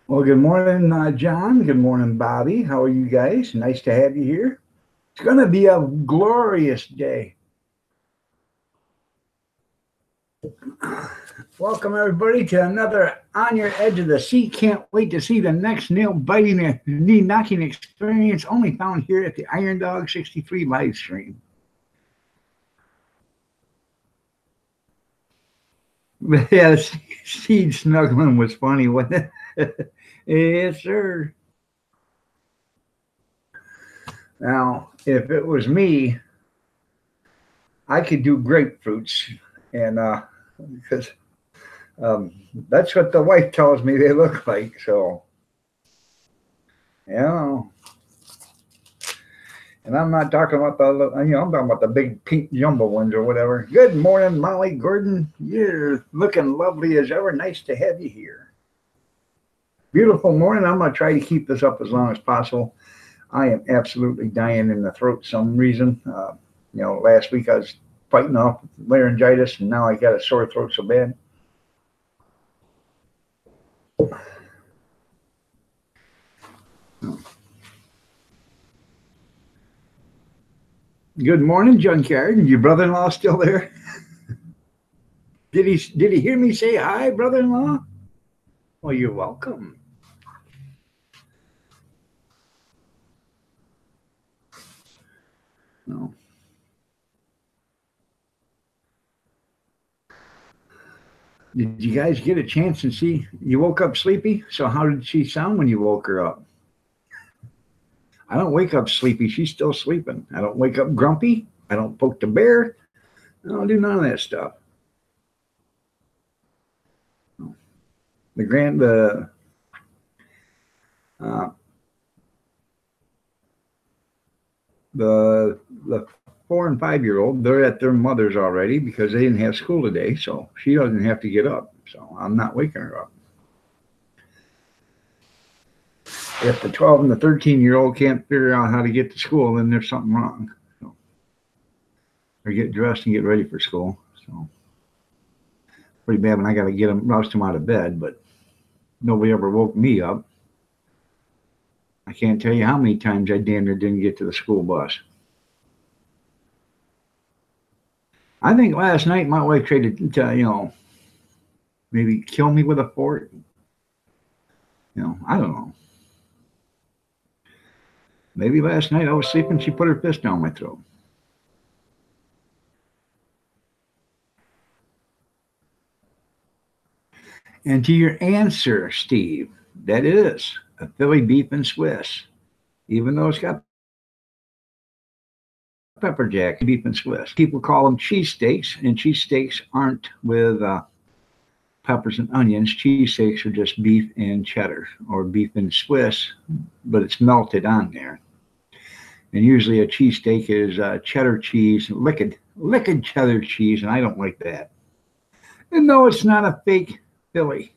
Well, good morning, John. Good morning, Bobby. How are you guys? Nice to have you here. It's going to be a glorious day. Welcome, everybody, to another On Your Edge of the Seat. Can't wait to see the next nail biting and knee knocking experience only found here at the Iron Dog 63 live stream. Yeah, seed snuggling was funny, wasn't it? Yes, sir. Now, if it was me, I could do grapefruits, and because Um, that's what the wife tells me they look like. So, you know, and I'm not talking about I'm talking about the big pink jumbo ones or whatever. Good morning, Molly Gordon. You're looking lovely as ever. Nice to have you here. Beautiful morning. I'm going to try to keep this up as long as possible. I am absolutely dying in the throat some reason. Last week I was fighting off laryngitis, and now I got a sore throat so bad. Good morning, Junkyard. Your brother-in-law still there? Did he hear me say hi, brother-in-law? Well, you're welcome. No. Did you guys get a chance and see? You woke up sleepy. So how did she sound when you woke her up? I don't wake up sleepy. She's still sleeping. I don't wake up grumpy. I don't poke the bear. I don't do none of that stuff. The grand uh, the 4 and 5 year old, they're at their mother's already because they didn't have school today, so she doesn't have to get up. So I'm not waking her up. If the 12 and the 13-year-old can't figure out how to get to school, then there's something wrong. So, or get dressed and get ready for school. So pretty bad when I got to get them, roust them out of bed, but nobody ever woke me up. I can't tell you how many times I damn near didn't get to the school bus. I think last night my wife tried to, maybe kill me with a fork. I don't know. Maybe last night I was sleeping, she put her fist down my throat. And to your answer, Steve, that is a Philly beef and Swiss. Even though it's got pepper jack, beef and Swiss. People call them cheesesteaks, and cheesesteaks aren't with peppers and onions. Cheesesteaks are just beef and cheddar or beef and Swiss, but it's melted on there. And usually a cheesesteak is cheddar cheese, liquid cheddar cheese, and I don't like that. And no, it's not a fake Philly.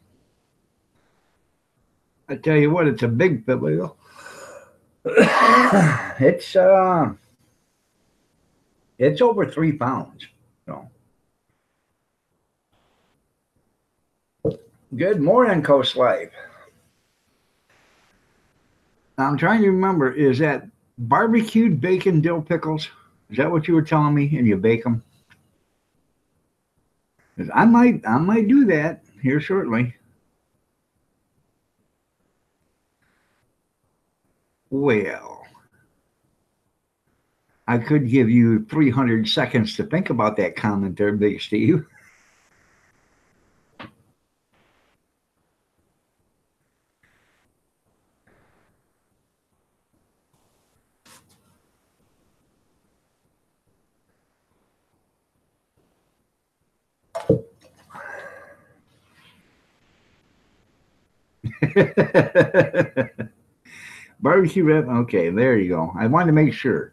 I tell you what, it's a big Philly though. it's uh, it's over 3 pounds. So, good morning, Coast Life. I'm trying to remember, is that barbecued bacon dill pickles? Is that what you were telling me? And you bake them? I might do that here shortly. Well, I could give you 300 seconds to think about that comment there, Big Steve. Barbecue rib. Okay, there you go. I wanted to make sure.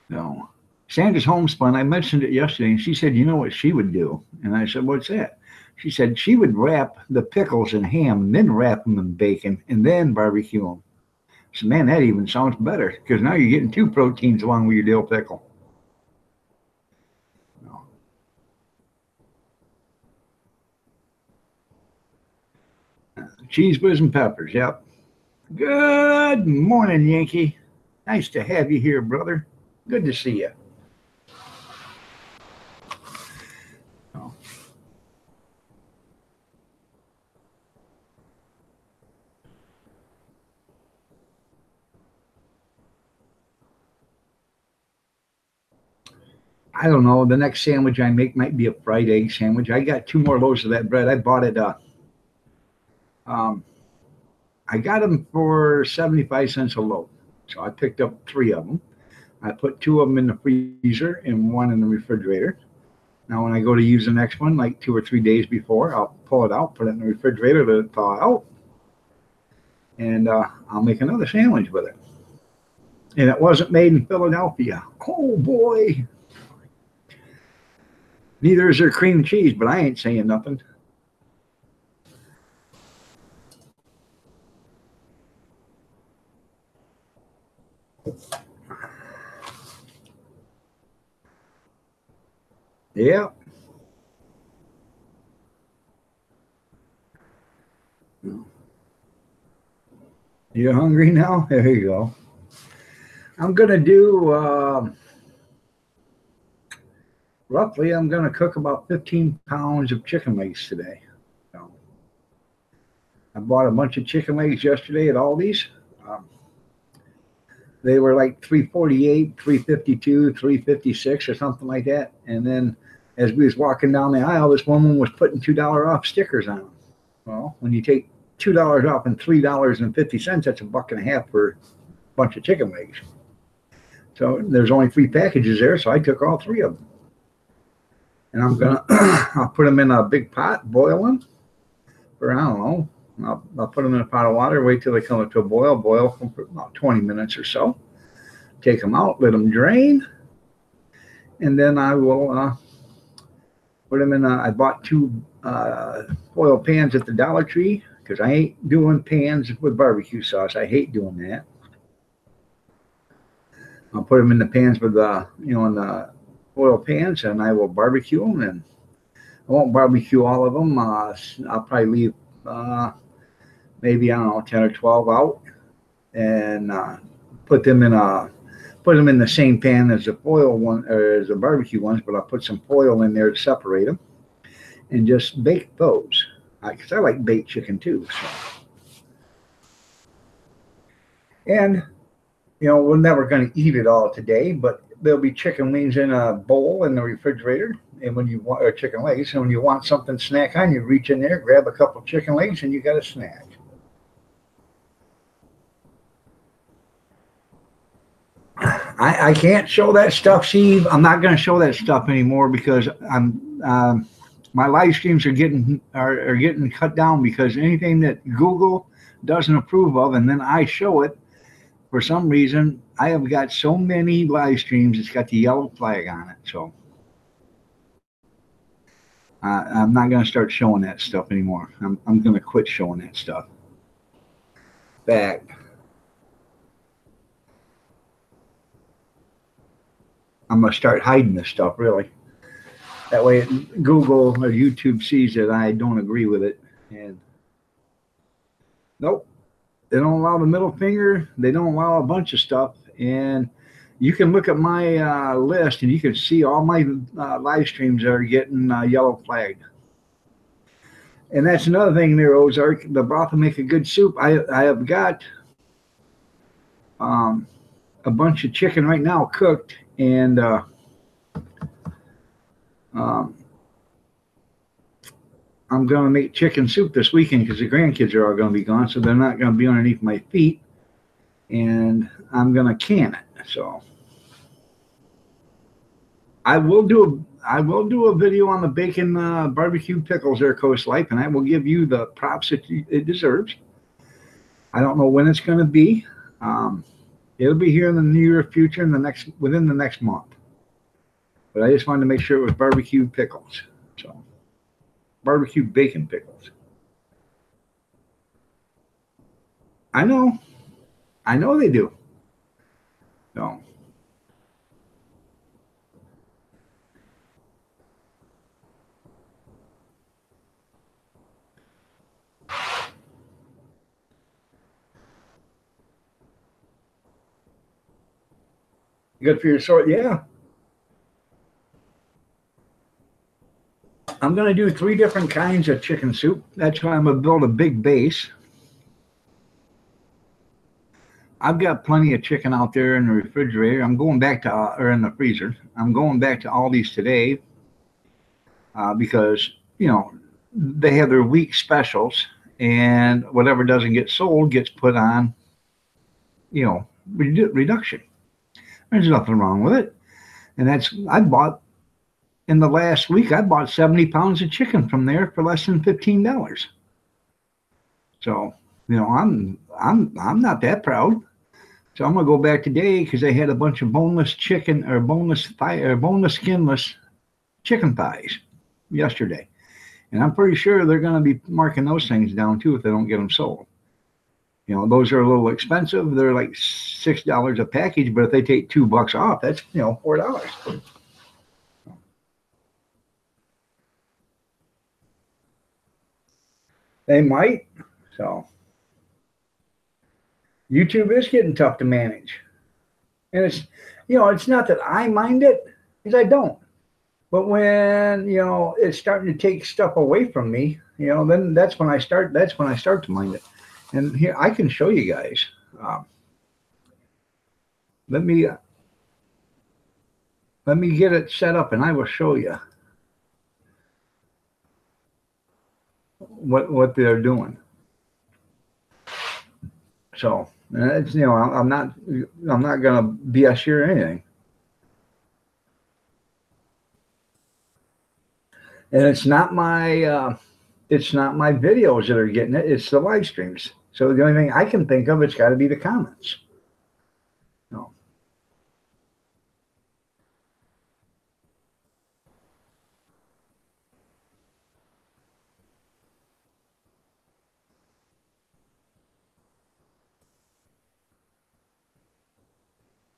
No. Sandra's homespun, I mentioned it yesterday, and she said, you know what she would do? And I said, what's that? She said she would wrap the pickles in ham and then wrap them in bacon and then barbecue them. So, man, that even sounds better because now you're getting two proteins along with your dill pickle. No. Cheese whiz and peppers. Yep. Good morning, Yankee. Nice to have you here, brother. Good to see you. Oh. I don't know. The next sandwich I make might be a fried egg sandwich. I got 2 more loaves of that bread. I bought it. Um, I got them for 75 cents a loaf. So I picked up 3 of them. I put 2 of them in the freezer and 1 in the refrigerator. Now, when I go to use the next one, like 2 or 3 days before, I'll pull it out, put it in the refrigerator, let it thaw out, and I'll make another sandwich with it. And it wasn't made in Philadelphia. Oh, boy. Neither is there cream cheese, but I ain't saying nothing. Yeah. You hungry now? There you go. I'm going to do, roughly, I'm going to cook about 15 pounds of chicken legs today. So, I bought a bunch of chicken legs yesterday at Aldi's. Um, they were like 348, 352, 356 or something like that. And then as we was walking down the aisle, this woman was putting $2 off stickers on them. Well, when you take $2 off and $3.50, that's $1.50 for a bunch of chicken legs. So there's only 3 packages there, so I took all 3 of them. And I'm gonna I'll put them in a big pot, boil them for, I don't know, I'll put them in a pot of water, wait till they come up to a boil them for about 20 minutes or so. Take them out, let them drain, and then I will put them in. I bought 2 oil pans at the Dollar Tree because I ain't doing pans with barbecue sauce. I hate doing that. I'll put them in the pans with in the oil pans, and I will barbecue them. And I won't barbecue all of them. I'll probably leave maybe, I don't know, 10 or 12 out, and put them in the same pan as the foil one or as the barbecue ones, but I'll put some foil in there to separate them and just bake those. Because I like baked chicken too. So. And we're never going to eat it all today, but there'll be chicken wings in a bowl in the refrigerator. And when you want, or chicken legs, and when you want something to snack on, you reach in there, grab a couple chicken legs, and you got a snack. I can't show that stuff, Steve. I'm not going to show that stuff anymore because my live streams are getting cut down because anything that Google doesn't approve of, and then I show it. For some reason, I have got so many live streams, it's got the yellow flag on it. So I'm not going to start showing that stuff anymore. I'm going to quit showing that stuff. Back. I'm going to start hiding this stuff, really. That way Google or YouTube sees that I don't agree with it. And nope. They don't allow the middle finger. They don't allow a bunch of stuff. And you can look at my list and you can see all my live streams are getting yellow flagged. And that's another thing there, Ozark. The broth will make a good soup. I have got a bunch of chicken right now cooked. And I'm going to make chicken soup this weekend because the grandkids are all going to be gone, so they're not going to be underneath my feet. And I'm going to can it. So I will do a video on the bacon barbecue pickles there, Coast Life, and I will give you the props that it deserves. I don't know when it's going to be. It'll be here in the near future, within the next month. But I just wanted to make sure it was barbecue pickles. So. Barbecue bacon pickles. I know they do. So Good for your sword. Yeah. I'm going to do 3 different kinds of chicken soup. That's why I'm going to build a big base. I've got plenty of chicken out there in the refrigerator. I'm going back to, or in the freezer. I'm going back to Aldi's today because, you know, they have their week specials, and whatever doesn't get sold gets put on, you know, reduction. There's nothing wrong with it. And I bought, in the last week, I bought 70 pounds of chicken from there for less than $15. So, you know, I'm not that proud. So I'm gonna go back today because they had a bunch of boneless chicken or boneless thigh or boneless skinless chicken thighs yesterday, and I'm pretty sure they're gonna be marking those things down too if they don't get them sold. You know, those are a little expensive. They're like $6 a package, but if they take $2 off, that's, you know, $4. They might. So YouTube is getting tough to manage. And it's, you know, it's not that I mind it, because I don't. But when, you know, it's starting to take stuff away from me, you know, then that's when I start to mind it. And here, I can show you guys. Let me get it set up, and I will show you what they're doing. So, it's, you know, I'm not gonna BS you or anything. And it's not my videos that are getting it. It's the live streams. So the only thing I can think of, it's got to be the comments. No.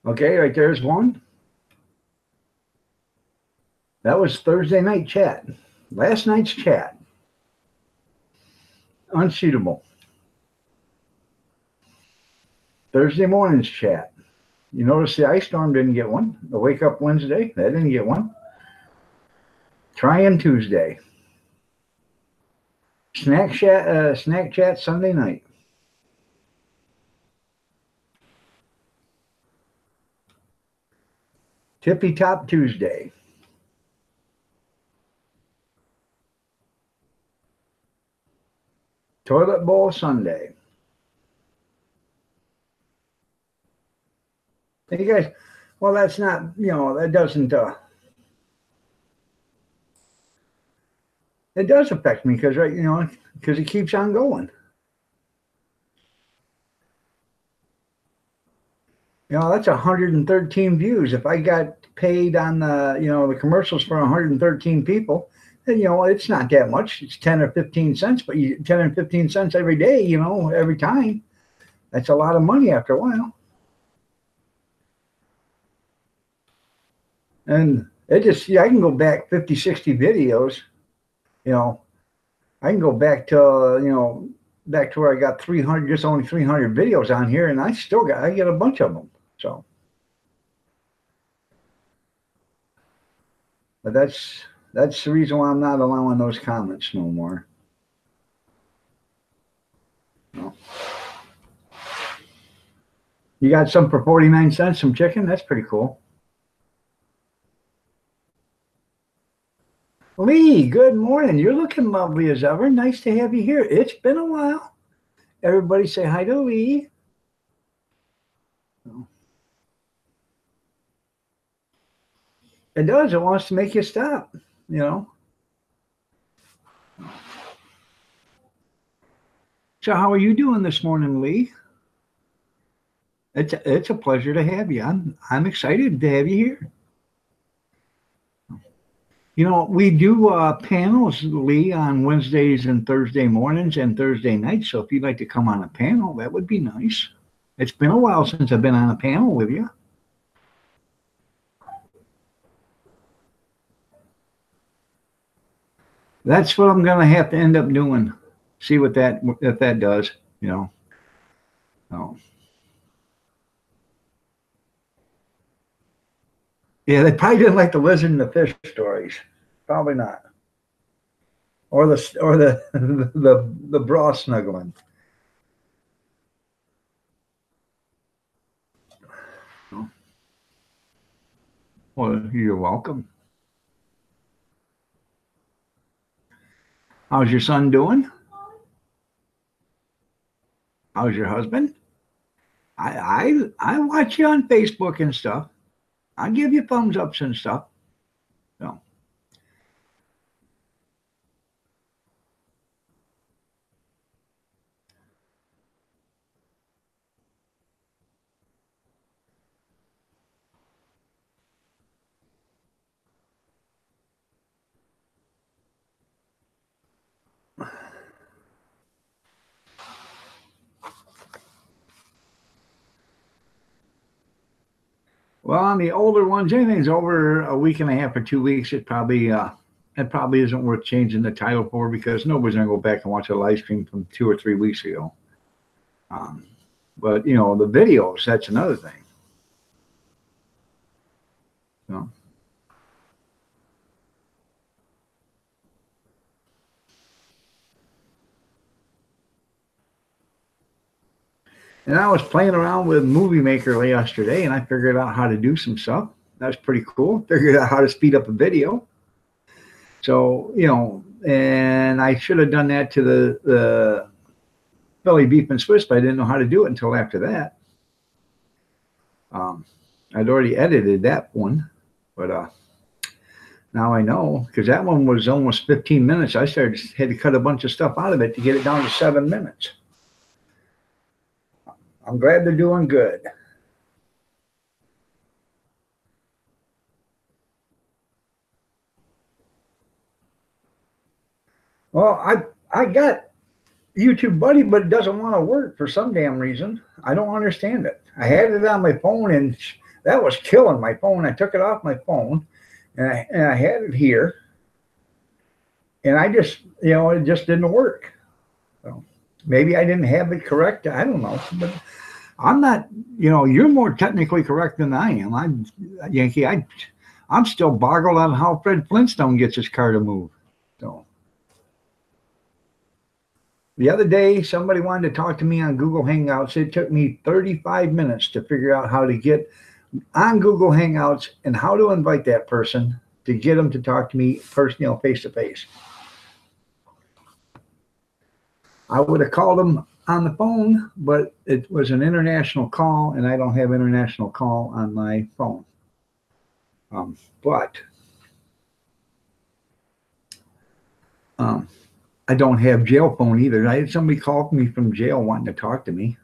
Okay, right there's one. That was Thursday night chat. Last night's chat. Unsuitable. Thursday morning's chat. You notice the ice storm didn't get one. The wake up Wednesday, that didn't get one. Trying Tuesday. Snack chat Sunday night. Tippy top Tuesday. Toilet bowl Sunday. Hey guys, well, that's not, you know, that doesn't, it does affect me because, right, you know, because it keeps on going. You know, that's 113 views. If I got paid on the, you know, the commercials for 113 people, then, you know, it's not that much. It's 10 or 15 cents, but 10 or 15 cents every day, you know, every time. That's a lot of money after a while. And it just, yeah, I can go back 50, 60 videos, you know, I can go back to, you know, back to where I got 300, just only 300 videos on here, and I get a bunch of them. So, but that's the reason why I'm not allowing those comments no more. No. You got some for 49 cents, some chicken? That's pretty cool. Lee, good morning. You're looking lovely as ever. Nice to have you here. It's been a while. Everybody say hi to Lee. It does. It wants to make you stop, you know. So how are you doing this morning, Lee? It's a pleasure to have you. I'm excited to have you here. You know, we do panels, Lee, on Wednesdays and Thursday mornings and Thursday nights. So if you'd like to come on a panel, that would be nice. It's been a while since I've been on a panel with you. That's what I'm going to have to end up doing. See what if that does, you know. Oh. Yeah, they probably didn't like the lizard and the fish stories. Probably not. Or the the bra snuggling. Well, you're welcome. How's your son doing? How's your husband? I watch you on Facebook and stuff. I give you thumbs ups and stuff. So, well, on the older ones, anything's over a week and a half or 2 weeks, it probably isn't worth changing the title for because nobody's gonna go back and watch a live stream from 2 or 3 weeks ago. Um, but you know, the videos, that's another thing. So, and I was playing around with Movie Maker yesterday, and I figured out how to do some stuff. That's pretty cool. Figured out how to speed up a video. So, you know, and I should have done that to the Philly beef and Swiss, but I didn't know how to do it until after that. I'd already edited that one, but now I know because that one was almost 15 minutes. I had to cut a bunch of stuff out of it to get it down to 7 minutes. I'm glad they're doing good. Well, I got YouTube Buddy, but it doesn't want to work for some damn reason. I don't understand it. I had it on my phone, and that was killing my phone. I took it off my phone, and I had it here, and I just, you know, it just didn't work. So maybe I didn't have it correct. I don't know, but I'm not. You know, you're more technically correct than I am. I'm Yankee. I'm still boggled on how Fred Flintstone gets his car to move. So. The other day, somebody wanted to talk to me on Google Hangouts. It took me 35 minutes to figure out how to get on Google Hangouts and how to invite that person to get them to talk to me personally, face to face. I would have called them on the phone, but it was an international call, and I don't have international call on my phone. But I don't have jail phone either. I had somebody call me from jail wanting to talk to me.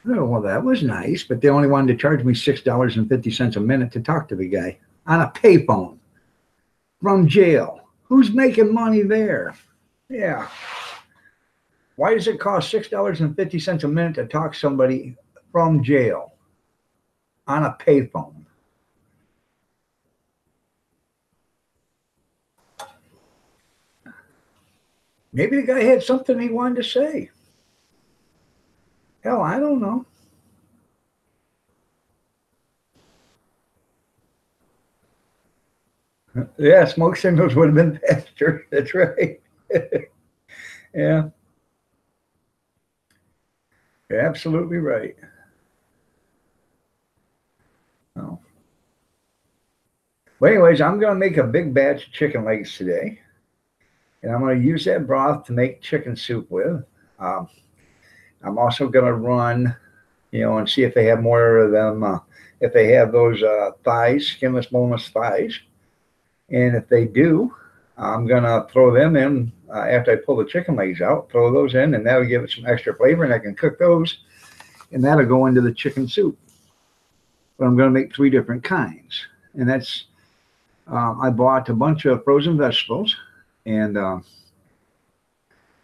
Oh, well, that was nice, but they only wanted to charge me $6.50 a minute to talk to the guy on a payphone from jail. Who's making money there? Yeah. Why does it cost $6.50 a minute to talk to somebody from jail on a payphone? Maybe the guy had something he wanted to say. Hell, I don't know. Yeah, smoke signals would have been faster. That's right. Yeah. You're absolutely right. Oh. Well, anyways, I'm going to make a big batch of chicken legs today. And I'm going to use that broth to make chicken soup with. I'm also going to run, you know, and see if they have more of them, if they have those thighs, skinless, boneless thighs. And if they do, I'm going to throw them in after I pull the chicken legs out, throw those in, and that'll give it some extra flavor, and I can cook those, and that'll go into the chicken soup. But I'm going to make 3 different kinds. And that's, I bought a bunch of frozen vegetables, and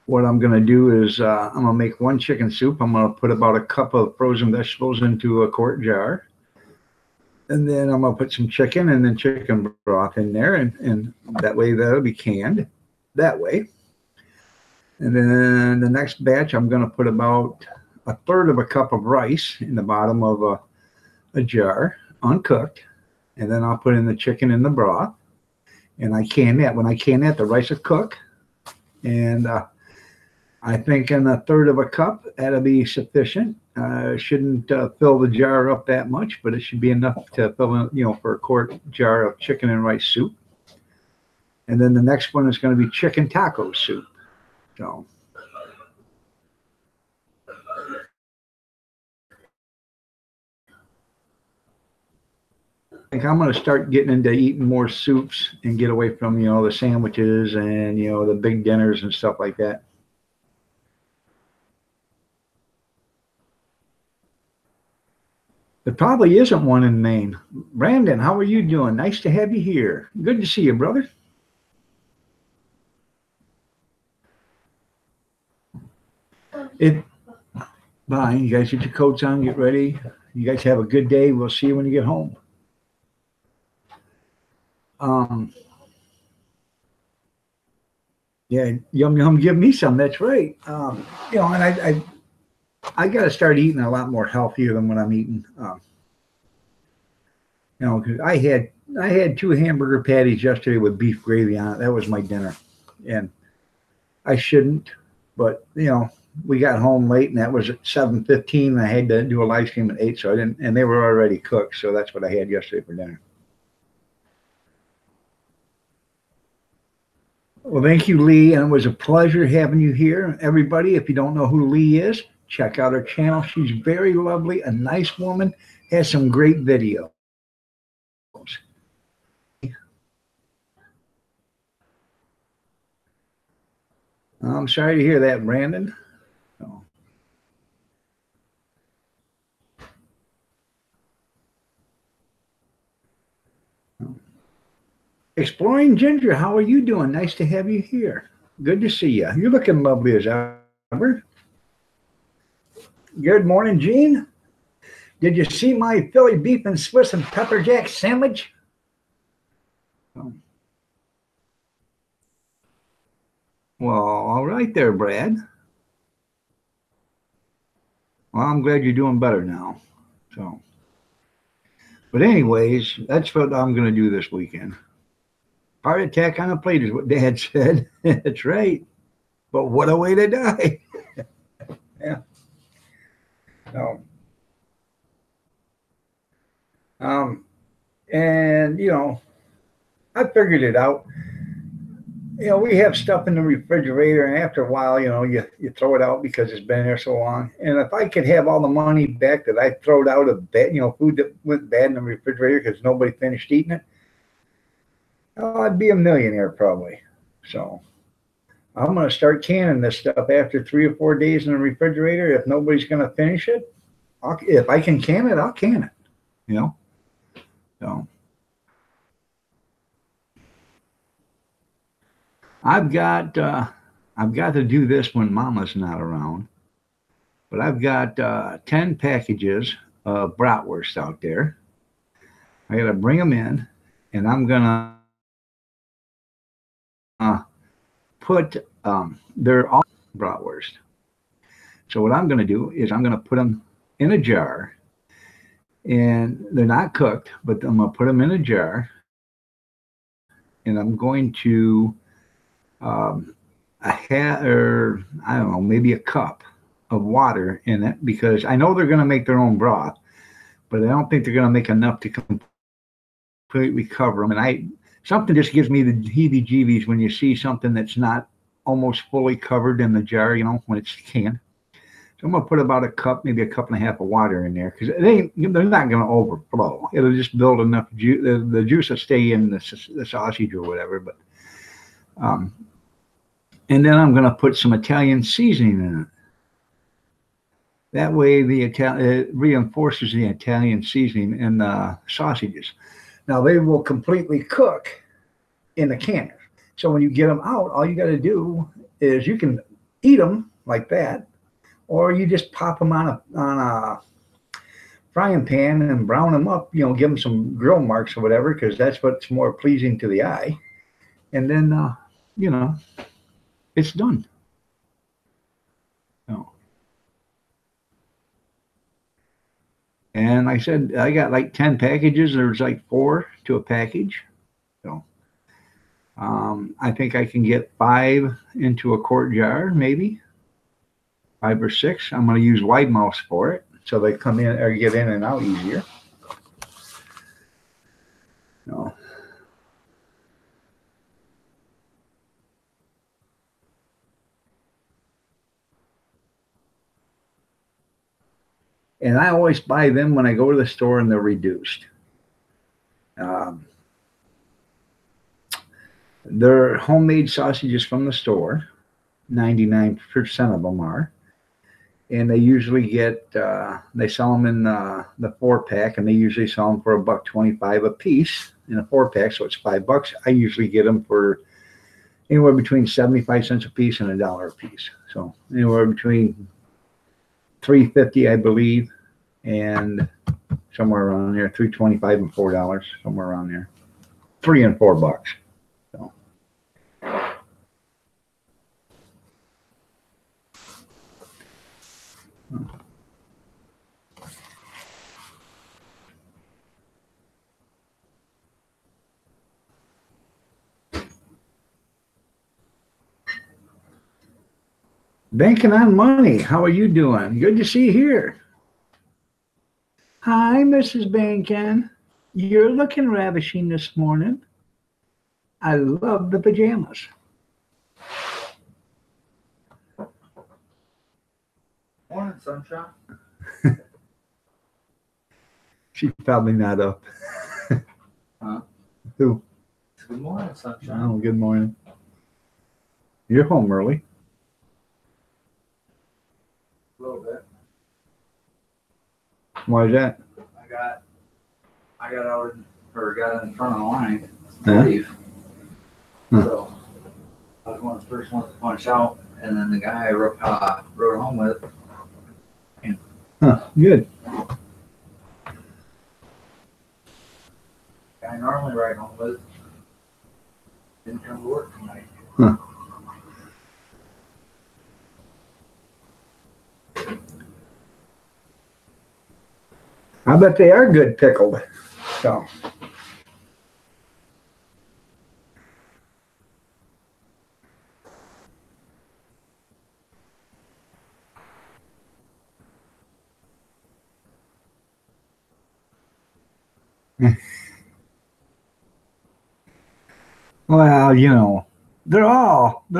what I'm going to do is I'm going to make 1 chicken soup. I'm going to put about a cup of frozen vegetables into a quart jar. And then I'm going to put some chicken and then chicken broth in there. And that way that'll be canned that way. And then the next batch, I'm going to put about 1/3 of a cup of rice in the bottom of a jar. uncooked, and then I'll put in the chicken in the broth, and I can that. When I can that, the rice will cook, and I think in a third of a cup, that'll be sufficient. Shouldn't fill the jar up that much, but it should be enough to fill in, for a quart jar of chicken and rice soup. And then the next one is going to be chicken taco soup. So I think I'm going to start getting into eating more soups and get away from, the sandwiches and, the big dinners and stuff like that. There probably isn't one in Maine. Brandon, how are you doing? Nice to have you here. Good to see you, brother. Bye. You guys get your coats on, get ready. You guys have a good day. We'll see you when you get home. Yeah, yum yum, give me some. That's right. And I got to start eating a lot more healthier than what I'm eating. Because I had 2 hamburger patties yesterday with beef gravy on it. That was my dinner, and I shouldn't, but we got home late, and that was at 7:15. And I had to do a live stream at 8, so I didn't. And they were already cooked, so that's what I had yesterday for dinner. Well, thank you, Lee, and it was a pleasure having you here. Everybody, if you don't know who Lee is, check out her channel. She's very lovely, a nice woman, has some great videos. I'm sorry to hear that, Brandon. Exploring Ginger, how are you doing? Nice to have you here. Good to see you. You're looking lovely as ever. Good morning, Gene. Did you see my Philly beef and Swiss and pepper jack sandwich? Well, all right there, Brad. Well, I'm glad you're doing better now. But anyways, that's what I'm going to do this weekend. Heart attack on a plate is what Dad said. That's right. But what a way to die. Yeah. So, and I figured it out. We have stuff in the refrigerator, and after a while, you throw it out because it's been there so long. And if I could have all the money back that I throwed out of bad, food that went bad in the refrigerator because nobody finished eating it, I'd be a millionaire probably. So I'm going to start canning this stuff after 3 or 4 days in the refrigerator. If nobody's going to finish it, if I can can it, I'll can it. So I've got to do this when Mama's not around. But I've got 10 packages of bratwurst out there. I got to bring them in, and I'm gonna put they're all bratwurst. So what I'm going to do is I'm going to put them in a jar, and they're not cooked, but I'm going to put them in a jar, and I'm going to I don't know, maybe a cup of water in it, because I know they're going to make their own broth, but I don't think they're going to make enough to completely cover them. And something just gives me the heebie-jeebies when you see something that's not almost fully covered in the jar, when it's canned. So I'm going to put about a cup, maybe a cup and a half of water in there, because they're not going to overflow. It'll just build enough juice. The juice will stay in the sausage or whatever. But and then I'm going to put some Italian seasoning in it. That way it reinforces the Italian seasoning in the sausages. Now they will completely cook in the canner. So when you get them out, all you got to do is you can eat them like that, or you just pop them on a frying pan and brown them up. Give them some grill marks or whatever, because that's what's more pleasing to the eye. And then it's done. And like I said, I got like 10 packages. There's like 4 to a package. So I think I can get 5 into a quart jar, maybe 5 or 6. I'm going to use wide mouths for it, so they come in or get in and out easier. No. And I always buy them when I go to the store and they're reduced. Um, they're homemade sausages from the store. 99% of them are. And they usually get, they sell them in the 4-pack, and they usually sell them for $1.25 a piece in a 4-pack, so it's $5. I usually get them for anywhere between 75 cents a piece and $1 a piece. So anywhere between $3.50, I believe, and somewhere around there, $3.25 and $4, somewhere around there, $3 and $4. So. Banking on money. How are you doing? Good to see you here. Hi, Mrs. Bankin. You're looking ravishing this morning. I love the pajamas. Morning, sunshine. She's probably not up. Huh? Who? Good morning, sunshine. Oh, good morning. You're home early. A little bit. Why is that? I got out got in front of the line to Huh? leave. Huh. So I was one of the first ones to punch out, and then the guy I rode home with. Huh, good. Guy I normally ride home with didn't come to work tonight. Huh. I bet they are good pickled. So. Well, they're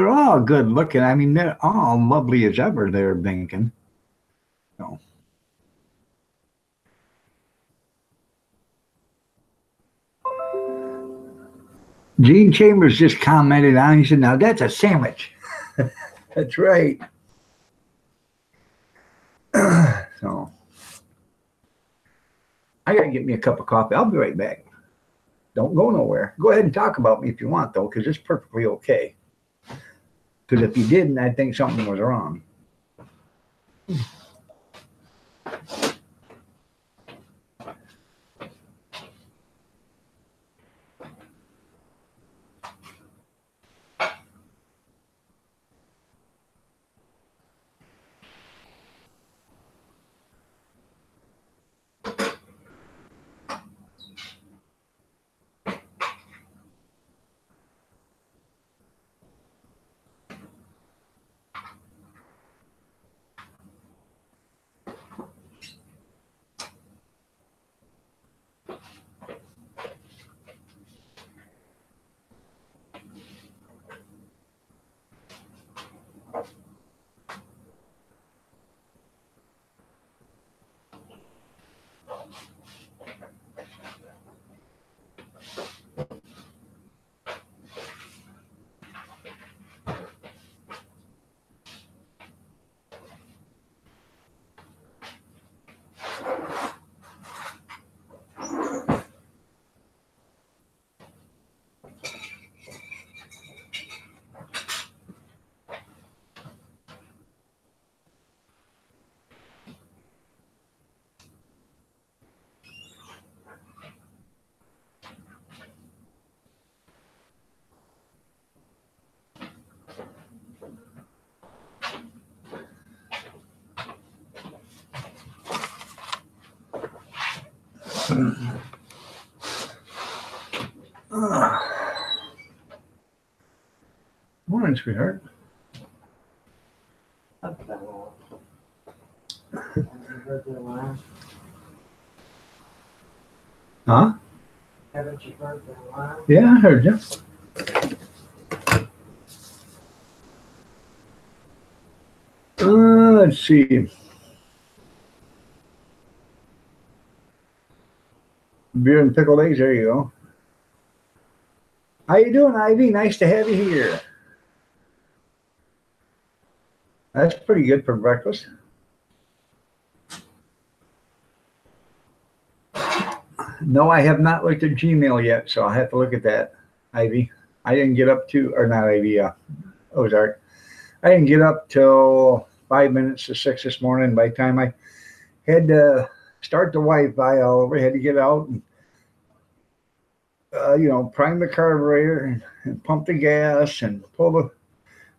all good looking. I mean, they're all lovely as ever. They're Bankin. So. Gene Chambers just commented on. He said, "Now that's a sandwich." That's right. So I gotta get me a cup of coffee. I'll be right back. Don't go nowhere. Go ahead and talk about me if you want, though, because it's perfectly okay. Because if you didn't, I'd think something was wrong. Morning, sweetheart. Huh? Haven't you heard the alarm? Yeah, I heard you. Let's see. Beer and pickled eggs. There you go. How you doing, Ivy? Nice to have you here. That's pretty good for breakfast. No, I have not looked at Gmail yet, so I'll have to look at that, Ivy. I didn't get up to, or not Ivy, Ozark. I didn't get up till 5 minutes to 6 this morning. By the time I had to start the Wi-Fi all over, I had to get out and, prime the carburetor and pump the gas and pull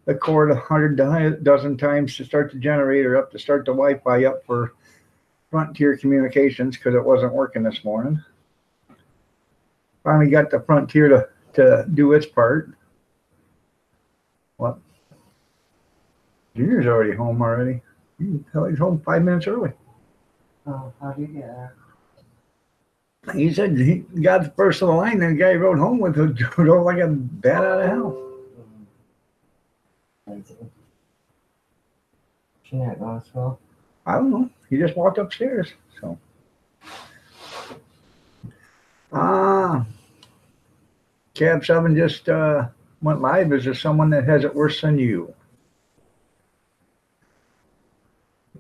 the cord 100 dozen times to start the generator up, to start the Wi-Fi up for Frontier Communications, because it wasn't working this morning. Finally got the Frontier to do its part. What? Junior's already home already. Hell, he's home 5 minutes early. Oh, how do you get there? He said he got the first of the line, and the guy he rode home with drove like a bat out of hell. She not going to school? I don't know. He just walked upstairs. So, Cab 7 just went live. Is there someone that has it worse than you?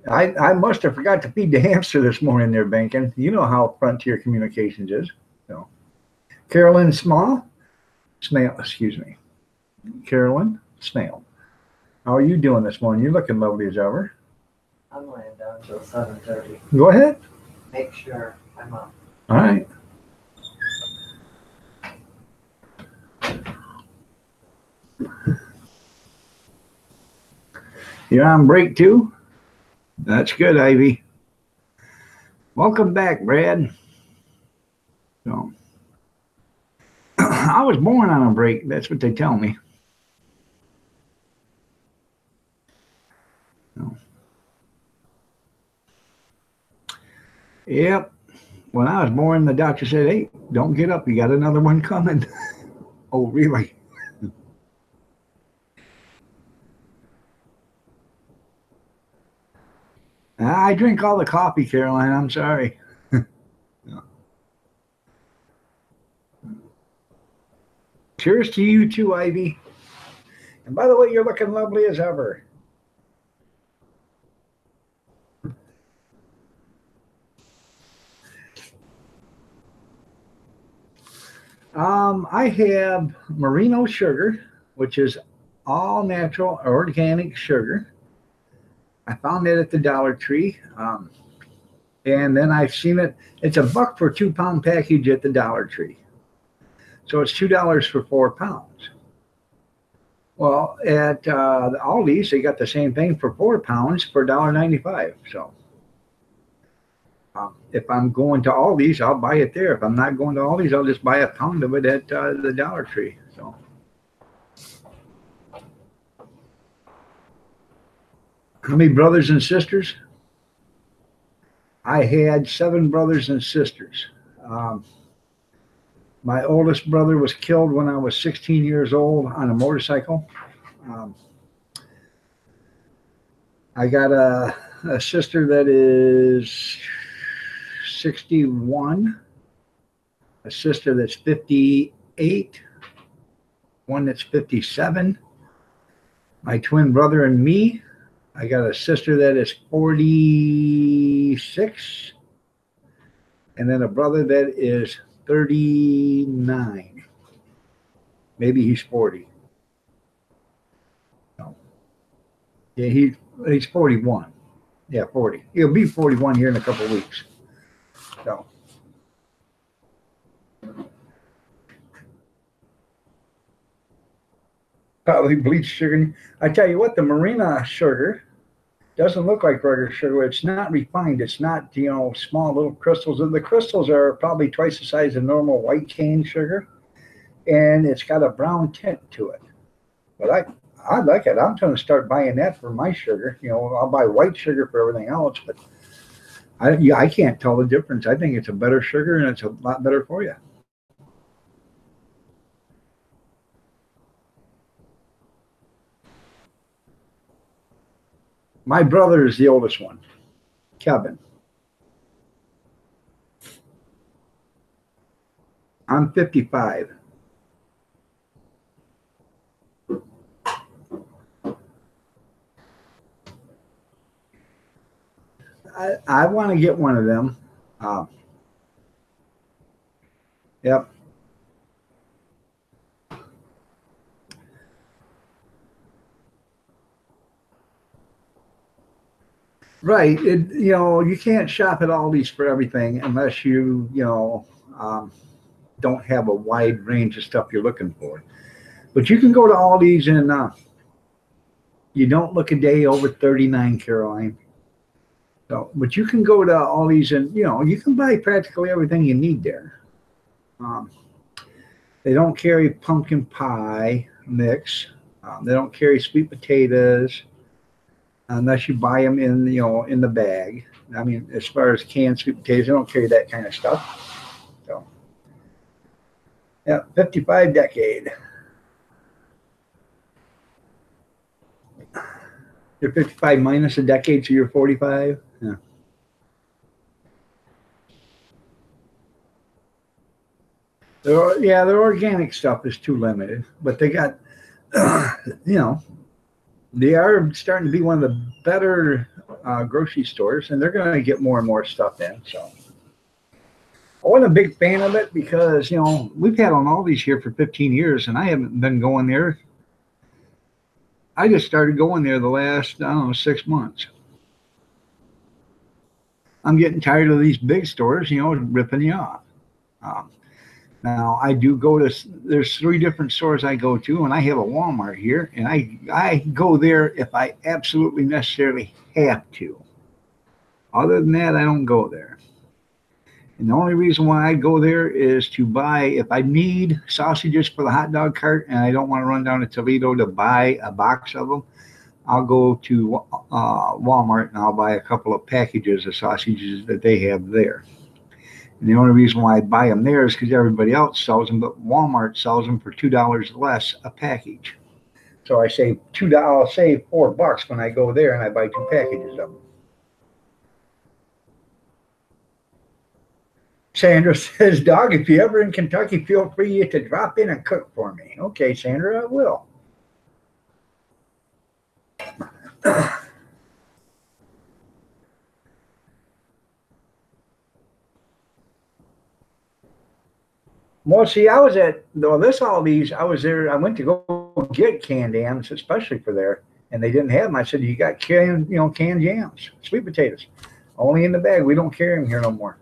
I must have forgot to feed the hamster this morning there, Bankin. You know how Frontier Communications is. So, Carolyn Small? Snail, excuse me. Carolyn Snail. How are you doing this morning? You're looking lovely as ever. I'm laying down until 7:30. Go ahead. Make sure I'm up. All right. You're on break too? That's good, Ivy. Welcome back, Brad. So, I was born on a break. That's what they tell me. So, yep. When I was born, the doctor said, "Hey, don't get up. You got another one coming." Oh, really? I drink all the coffee, Caroline. I'm sorry. No. Cheers to you too, Ivy. And by the way, you're looking lovely as ever. I have merino sugar, which is all natural organic sugar. I found it at the Dollar Tree. And then I've seen it. It's $1 for a 2-pound package at the Dollar Tree. So it's $2 for 4 pounds. Well, at the Aldi's, they got the same thing for 4 pounds for $1.95. So if I'm going to Aldi's, I'll buy it there. If I'm not going to Aldi's, I'll just buy a pound of it at the Dollar Tree. So. How many brothers and sisters? I had 7 brothers and sisters. My oldest brother was killed when I was 16 years old on a motorcycle. I got a sister that is 61, a sister that's 58, one that's 57, my twin brother and me. I got a sister that is 46, and then a brother that is 39. Maybe he's 40. No. Yeah, he's 41. Yeah, 40. He'll be 41 here in a couple of weeks. So. Probably bleached sugar. I tell you what, the Marina sugar doesn't look like regular sugar. It's not refined. It's not, small little crystals. And the crystals are probably twice the size of normal white cane sugar. And it's got a brown tint to it. But I like it. I'm going to start buying that for my sugar. I'll buy white sugar for everything else, but I can't tell the difference. I think it's a better sugar and it's a lot better for you. My brother is the oldest one, Kevin. I'm 55. I want to get one of them. Yep. Right. You can't shop at Aldi's for everything unless you don't have a wide range of stuff you're looking for. But you can go to Aldi's and you don't look a day over 39, Caroline. So, but you can go to Aldi's and, you can buy practically everything you need there. They don't carry pumpkin pie mix. They don't carry sweet potatoes unless you buy them in, in the bag. I mean, as far as canned sweet potatoes, they don't carry that kind of stuff. So, yeah, 55 decade. You're 55 minus a decade, so you're 45. Yeah. Their organic stuff is too limited, but they got, they are starting to be one of the better grocery stores, and they're going to get more and more stuff in. So I wasn't a big fan of it because, we've had on all these here for 15 years, and I haven't been going there. I just started going there the last, 6 months. I'm getting tired of these big stores, ripping you off. Now I do go to, there's 3 different stores I go to, and I have a Walmart here, and I go there if I absolutely necessarily have to. Other than that, I don't go there. And the only reason why I go there is to buy, if I need sausages for the hot dog cart and I don't want to run down to Toledo to buy a box of them, I'll go to Walmart and I'll buy a couple of packages of sausages that they have there. And the only reason why I buy them there is because everybody else sells them, but Walmart sells them for $2 less a package. So I save $2, save $4 when I go there and I buy 2 packages of them. Sandra says, "Dog, if you're ever in Kentucky, feel free to drop in and cook for me." Okay, Sandra, I will. Well, see, I was at this Aldi's. I was there. I went to go get canned yams, especially for there, and they didn't have them. I said, "You got canned yams, sweet potatoes, only in the bag. We don't carry them here no more."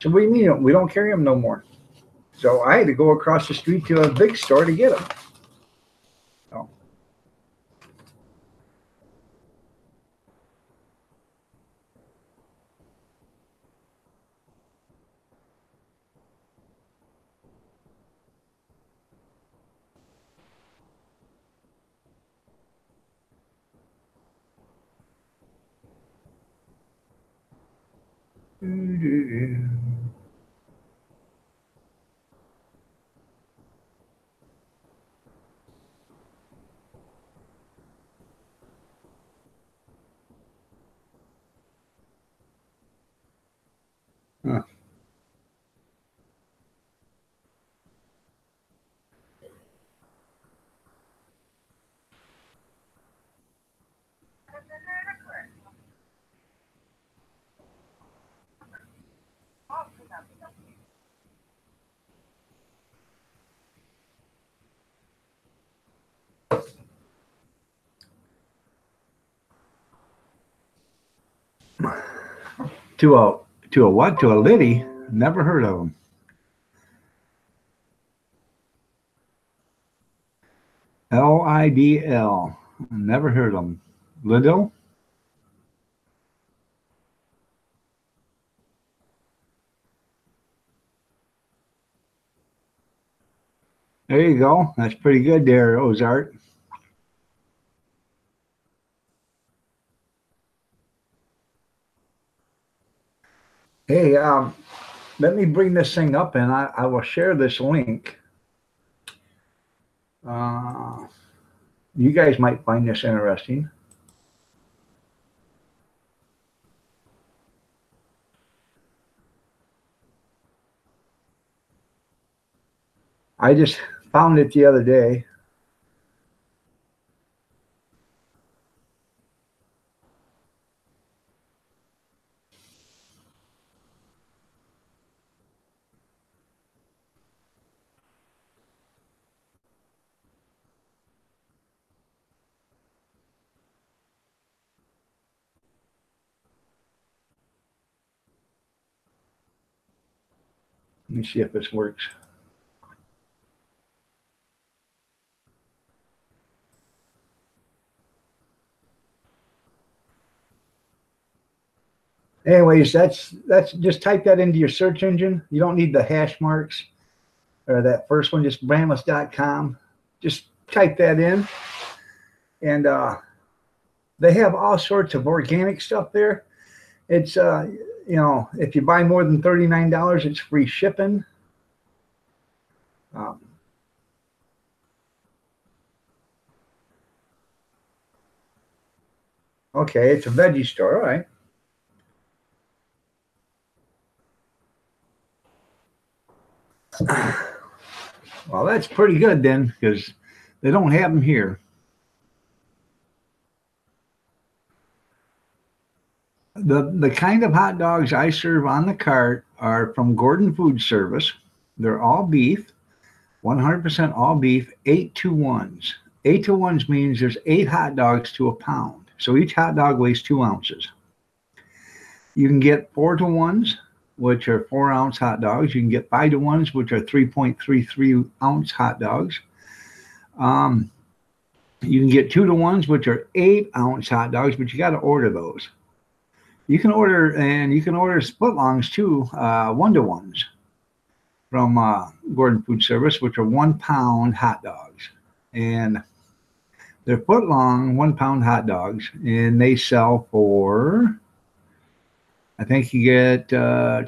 So what do you mean? We don't carry them no more. So I had to go across the street to a big store to get them. So. Huh. To a what? To a Liddy? Never heard of them. Lidl. Never heard of them. Lidl? There you go. That's pretty good there, Ozart. Hey, let me bring this thing up and I will share this link. You guys might find this interesting. I just found it the other day. Let me see if this works. Anyways, that's just type that into your search engine. You don't need the hash marks or that first one, just brandless.com. Just type that in. And they have all sorts of organic stuff there. It's you know, if you buy more than $39, it's free shipping. Okay, it's a veggie store. All right. Well, that's pretty good then, because they don't have them here. The kind of hot dogs I serve on the cart are from Gordon Food Service. They're all beef, 100% all beef, 8-to-1s. 8-to-1s means there's 8 hot dogs to a pound. So each hot dog weighs 2 ounces. You can get 4-to-1s, which are 4-ounce hot dogs. You can get 5-to-1s, which are 3.33-ounce hot dogs. You can get 2-to-1s, which are 8-ounce hot dogs, but you got to order those. You can order, and you can order split-longs too, 1-to-1s from Gordon Food Service, which are 1-pound hot dogs. And they're foot-long, 1-pound hot dogs, and they sell for, I think you get, I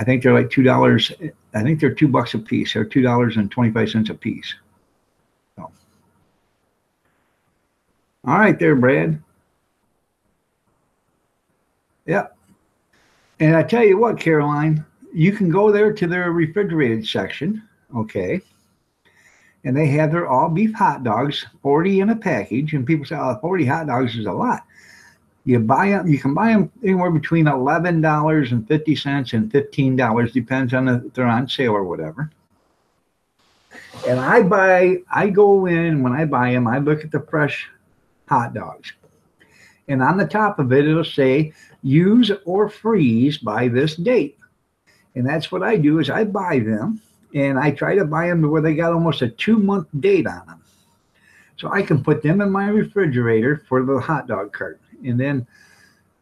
think they're like $2. I think they're $2 a piece, or $2.25 a piece. So. All right, there, Brad. Yep. And I tell you what, Caroline, you can go there to their refrigerated section, okay? And they have their all beef hot dogs, 40 in a package. And people say, oh, 40 hot dogs is a lot. You buy them, you can buy them anywhere between $11.50 and $15, depends on if they're on sale or whatever. And I go in, when I buy them, I look at the fresh hot dogs. And on the top of it, it'll say, use or freeze by this date. And that's what I do, is I buy them, and I try to buy them to where they got almost a 2-month date on them. So I can put them in my refrigerator for the hot dog cart. And then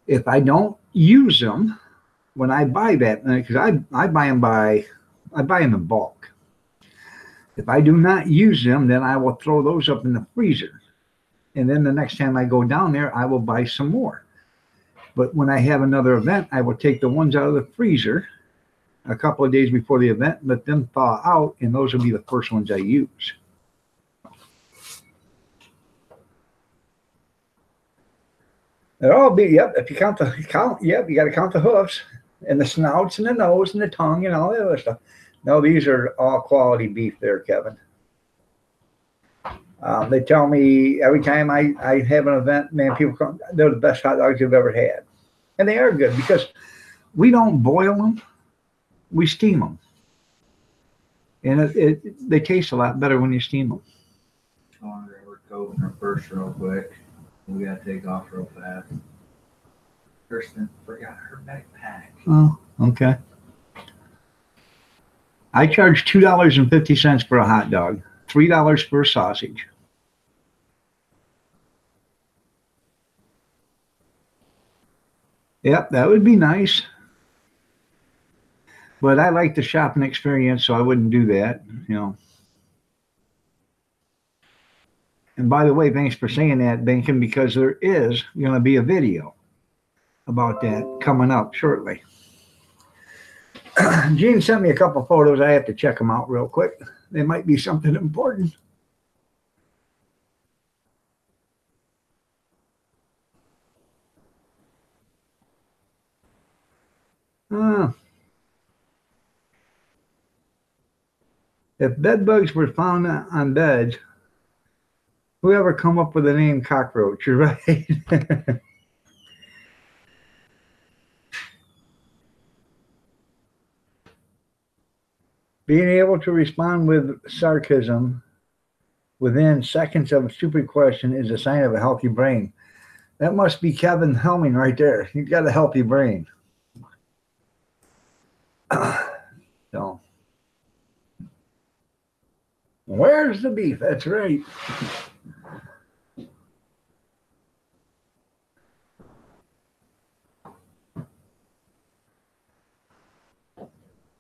if I don't use them, when I buy that, because I buy them in bulk. If I do not use them, then I will throw those up in the freezer. And then the next time I go down there, I will buy some more. But when I have another event, I will take the ones out of the freezer a couple of days before the event, let them thaw out, and those will be the first ones I use. They'll all be, yep, if you yep, you got to count the hoofs and the snouts and the nose and the tongue and all that other stuff. No, these are all quality beef there, Kevin. They tell me every time I have an event, man, people come, they're the best hot dogs you've ever had. And they are good because we don't boil them, we steam them. And they taste a lot better when you steam them. I want to open her purse real quick. We got to take off real fast. Kirsten forgot her backpack. Oh, okay. I charge $2.50 for a hot dog, $3 for a sausage. Yep, that would be nice. But I like the shopping experience, so I wouldn't do that, you know. And by the way, thanks for saying that, Benkin, because there is going to be a video about that coming up shortly. Gene sent me a couple photos. I have to check them out real quick. They might be something important. If bed bugs were found on beds, whoever come up with the name cockroach, you're right. Being able to respond with sarcasm within seconds of a stupid question is a sign of a healthy brain. That must be Kevin Helming right there. You've got a healthy brain. So, where's the beef? That's right.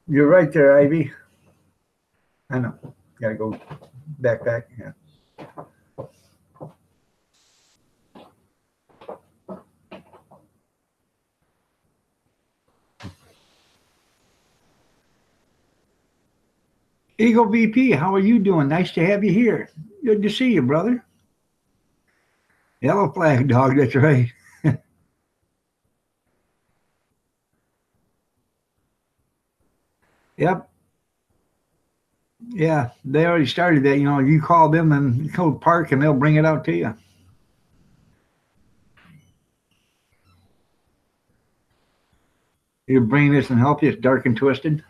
You're right there, Ivy. I know. Gotta go back. Yeah. Eagle VP, how are you doing? Nice to have you here. Good to see you, brother. Yellow flag dog, that's right. Yep. Yeah, they already started that. You know, you call them and Code Park and they'll bring it out to you. Your brain isn't healthy, it's dark and twisted.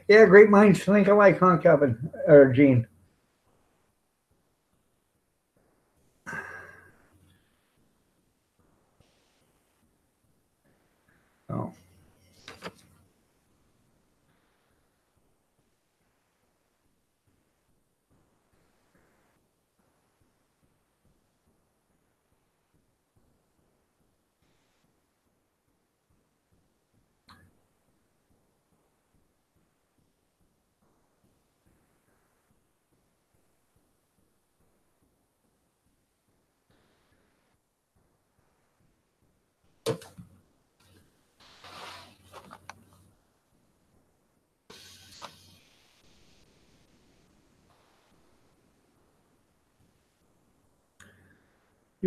Yeah, great minds think alike, huh, Kevin or Gene? Oh.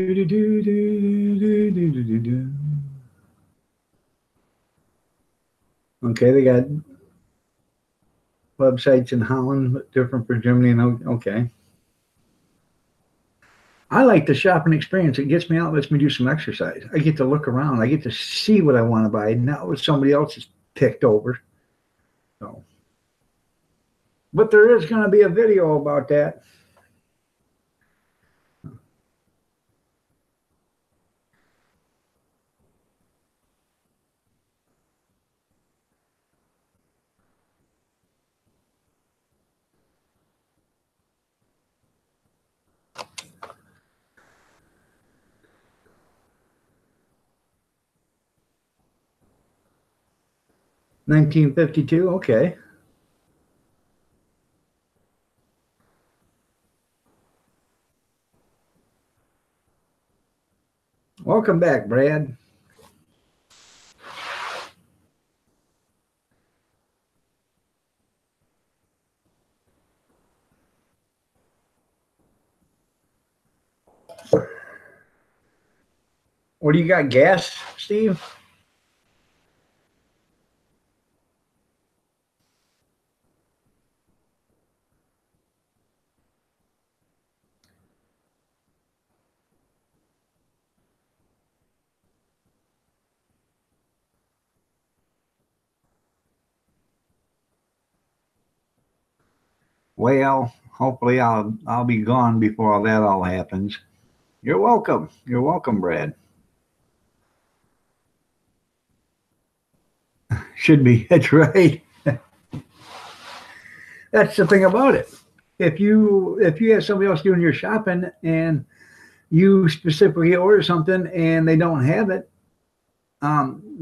Okay, they got websites in Holland, but different for Germany. And okay. I like the shopping experience. It gets me out, lets me do some exercise. I get to look around. I get to see what I want to buy, not what somebody else has picked over. So, but there is going to be a video about that. $19.52. Okay. Welcome back, Brad. What do you got? Gas, Steve? Well, hopefully I'll be gone before all that all happens. You're welcome. You're welcome, Brad. Should be. That's right. That's the thing about it. If you have somebody else doing your shopping and you specifically order something and they don't have it,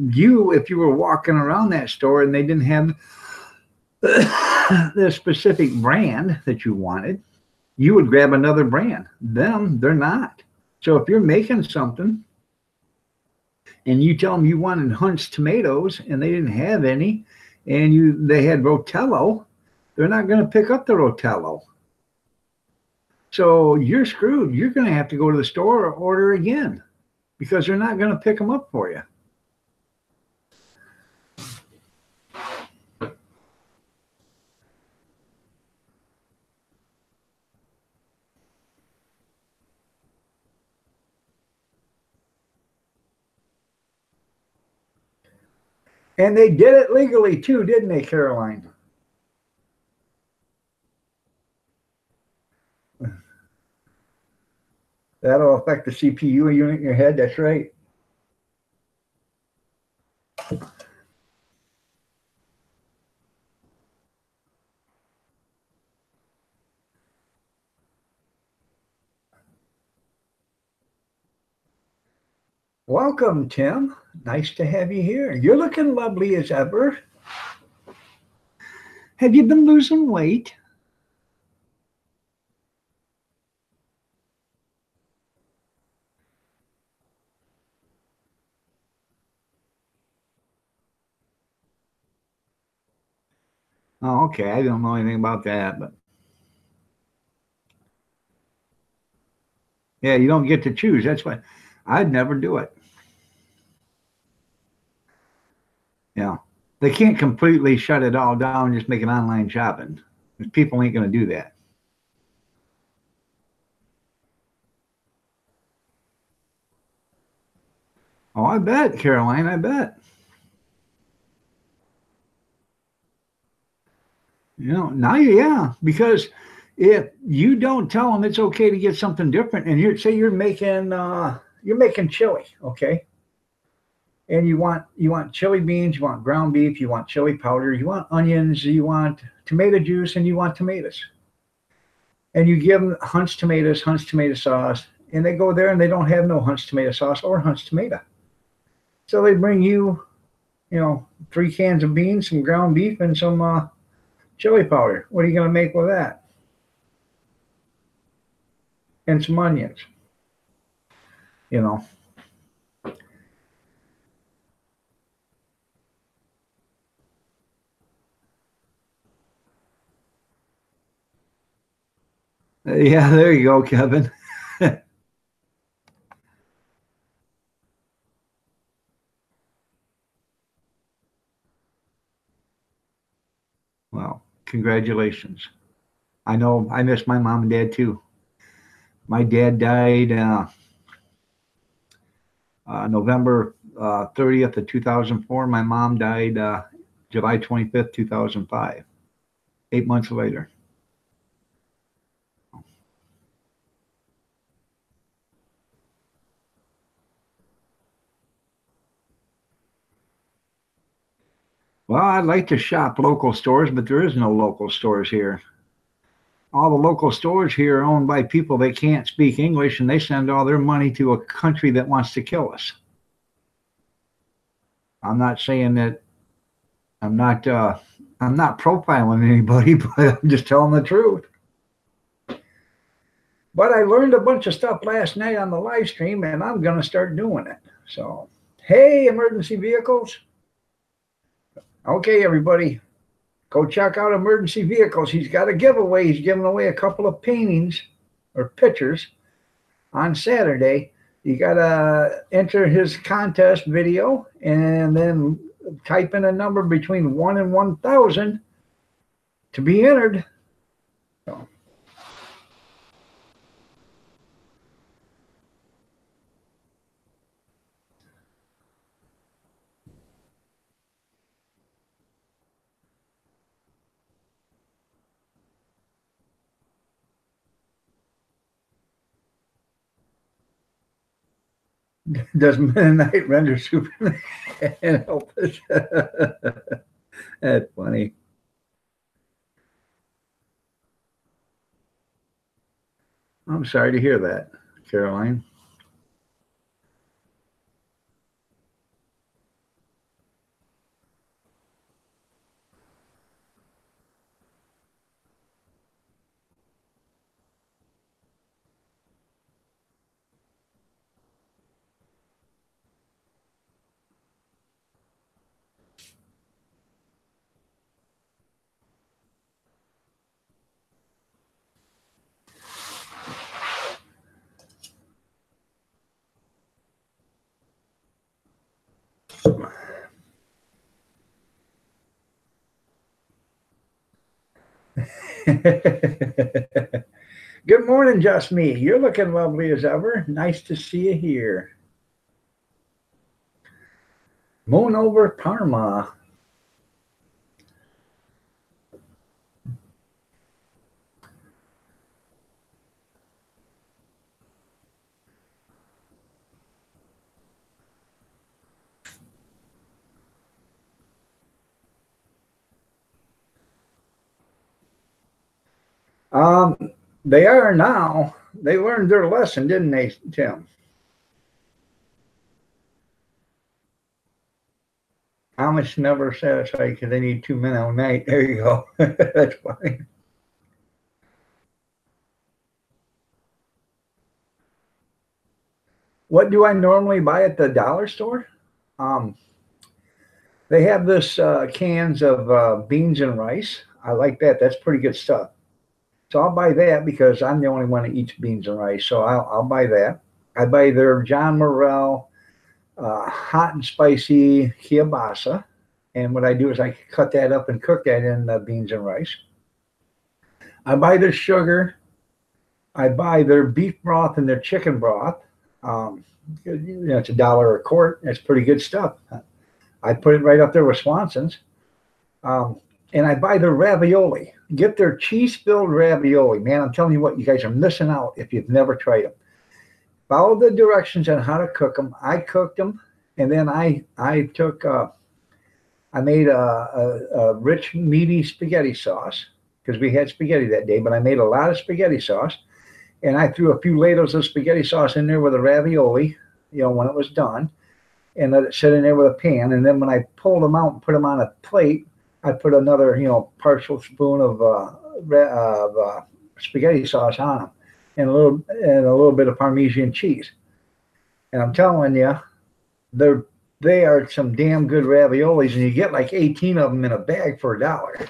you, if you were walking around that store and they didn't have the specific brand that you wanted, you would grab another brand. Them, they're not. So if you're making something and you tell them you wanted Hunt's tomatoes and they didn't have any, and they had Rotello, they're not going to pick up the Rotello. So you're screwed. You're going to have to go to the store or order again because they're not going to pick them up for you. And they did it legally too, didn't they, Caroline? That'll affect the CPU unit in your head. That's right. Welcome, Tim. Nice to have you here. You're looking lovely as ever. Have you been losing weight? Oh, okay. I don't know anything about that, but yeah, you don't get to choose. That's why I'd never do it. Yeah. They can't completely shut it all down and just make it online shopping. People ain't going to do that. Oh, I bet, Caroline, I bet. You know, now, yeah, because if you don't tell them it's okay to get something different, and say you're making chili, okay, and you want chili beans, you want ground beef, you want chili powder, you want onions, you want tomato juice, and you want tomatoes, and you give them Hunt's tomatoes, Hunt's tomato sauce, and they go there and they don't have no Hunt's tomato sauce or Hunt's tomato, so they bring you, 3 cans of beans, some ground beef, and some chili powder. What are you going to make with that? And some onions. Yeah, there you go, Kevin. Well, congratulations. I know I miss my mom and dad too. My dad died November 30th of 2004. My mom died July 25th, 2005. 8 months later. Well, I'd like to shop local stores, but there is no local stores here. All the local stores here are owned by people that can't speak English, and they send all their money to a country that wants to kill us. I'm not saying that I'm not profiling anybody, but I'm just telling the truth. But I learned a bunch of stuff last night on the live stream, and I'm going to start doing it. So, hey, emergency vehicles. Okay, everybody, go check out Emergency Vehicles. He's got a giveaway. He's giving away a couple of paintings or pictures on Saturday. You got to enter his contest video and then type in a number between 1 and 1,000 to be entered. So. Does Mennonite render Superman help us? That's funny. I'm sorry to hear that, Caroline. Good morning, Just Me. You're looking lovely as ever. Nice to see you here. Moon over Parma. They are now. They learned their lesson, didn't they, Tim? Amish never satisfied because they need 2 men all night. There you go. That's funny. What do I normally buy at the dollar store? They have this cans of beans and rice. I like that. That's pretty good stuff. So I'll buy that because I'm the only one that eats beans and rice. So I'll buy that. I buy their John Morrell hot and spicy kielbasa. And what I do is I cut that up and cook that in the beans and rice. I buy their sugar. I buy their beef broth and their chicken broth. It's $1 a quart. That's pretty good stuff. I put it right up there with Swanson's. And I buy their ravioli. Get their cheese-filled ravioli. Man, I'm telling you what, you guys are missing out if you've never tried them. Follow the directions on how to cook them. I cooked them, and then I made a rich, meaty spaghetti sauce because we had spaghetti that day, but I made a lot of spaghetti sauce, and I threw a few ladles of spaghetti sauce in there with the ravioli, when it was done, and let it sit in there with a pan. And then when I pulled them out and put them on a plate, I put another, partial spoon of spaghetti sauce on them, and a little bit of Parmesan cheese. And I'm telling you, they are some damn good raviolis, and you get like 18 of them in a bag for $1,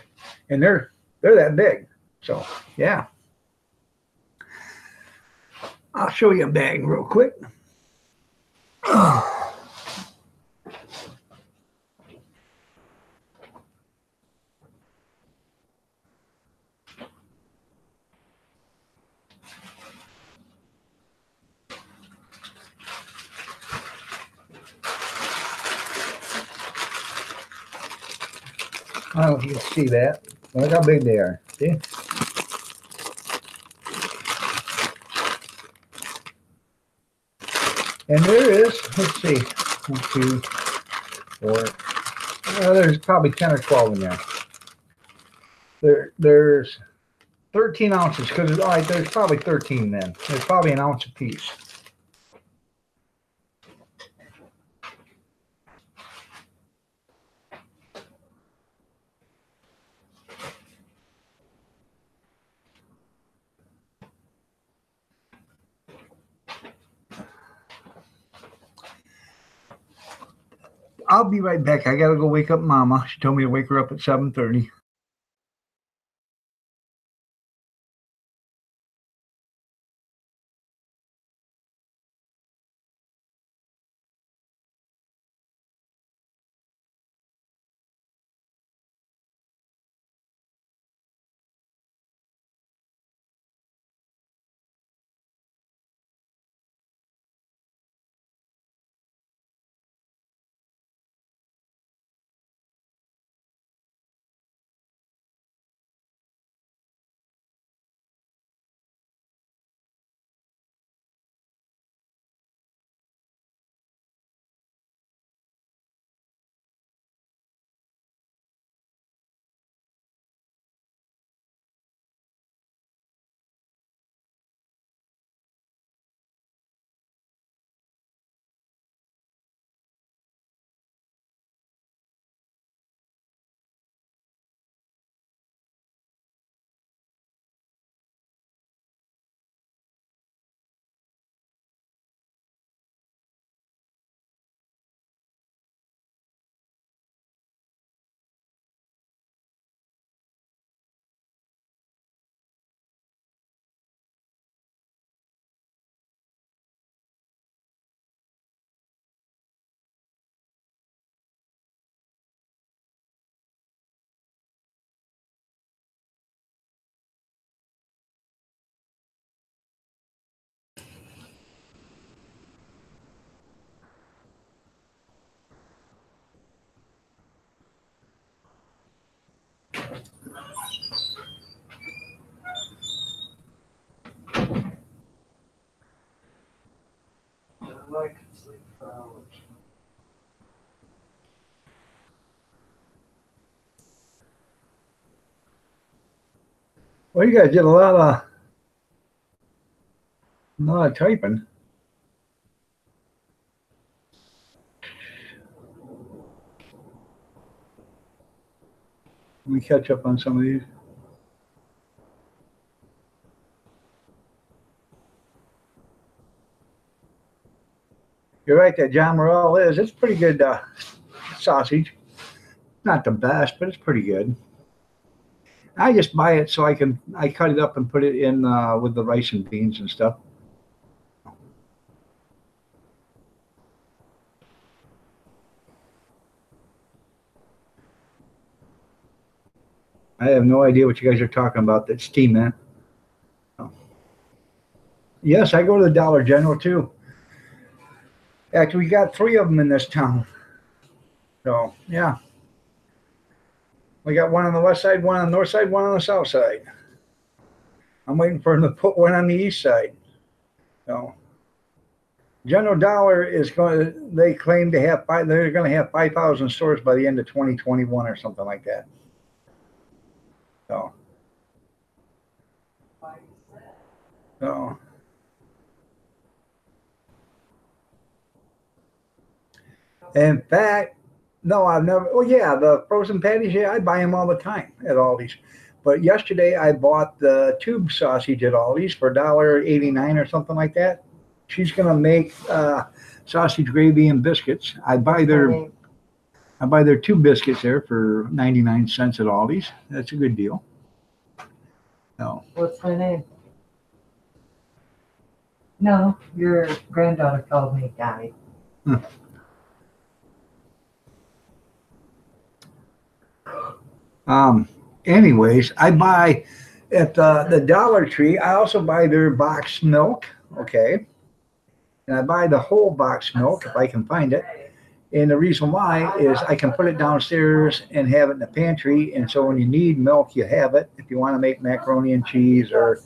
and they're that big. So yeah, I'll show you a bag real quick. I don't know if you can see that. Look how big they are. See? And there is, let's see, 1, 2, 4. There's probably 10 or 12 in there. There's 13 ounces because there's probably 13 then. There's probably an ounce apiece. I'll be right back. I gotta go wake up Mama. She told me to wake her up at 7:30. Well, you guys did a lot of typing. Let me catch up on some of these. You're right, that John Morrell it's pretty good sausage. Not the best, but it's pretty good. I just buy it so I cut it up and put it in with the rice and beans and stuff. I have no idea what you guys are talking about. That steam man. Yes, I go to the Dollar General too. Actually, we got 3 of them in this town. So yeah, we got one on the west side, one on the north side, one on the south side. I'm waiting for them to put one on the east side. So General Dollar is going. They claim to have they're going to have 5,000 stores by the end of 2021 or something like that. So. In fact, no, I've never. Oh yeah, the frozen patties. Yeah, I buy them all the time at Aldi's. But yesterday I bought the tube sausage at Aldi's for $1.89 or something like that. She's gonna make sausage gravy and biscuits. I buy their tube biscuits there for 99 cents at Aldi's. That's a good deal. No. What's my name? No, your granddaughter called me Donnie. Anyways, I buy at the Dollar Tree. I also buy their boxed milk. Okay. And I buy the whole box milk if I can find it. And the reason why is I can put it downstairs and have it in the pantry. And so when you need milk, you have it. If you want to make macaroni and cheese or,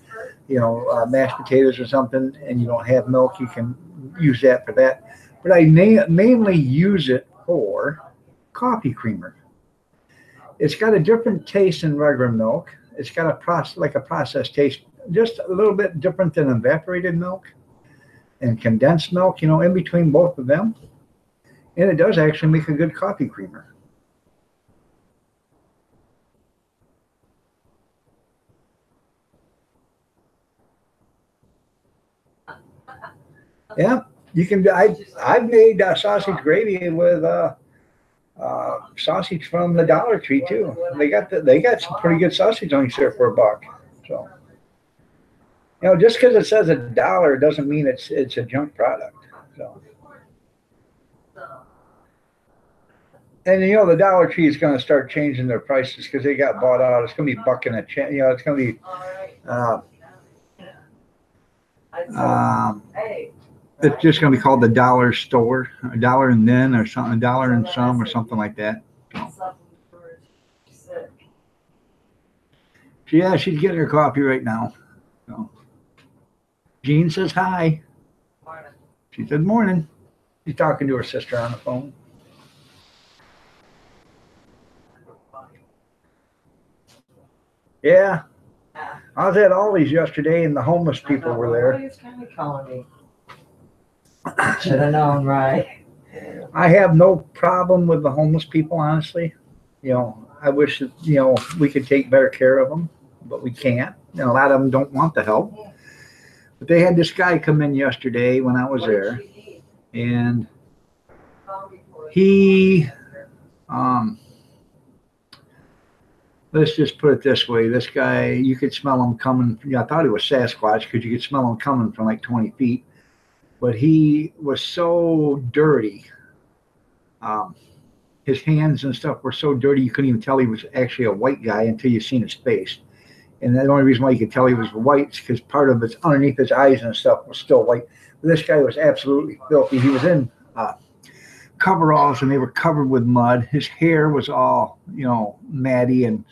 mashed potatoes or something, and you don't have milk, you can use that for that. But I mainly use it for coffee creamer. It's got a different taste than regular milk. It's got a processed taste, just a little bit different than evaporated milk and condensed milk, in between both of them. And it does actually make a good coffee creamer. Yeah, you can. I've made sausage gravy with sausage from the Dollar Tree too. They got some pretty good sausage on there for $1. So just because it says $1 doesn't mean it's a junk product. So. And the Dollar Tree is going to start changing their prices because they got bought out. It's going to be bucking a chain. It's going to be. It's just going to be called the Dollar Store, a dollar and then, or something, a dollar and some, or something like that. So. Yeah, she's getting her coffee right now. So. Jean says hi. Morning. She said morning. She's talking to her sister on the phone. Yeah. I was at Aldi's yesterday and the homeless people were there. Nobody's kind of calling me. Should have known, right? I have no problem with the homeless people, honestly. I wish that, we could take better care of them, but we can't. A lot of them don't want the help. But they had this guy come in yesterday when I was there, and he, let's just put it this way. This guy, you could smell him coming. I thought he was Sasquatch because you could smell him coming from like 20 feet. But he was so dirty. His hands and stuff were so dirty you couldn't even tell he was actually a white guy until you seen his face. And the only reason why you could tell he was white is because part of it's underneath his eyes and stuff was still white. But this guy was absolutely filthy. He was in coveralls and they were covered with mud. His hair was all, matty and,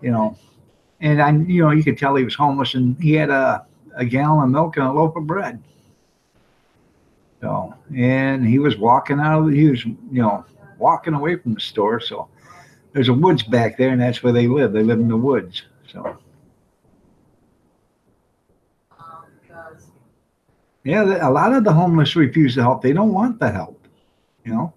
and you could tell he was homeless, and he had a gallon of milk and a loaf of bread. So, and he was walking walking away from the store. So there's a woods back there, and that's where they live. They live in the woods. So Yeah, a lot of the homeless refuse to help. They don't want the help, you know.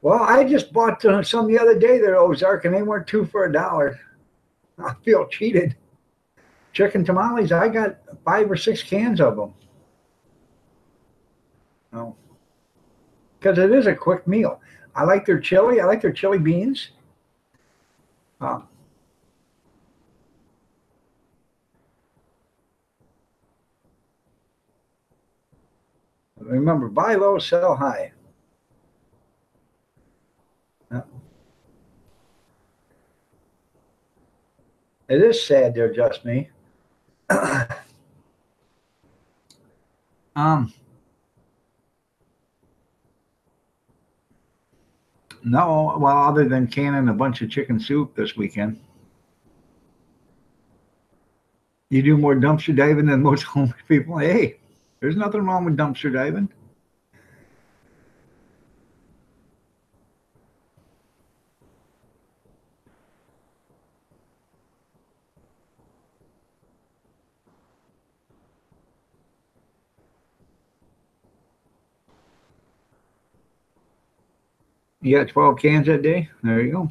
Well, I just bought some the other day there, Ozark, and they weren't two for $1. I feel cheated. Chicken tamales, I got 5 or 6 cans of them. Oh, because it is a quick meal. I like their chili. I like their chili beans. Uh, remember, buy low, sell high. Uh, it is sad they're just me. um, no, well, other than canning a bunch of chicken soup this weekend. You do more dumpster diving than most homeless people. Hey, there's nothing wrong with dumpster diving. You got 12 cans that day? There you go.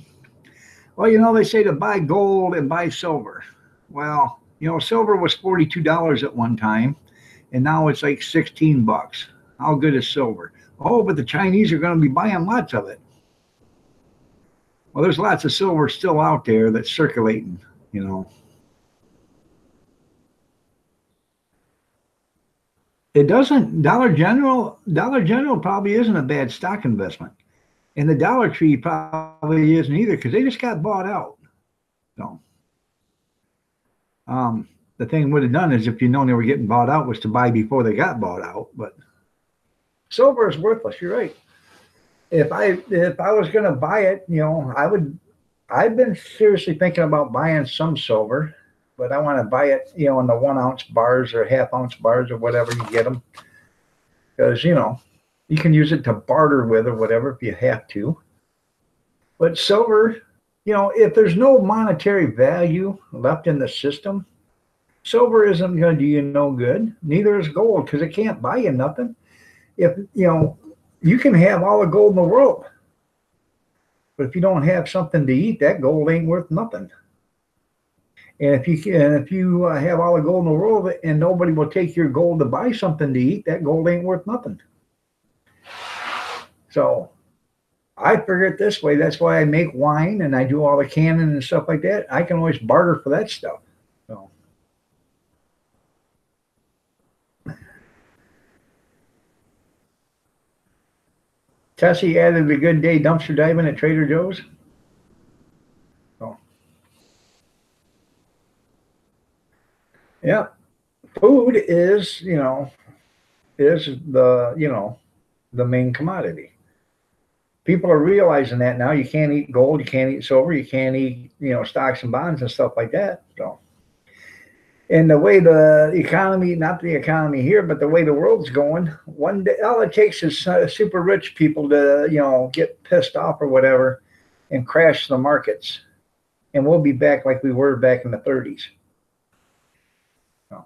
Well, they say to buy gold and buy silver. Well, silver was $42 at one time, and now it's like 16 bucks. How good is silver? Oh, but the Chinese are going to be buying lots of it. Well, there's lots of silver still out there that's circulating. It doesn't, Dollar General probably isn't a bad stock investment. And the Dollar Tree probably isn't either because they just got bought out. So the thing would have done is if you known they were getting bought out was to buy before they got bought out. But silver is worthless. You're right. If I was going to buy it, I would. I've been seriously thinking about buying some silver, but I want to buy it, in the 1 ounce bars or half-ounce bars or whatever you get them, because you can use it to barter with or whatever if you have to. But silver, if there's no monetary value left in the system, silver isn't going to do you no good. Neither is gold because it can't buy you nothing. If you can have all the gold in the world, but if you don't have something to eat, that gold ain't worth nothing. And if you have all the gold in the world and nobody will take your gold to buy something to eat, that gold ain't worth nothing. So I figure it this way. That's why I make wine and I do all the canning and stuff like that. I can always barter for that stuff. So. Tessie added a good day dumpster diving at Trader Joe's. So. Yeah. Food is, is the main commodity. People are realizing that now. You can't eat gold, you can't eat silver, you can't eat, stocks and bonds and stuff like that. So, and the way the economy, not the economy here, but the way the world's going, one day all it takes is super rich people to, get pissed off or whatever and crash the markets. And we'll be back like we were back in the 30s. So.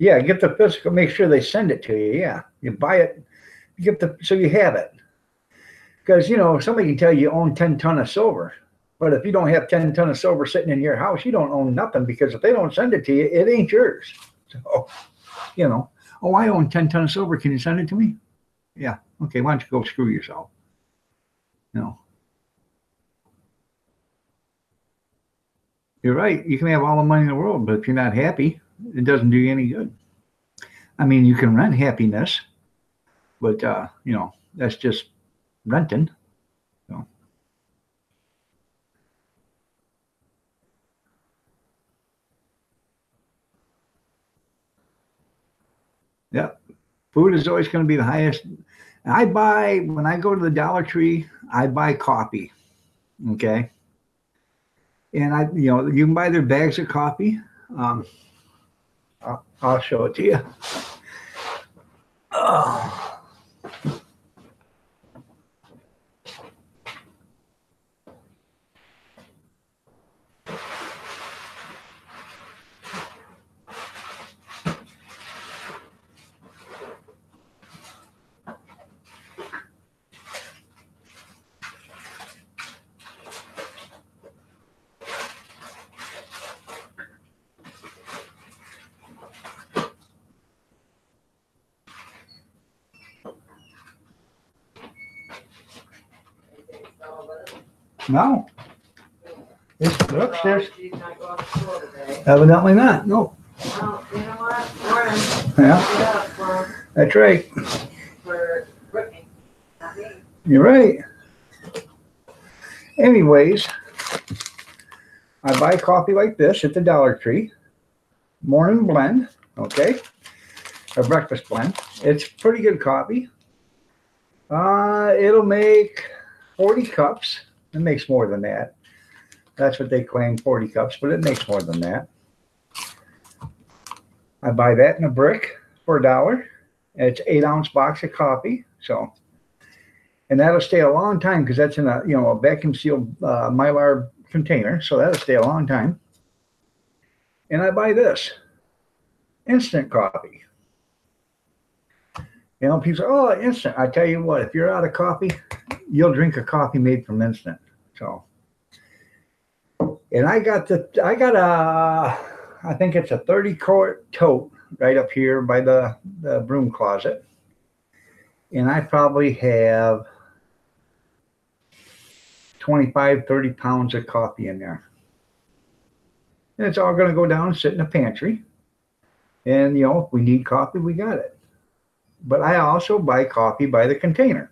Yeah, get the physical, make sure they send it to you. Yeah, you buy it, so you have it. Because, somebody can tell you own 10 ton of silver, but if you don't have 10 ton of silver sitting in your house, you don't own nothing because if they don't send it to you, it ain't yours. So, oh, I own 10 ton of silver. Can you send it to me? Yeah. Okay. Why don't you go screw yourself? You're right. You can have all the money in the world, but if you're not happy, It doesn't do you any good. I mean, you can rent happiness, but you know, that's just renting. So. Yeah, food is always going to be the highest. When I go to the Dollar Tree, I buy coffee. Okay. And you know, you can buy their bags of coffee. I'll show it to you. Oh. No. It's upstairs. She's not going to school today. Evidently not. No. Well, you know what? Morning. Yeah, Get up for that's right. Brittany. Not me. You're right. Anyways, I buy coffee like this at the Dollar Tree. Morning blend, okay? A breakfast blend. It's pretty good coffee. It'll make 40 cups. It makes more than that. That's what they claim, 40 cups, but it makes more than that. I buy that in a brick for $1. It's 8-ounce box of coffee. So, and that'll stay a long time because that's in a, you know, a vacuum sealed Mylar container. So that'll stay a long time. And I buy this instant coffee. You know, people say, oh, instant. I tell you what, if you're out of coffee, you'll drink a coffee made from instant. So, and I got I think it's a 30-quart tote right up here by the broom closet. And I probably have 25, 30 pounds of coffee in there. And it's all going to go down and sit in the pantry. And, you know, if we need coffee, we got it. But I also buy coffee by the container,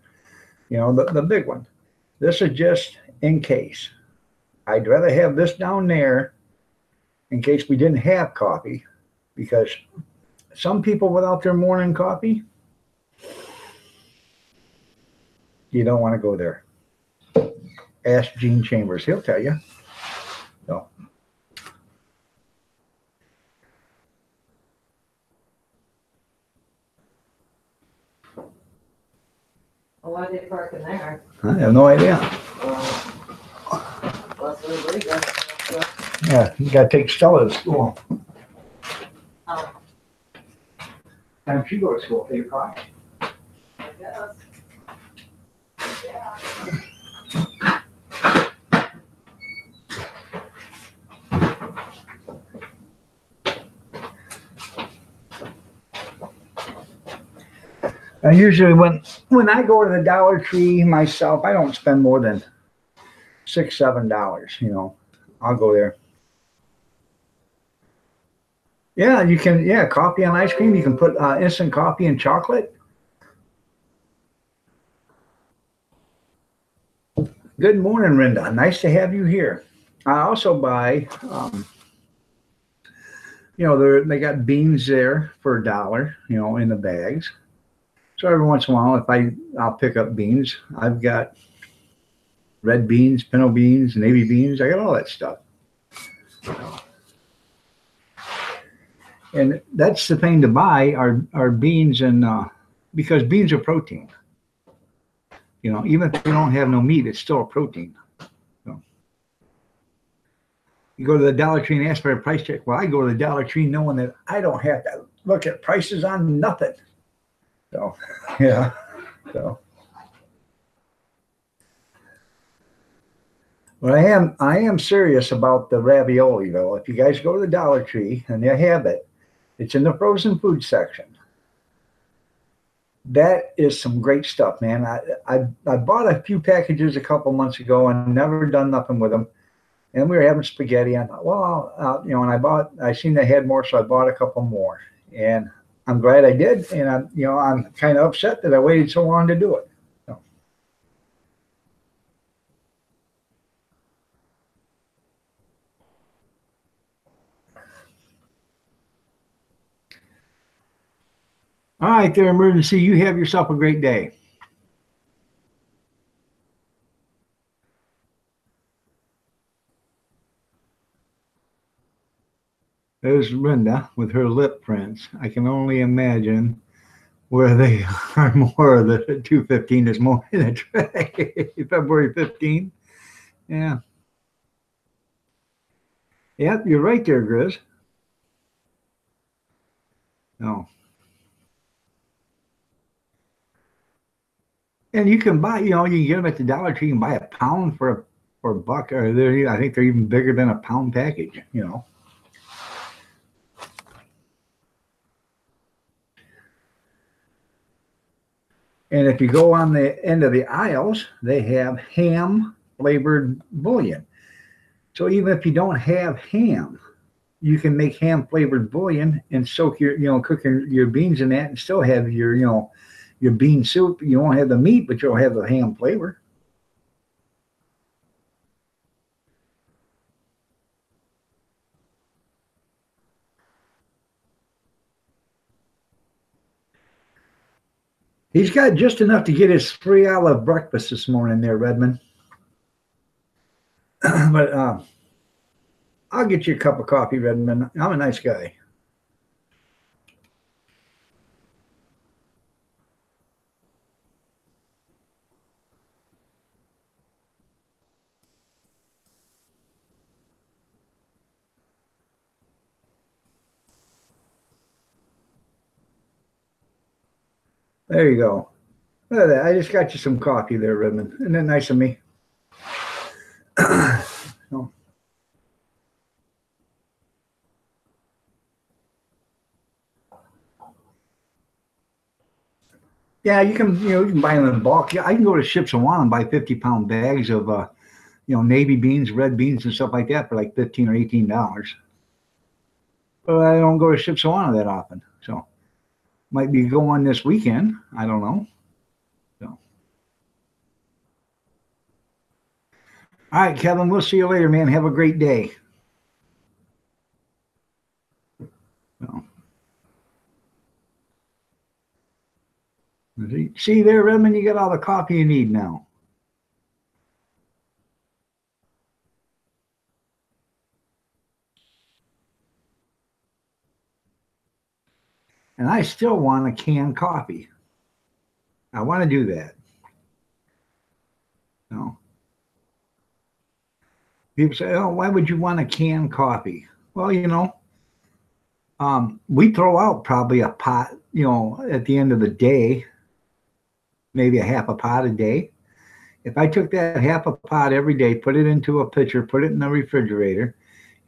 you know, the big one. This is just in case. I'd rather have this down there in case we didn't have coffee, because some people without their morning coffee, you don't want to go there. Ask Gene Chambers, he'll tell you. So. Well, why they parking there? I have no idea. Well, illegal. Yeah, you got to take Stella to school. Oh, Time she go to school, 8 o'clock. I guess. Yeah. I usually when I go to the Dollar Tree myself, I don't spend more than $6, $7. You know, I'll go there. Yeah, you can. Yeah, coffee and ice cream. You can put instant coffee and chocolate. Good morning, Rinda. Nice to have you here. I also buy, you know, they got beans there for $1, you know, in the bags. So every once in a while, I'll pick up beans. I've got red beans, pinto beans, navy beans. I got all that stuff. And that's the thing to buy are beans, and because beans are protein. You know, even if they don't have no meat, it's still a protein. So you go to the Dollar Tree and ask for a price check. Well, I go to the Dollar Tree knowing that I don't have to look at prices on nothing. So, yeah. So, but I am serious about the ravioli though. If you guys go to the Dollar Tree and they have it, it's in the frozen food section. That is some great stuff, man. I bought a few packages a couple months ago and never done nothing with them. And we were having spaghetti. I thought, well, you know, and I seen they had more, so I bought a couple more. And I'm glad I did. And I'm kind of upset that I waited so long to do it. So. All right, there, emergency. You have yourself a great day. There's Linda with her lip prints. I can only imagine where they are more. The 215 is more in a tray. February 15. Yeah. Yep, you're right there, Grizz. No. And you can buy, you know, you can get them at the Dollar Tree. You can buy a pound for a buck, or I think they're even bigger than a pound package, you know. And if you go on the end of the aisles, they have ham flavored bouillon. So even if you don't have ham, you can make ham flavored bouillon and soak your, you know, cook your beans in that and still have your, you know, your bean soup. You won't have the meat, but you'll have the ham flavor. He's got just enough to get his 3 olive breakfast this morning there, Redmond. But I'll get you a cup of coffee, Redmond. I'm a nice guy. There you go. Look at that. I just got you some coffee there, Redmond. Isn't that nice of me? So. Yeah, you can buy them in bulk. Yeah, I can go to Ships and One and buy 50-pound bags of navy beans, red beans, and stuff like that for like $15 or $18. But I don't go to Ships and One that often, so might be going this weekend. I don't know. So, all right, Kevin. We'll see you later, man. Have a great day. So. See there, Redmond, you got all the coffee you need now. And I still want a canned coffee. I want to do that. No. People say, oh, why would you want a canned coffee? Well, we throw out probably a pot, at the end of the day, maybe a half a pot a day. If I took that half a pot every day, put it into a pitcher, put it in the refrigerator,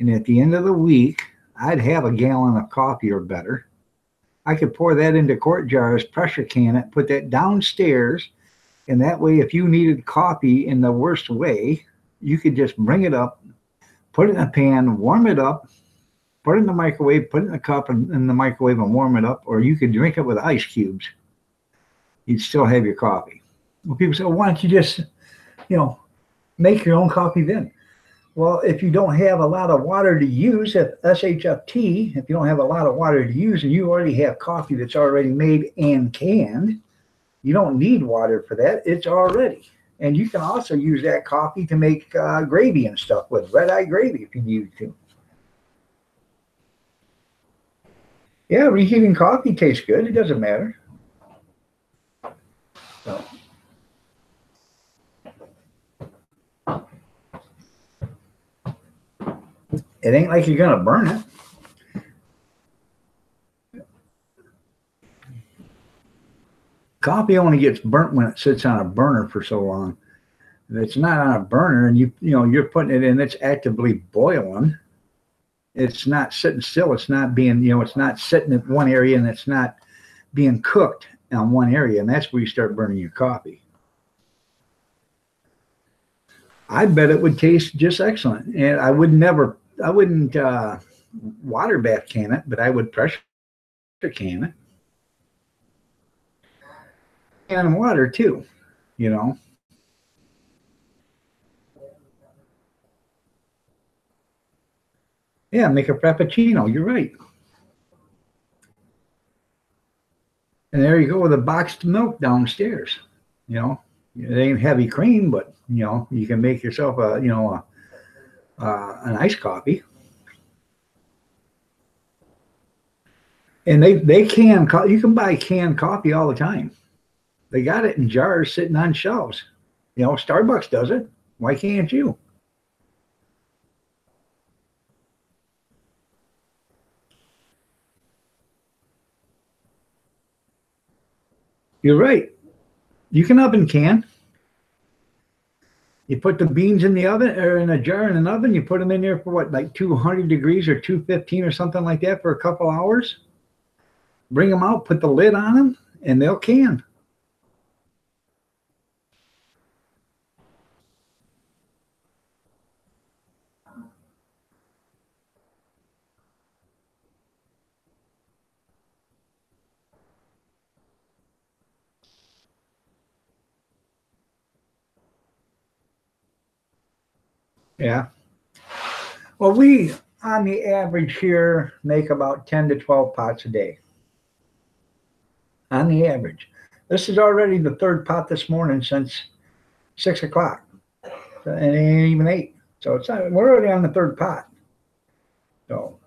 and at the end of the week, I'd have a gallon of coffee or better. I could pour that into quart jars, pressure can it, put that downstairs, and that way, if you needed coffee in the worst way, you could just bring it up, put it in a pan, warm it up, put it in the microwave, put it in a cup in the microwave and warm it up, or you could drink it with ice cubes. You'd still have your coffee. Well, people say, well, why don't you just, make your own coffee then? Well, if you don't have a lot of water to use, if SHFT, if you don't have a lot of water to use and you already have coffee that's already made and canned, you don't need water for that. It's already. And you can also use that coffee to make gravy and stuff with, red-eye gravy if you need to. Yeah, reheating coffee tastes good. It doesn't matter. So. It ain't like you're going to burn it. Coffee only gets burnt when it sits on a burner for so long. If it's not on a burner and you're putting it in, it's actively boiling. It's not sitting still. It's not being, it's not sitting in one area and it's not being cooked on one area. And that's where you start burning your coffee. I bet it would taste just excellent. And I wouldn't water bath can it, but I would pressure can it. And water too, you know. Yeah, make a frappuccino. You're right. And there you go with a boxed milk downstairs. You know, it ain't heavy cream, but you know, you can make yourself a nice coffee. And they you can buy canned coffee all the time. They got it in jars sitting on shelves. You know, Starbucks does it. Why can't you? You're right. You can oven can. You put the beans in the oven or in a jar in an oven. You put them in there for what, like 200 degrees or 215 or something like that for a couple hours. Bring them out, put the lid on them, and they'll can. Yeah. Well, we, on the average here, make about 10 to 12 pots a day. On the average. This is already the third pot this morning since 6 o'clock. And it ain't even 8. So it's not, we're already on the third pot. So.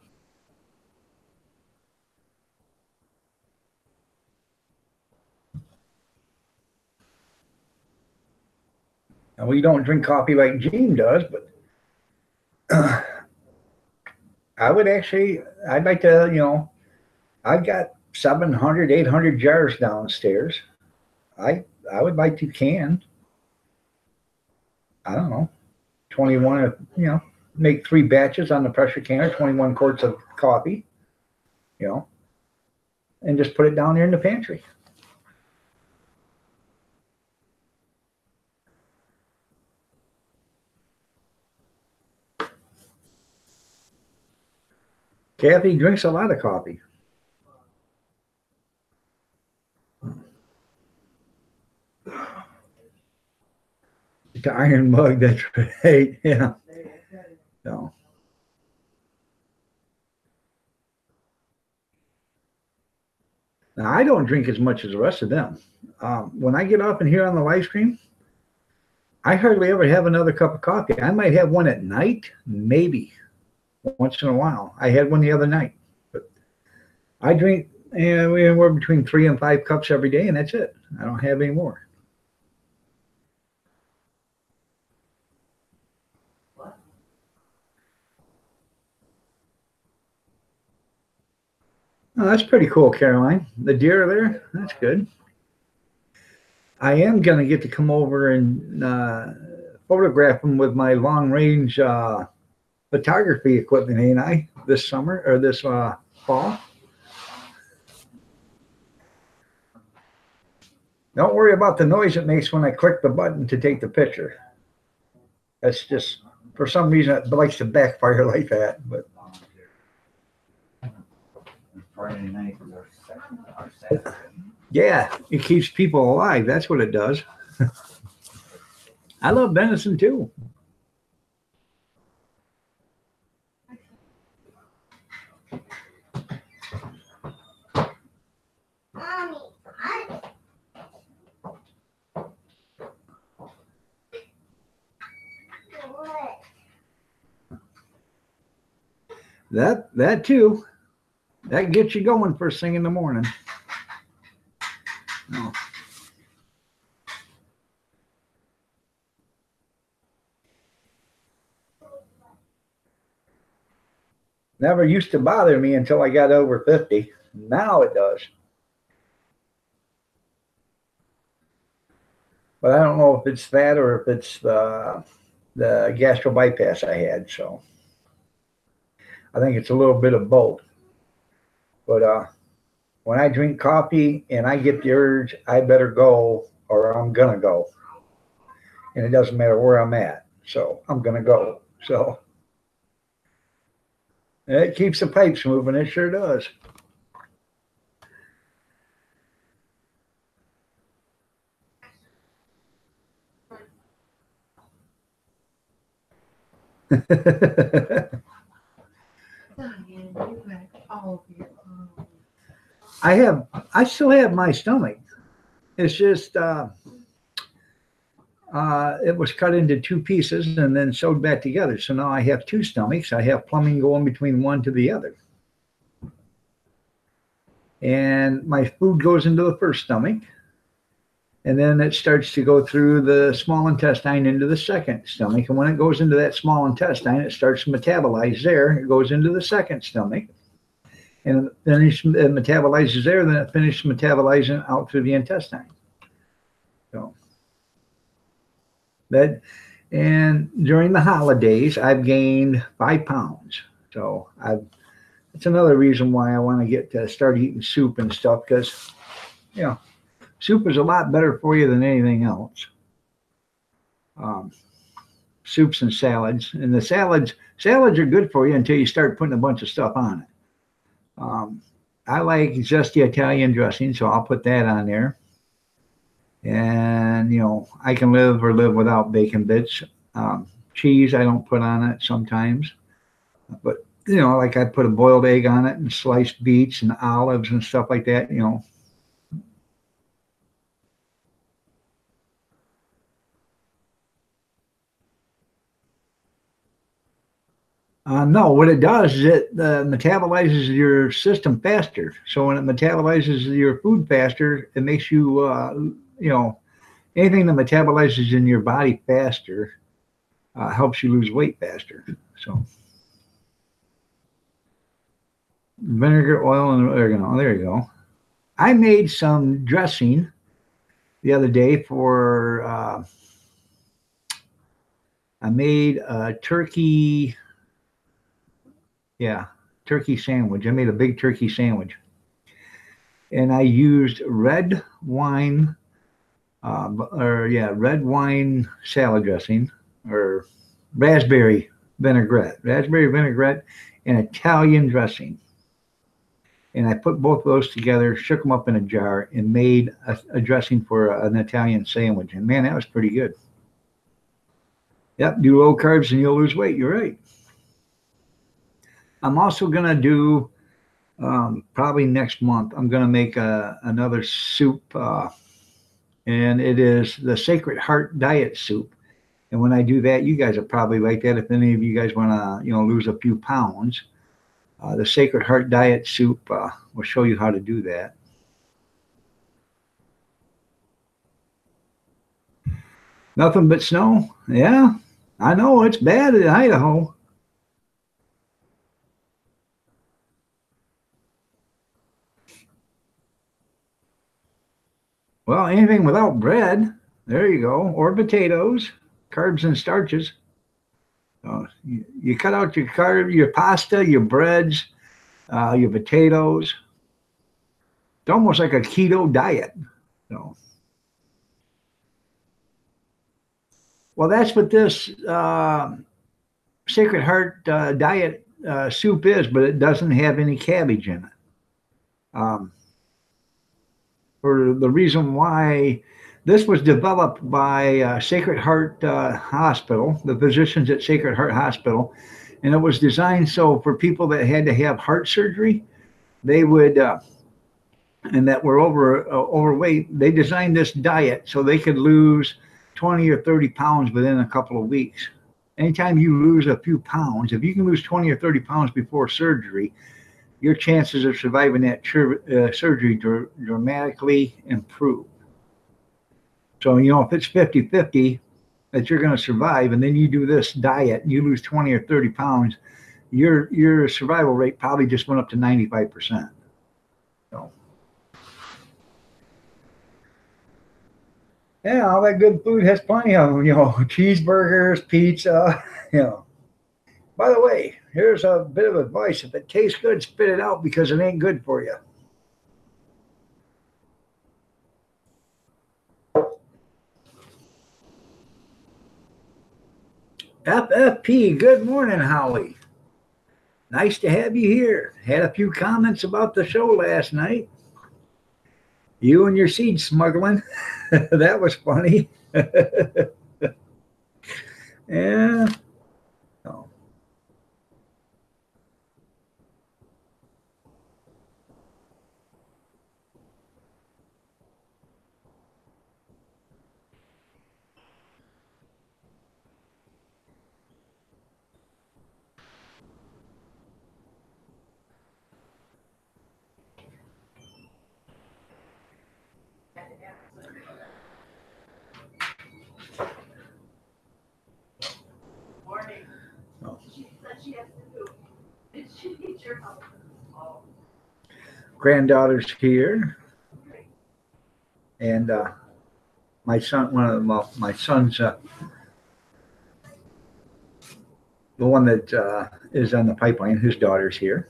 And we don't drink coffee like Gene does, but I'd like to, you know, I've got 700, 800 jars downstairs. I would like to can, I don't know, 21, you know, make 3 batches on the pressure canner, 21 quarts of coffee, you know, and just put it down there in the pantry. Kathy drinks a lot of coffee. The iron mug, that's right. Yeah. No. Now, I don't drink as much as the rest of them. When I get up and here on the live stream, I hardly ever have another cup of coffee. I might have one at night, maybe once in a while. I had one the other night, but I drink we're between 3 and 5 cups every day, and that's it. I don't have any more. Oh, that's pretty cool, Caroline. The deer there, that's good. I am going to get to come over and photograph them with my long-range photography equipment, ain't I, this summer or this fall? Don't worry about the noise it makes when I click the button to take the picture. That's just, for some reason, it likes to backfire like that. But Friday night is our Saturday. yeah, it keeps people alive. That's what it does. I love venison too. That too. That gets you going first thing in the morning. No. Never used to bother me until I got over 50. Now it does. But I don't know if it's that or if it's the gastro bypass I had. So I think it's a little bit of both. But when I drink coffee and I get the urge, I better go or I'm gonna go. And it doesn't matter where I'm at. So I'm going to go. So it keeps the pipes moving. It sure does. I still have my stomach. It's just, it was cut into two pieces and then sewed back together. So now I have two stomachs. I have plumbing going between one to the other. And my food goes into the first stomach. And then it starts to go through the small intestine into the second stomach. And when it goes into that small intestine, it starts to metabolize there. It goes into the second stomach. And then it metabolizes there. Then it finishes metabolizing out through the intestine. So that, and during the holidays, I've gained 5 pounds. So it's another reason why I want to get to start eating soup and stuff, because, you know, soup is a lot better for you than anything else. Soups and salads. And the salads are good for you until you start putting a bunch of stuff on it. I like just the Italian dressing, so I'll put that on there. And, you know, I can live without bacon bits. Cheese I don't put on it sometimes. But, you know, like I put a boiled egg on it and sliced beets and olives and stuff like that, you know. No, what it does is it metabolizes your system faster. So when it metabolizes your food faster, it makes you, you know, anything that metabolizes in your body faster helps you lose weight faster. So vinegar, oil, and oregano. There you go. I made some dressing the other day for, I made a turkey. Yeah, turkey sandwich. I made a big turkey sandwich. And I used red wine, red wine salad dressing, or raspberry vinaigrette and Italian dressing. And I put both of those together, shook them up in a jar, and made a dressing for an Italian sandwich. And man, that was pretty good. Yep, do low carbs and you'll lose weight. You're right. I'm also going to do, probably next month, I'm going to make another soup, and it is the Sacred Heart Diet Soup. And when I do that, you guys will probably like that. If any of you guys want to, you know, lose a few pounds, the Sacred Heart Diet Soup will show you how to do that. Nothing but snow. Yeah, I know it's bad in Idaho. Well, anything without bread, there you go, or potatoes, carbs and starches. You cut out your your pasta, your breads, your potatoes. It's almost like a keto diet. So, well, that's what this Sacred Heart Diet soup is, but it doesn't have any cabbage in it. For the reason why this was developed by Sacred Heart Hospital, the physicians at Sacred Heart Hospital, and it was designed so for people that had to have heart surgery, they would, and that were overweight, they designed this diet so they could lose 20 or 30 pounds within a couple of weeks. Anytime you lose a few pounds, if you can lose 20 or 30 pounds before surgery, your chances of surviving that surgery dramatically improve. So, you know, if it's 50-50 that you're going to survive, and then you do this diet, and you lose 20 or 30 pounds, your survival rate probably just went up to 95%. So, yeah, all that good food has plenty of, you know, cheeseburgers, pizza, you know. By the way, here's a bit of advice. If it tastes good, spit it out because it ain't good for you. FFP, good morning, Howie. Nice to have you here. Had a few comments about the show last night. You and your seed smuggling. That was funny. Yeah. Oh. Granddaughter's here, and my son, my son's, the one that is on the pipeline. His daughter's here.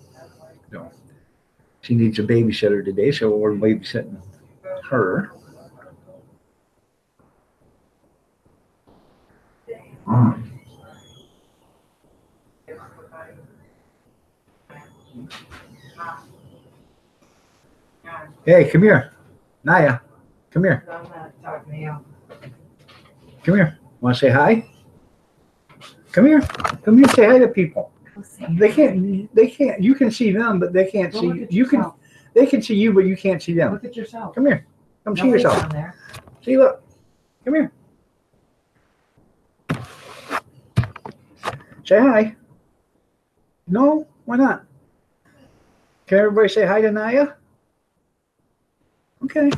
So she needs a babysitter today, so we're babysitting her. Hey, come here, Naya. Come here. Come here. Want to say hi? Come here. Come here. Say hi to people. They can't. They can't. You can see them, but they can't see you. Can. They can see you, but you can't see them. Look at yourself. Come here. Come see Nobody's yourself. down there. See, look. Come here. Say hi. No, why not? Can everybody say hi to Naya? Okay.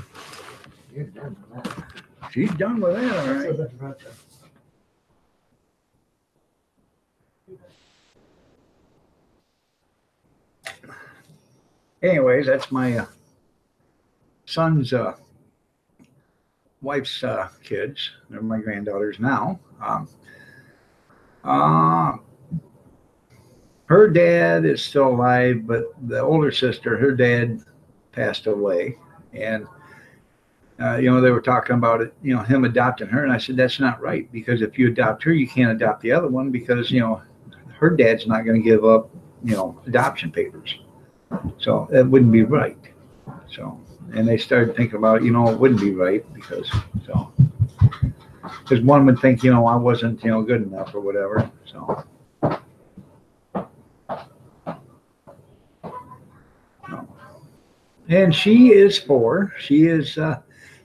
You're done with that. She's done with that, all right. Anyways, that's my son's wife's kids. They're my granddaughters now. Her dad is still alive, but the older sister, her dad passed away. And, they were talking about it, him adopting her. And I said, that's not right, because if you adopt her, you can't adopt the other one, because, her dad's not going to give up, adoption papers. So it wouldn't be right. So, and they started thinking about, it wouldn't be right because one would think, I wasn't, good enough or whatever. So. And she is 4. She is,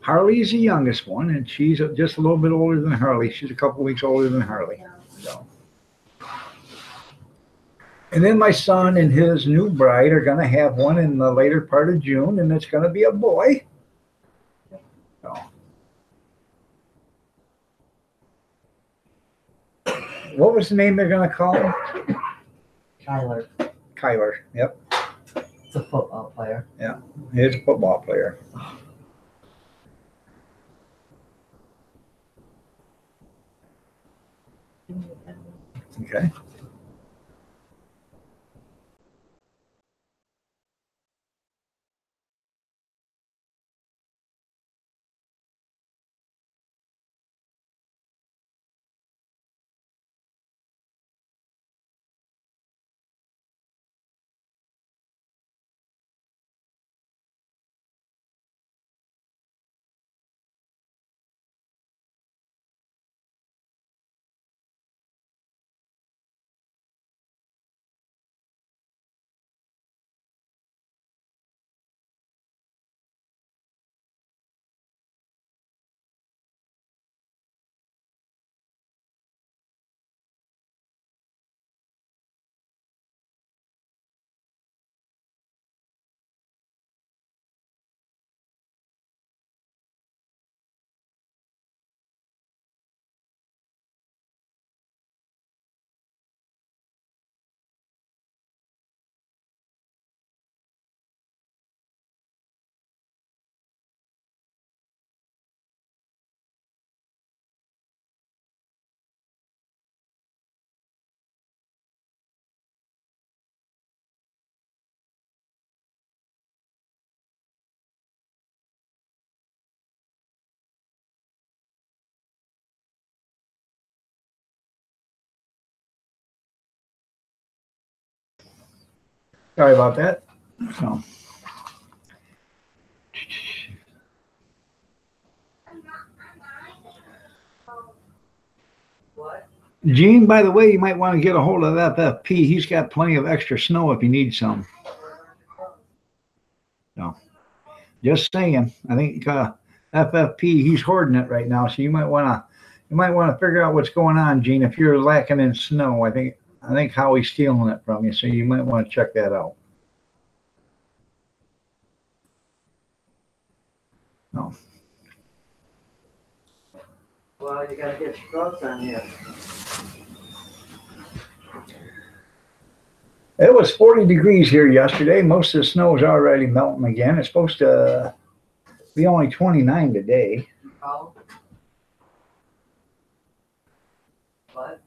Harley's the youngest one, and she's just a little bit older than Harley. She's a couple weeks older than Harley. So. And then my son and his new bride are going to have one in the later part of June, and it's going to be a boy. So. What was the name they're going to call him? Kyler. Kyler, yep. It's a football player. Yeah, he's a football player. Okay. Sorry about that. So. What? Gene, by the way, you might want to get a hold of FFP. He's got plenty of extra snow if you need some. No, just saying. I think FFP, he's hoarding it right now, so you might want to figure out what's going on, Gene. If you're lacking in snow, I think Howie's stealing it from you, so you might want to check that out. No. Well, you gotta get your clothes on here. It was 40 degrees here yesterday. Most of the snow is already melting again. It's supposed to be only 29 today. Oh. What?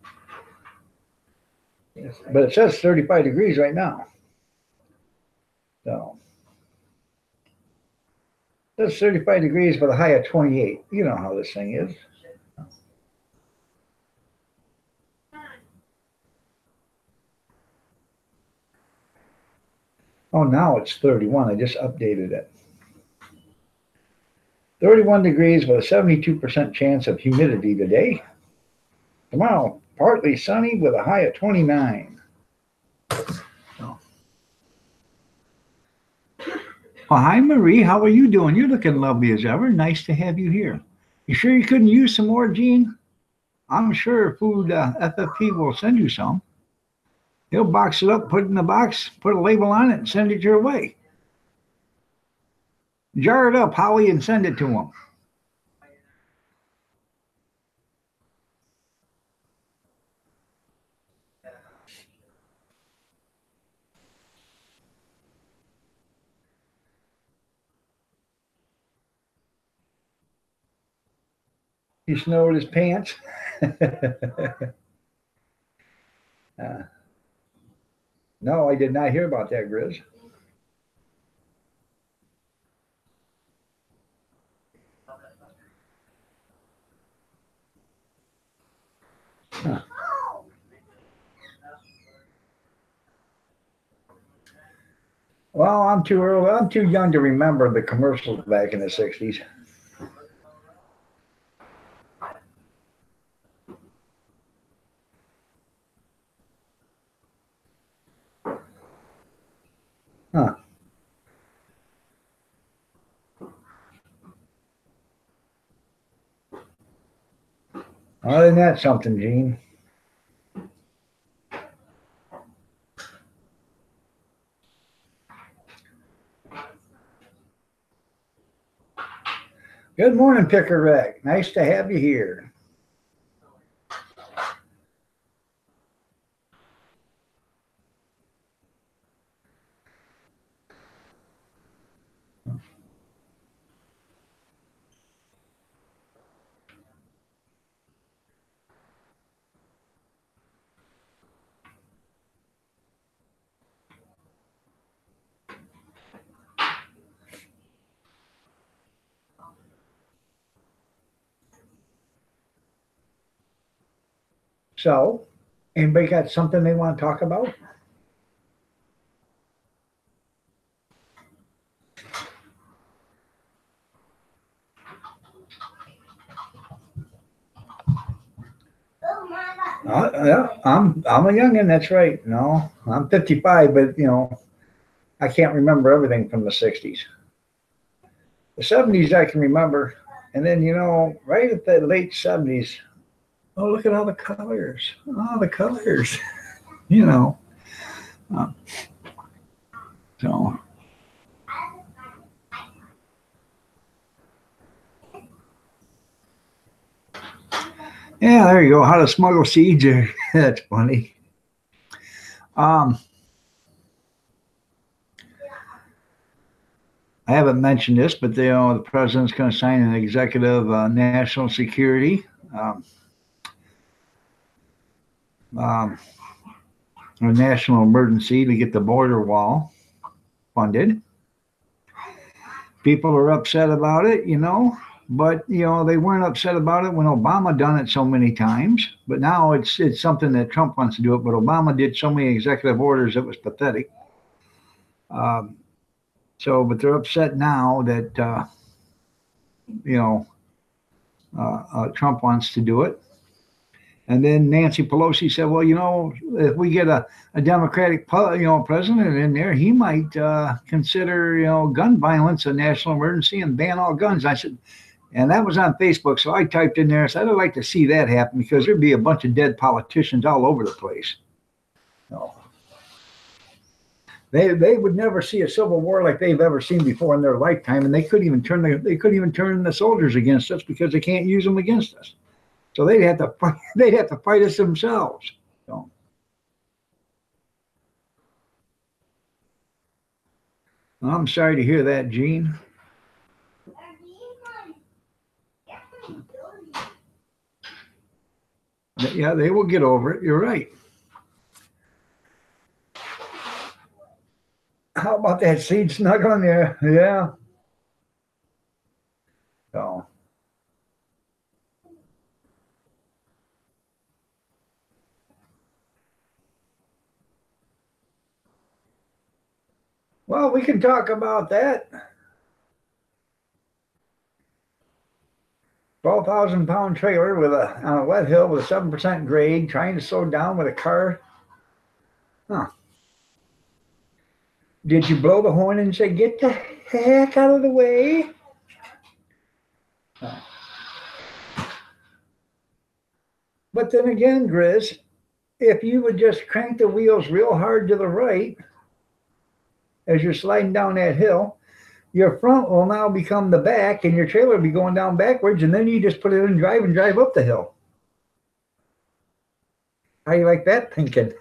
But it says 35 degrees right now. So it says 35 degrees with a high of 28. You know how this thing is. Oh, now it's 31. I just updated it. 31 degrees with a 72% chance of humidity today. Tomorrow, partly sunny with a high of 29. So. Well, hi, Marie. How are you doing? You're looking lovely as ever. Nice to have you here. You sure you couldn't use some more, Gene? I'm sure Food FFP will send you some. He'll box it up, put it in the box, put a label on it, and send it your way. Jar it up, Howie, and send it to him. He snowed his pants. No, I did not hear about that, Grizz. Huh. Well, I'm too early. I'm too young to remember the commercials back in the 60s. Huh. Well, isn't that something, Gene? Good morning, Picker Rack. Nice to have you here. So, anybody got something they want to talk about? Yeah, I'm a youngin'. That's right. No, I'm 55, but you know, I can't remember everything from the 60s. The 70s I can remember, and then you know, right at the late 70s. Oh, look at all the colors. Oh, the colors. You know. So. Yeah, there you go. How to smuggle seeds. That's funny. I haven't mentioned this, but the president's going to sign an executive national security a national emergency to get the border wall funded. People are upset about it, you know, but you know they weren't upset about it when Obama done it so many times. But now it's something that Trump wants to do it. But Obama did so many executive orders it was pathetic. But they're upset now that, Trump wants to do it. And then Nancy Pelosi said, well, if we get a Democratic, president in there, he might consider, gun violence a national emergency and ban all guns. I said, and that was on Facebook. So I typed in there, I said, I'd like to see that happen because there'd be a bunch of dead politicians all over the place. They would never see a civil war like they've ever seen before in their lifetime, and they couldn't even turn the soldiers against us because they can't use them against us. So they'd have to fight. They'd have to fight us themselves. So. I'm sorry to hear that, Gene. Yeah, they will get over it. You're right. How about that seed snug on there? Yeah. So. Well, we can talk about that. 12,000-pound trailer on a wet hill with a 7% grade, trying to slow down with a car. Huh. Did you blow the horn and say, get the heck out of the way? But then again, Grizz, if you would just crank the wheels real hard to the right as you're sliding down that hill, your front will now become the back and your trailer will be going down backwards, and then you just put it in drive and drive up the hill. How you like that thinking?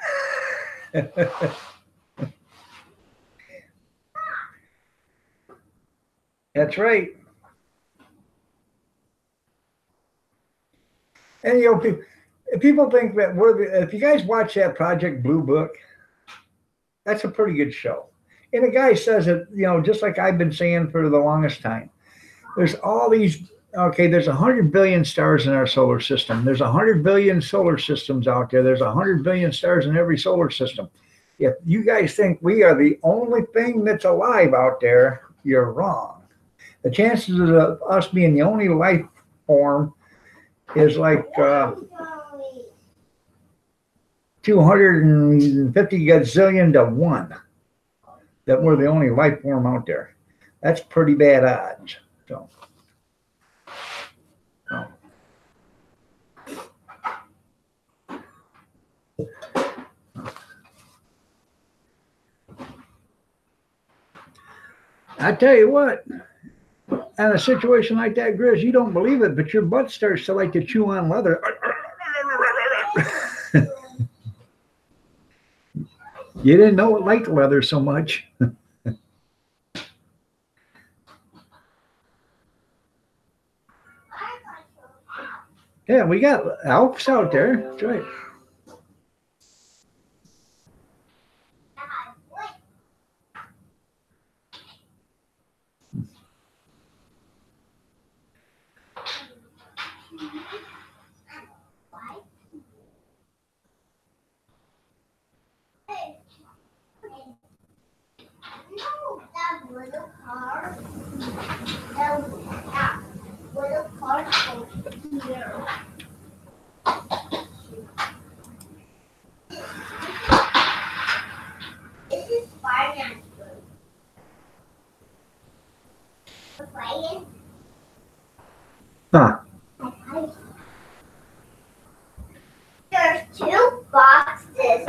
That's right. And people think that if you guys watch that Project Blue Book, that's a pretty good show. And the guy says it, just like I've been saying for the longest time. There's all these, there's 100 billion stars in our solar system. There's 100 billion solar systems out there. There's 100 billion stars in every solar system. If you guys think we are the only thing that's alive out there, you're wrong. The chances of us being the only life form is like 250 gazillion to 1 that we're the only life form out there. That's pretty bad odds. So. I tell you what, in a situation like that, Grizz, you don't believe it, but your butt starts to like to chew on leather. You didn't know it liked leather so much. Yeah, we got Alps out there. That's right. Huh. There's 2 boxes.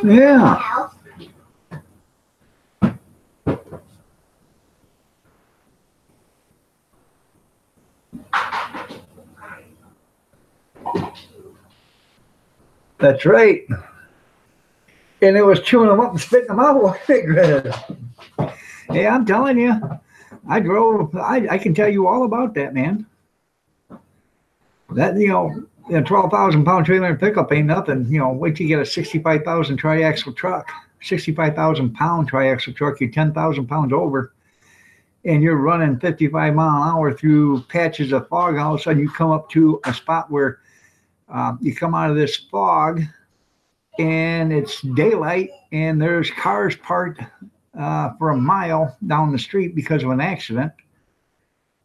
Yeah. That's right. And it was chewing them up and spitting them out, wasn't it, Greta? Hey, I'm telling you, I can tell you all about that, man. That, a 12,000-pound trailer and pickup ain't nothing. Wait till you get a 65,000 triaxle truck, 65,000-pound triaxle truck, you're 10,000 pounds over, and you're running 55 mile an hour through patches of fog. All of a sudden, you come up to a spot where you come out of this fog, and it's daylight, and there's cars parked for a mile down the street because of an accident.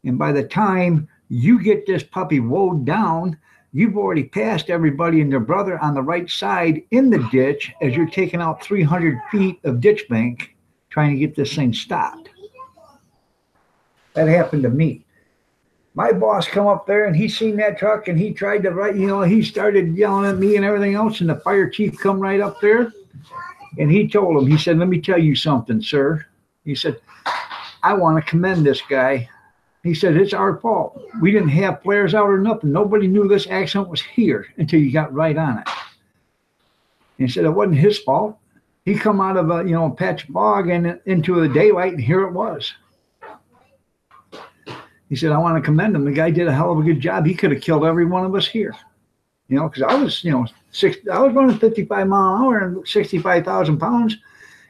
And by the time you get this puppy woed down, you've already passed everybody and their brother on the right side in the ditch as you're taking out 300 feet of ditch bank trying to get this thing stopped. That happened to me. My boss come up there and he seen that truck and he tried to he started yelling at me and everything else, and the fire chief come right up there and he told him, he said, "Let me tell you something, sir." He said, "I want to commend this guy." He said, "It's our fault. We didn't have flares out or nothing. Nobody knew this accident was here until you got right on it." And he said, "It wasn't his fault. He come out of a patch of fog and into the daylight, and here it was." He said, "I want to commend him. The guy did a hell of a good job. He could have killed every one of us here." Because I was, I was running 55 mile an hour and 65,000 pounds.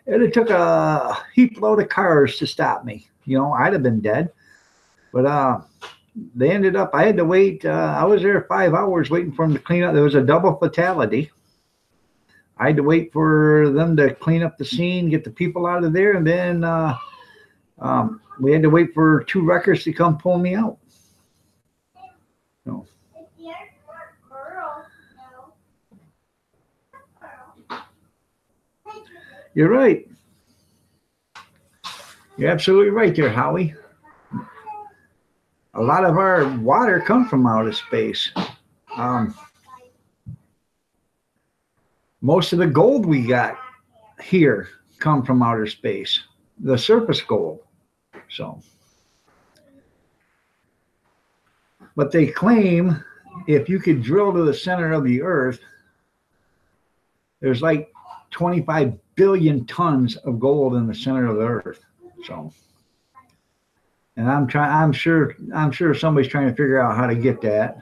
It took a heap load of cars to stop me. I'd have been dead. But they ended up, I had to wait. I was there 5 hours waiting for them to clean up. There was a double fatality. I had to wait for them to clean up the scene, get the people out of there, and then we had to wait for 2 wreckers to come pull me out. So. You're right. You're absolutely right there, Howie. A lot of our water comes from outer space. Most of the gold we got here come from outer space, the surface gold. So, but they claim if you could drill to the center of the earth, there's like 25 billion tons of gold in the center of the earth. So, and I'm sure somebody's trying to figure out how to get that,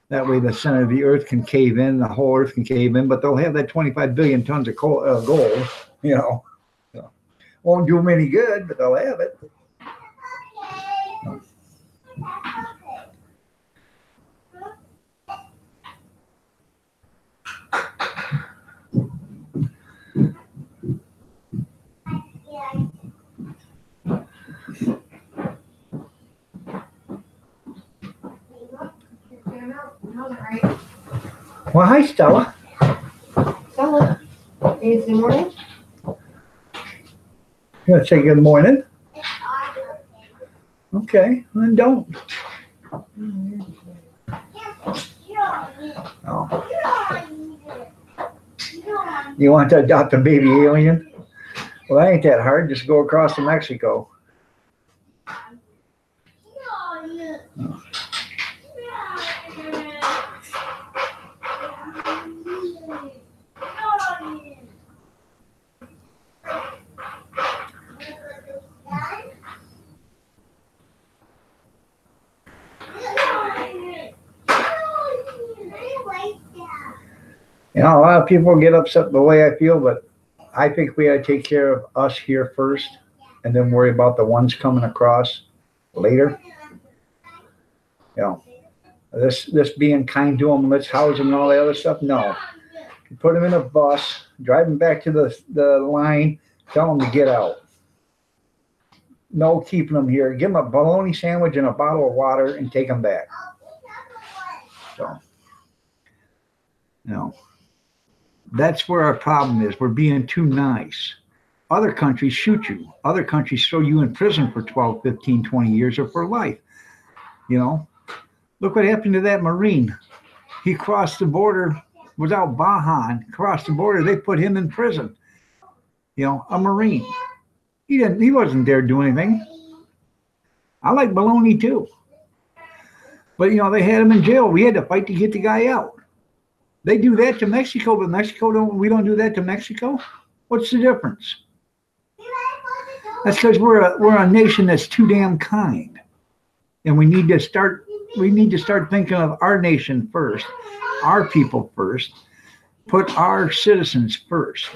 that way the center of the earth can cave in, the whole earth can cave in, but they'll have that 25 billion tons of gold, So, won't do them any good, but they'll have it. So. Well, hi, Stella. Stella, is it morning? You want to say good morning? Okay, then don't. Oh. You want to adopt a baby alien? Well, that ain't that hard. Just go across to Mexico. Oh. A lot of people get upset the way I feel, but I think we got to take care of us here first and then worry about the ones coming across later. This being kind to them, let's house them and all the other stuff. No. You put them in a bus, drive them back to the line, tell them to get out. No keeping them here. Give them a bologna sandwich and a bottle of water and take them back. So, that's where our problem is. We're being too nice. Other countries shoot you. Other countries throw you in prison for 12, 15, 20 years or for life. Look what happened to that Marine. He crossed the border without Baja and crossed the border. They put him in prison. A Marine. He wasn't there to do anything. I like bologna too. But, they had him in jail. We had to fight to get the guy out. They do that to Mexico, but we don't do that to Mexico? What's the difference? That's because we're a nation that's too damn kind. And we need to start thinking of our nation first, our people first, put our citizens first.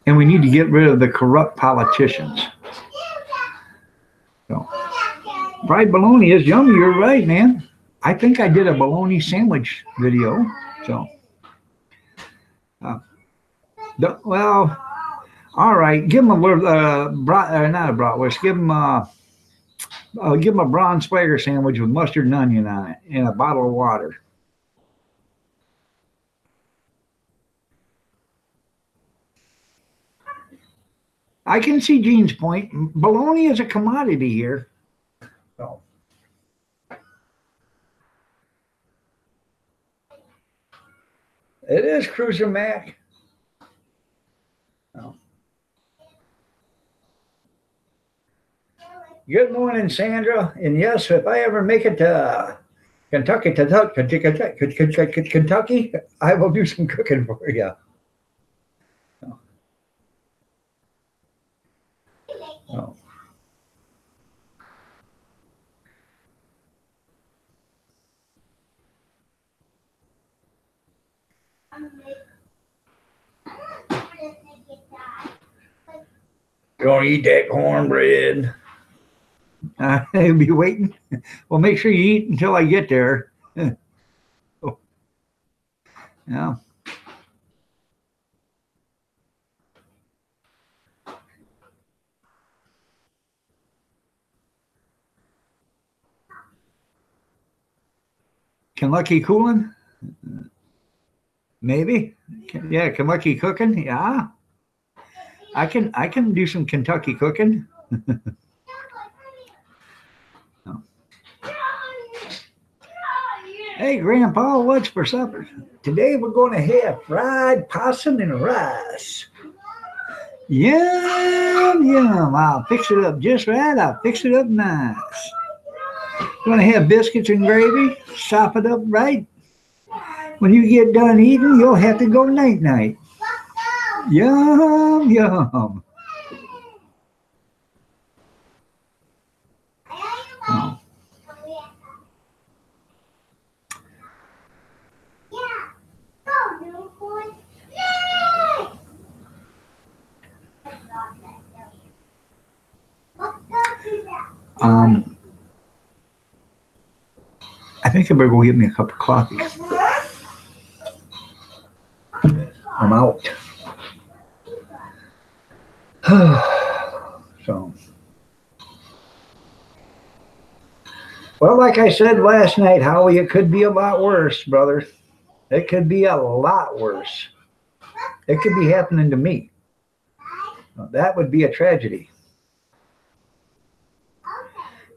And we need to get rid of the corrupt politicians. So, fried bologna is yummy. You're right, man. I think I did a bologna sandwich video. So, well, all right. Give them a little, not a bratwurst. Give them a Braun Swagger sandwich with mustard and onion on it and a bottle of water. I can see Gene's point. Bologna is a commodity here. So. It is Cruiser Mac. Oh. Good morning, Sandra. And yes, if I ever make it to Kentucky, I will do some cooking for you. Oh. Don't eat that cornbread. I'll be waiting. Well, make sure you eat until I get there. Oh. Yeah. Kentucky cooling? Maybe. Yeah, Kentucky cooking? Yeah. I can do some Kentucky cooking. Oh. Hey, Grandpa, what's for supper? Today we're going to have fried possum and rice. Yum, yum. I'll fix it up just right. I'll fix it up nice. Going to have biscuits and gravy. Chop it up right. When you get done eating, you'll have to go night-night. Yum, yum. Oh. I think I better go get me a cup of coffee. I'm out. So, well, like I said last night, Howie, it could be a lot worse, brother. It could be a lot worse. It could be happening to me. That would be a tragedy.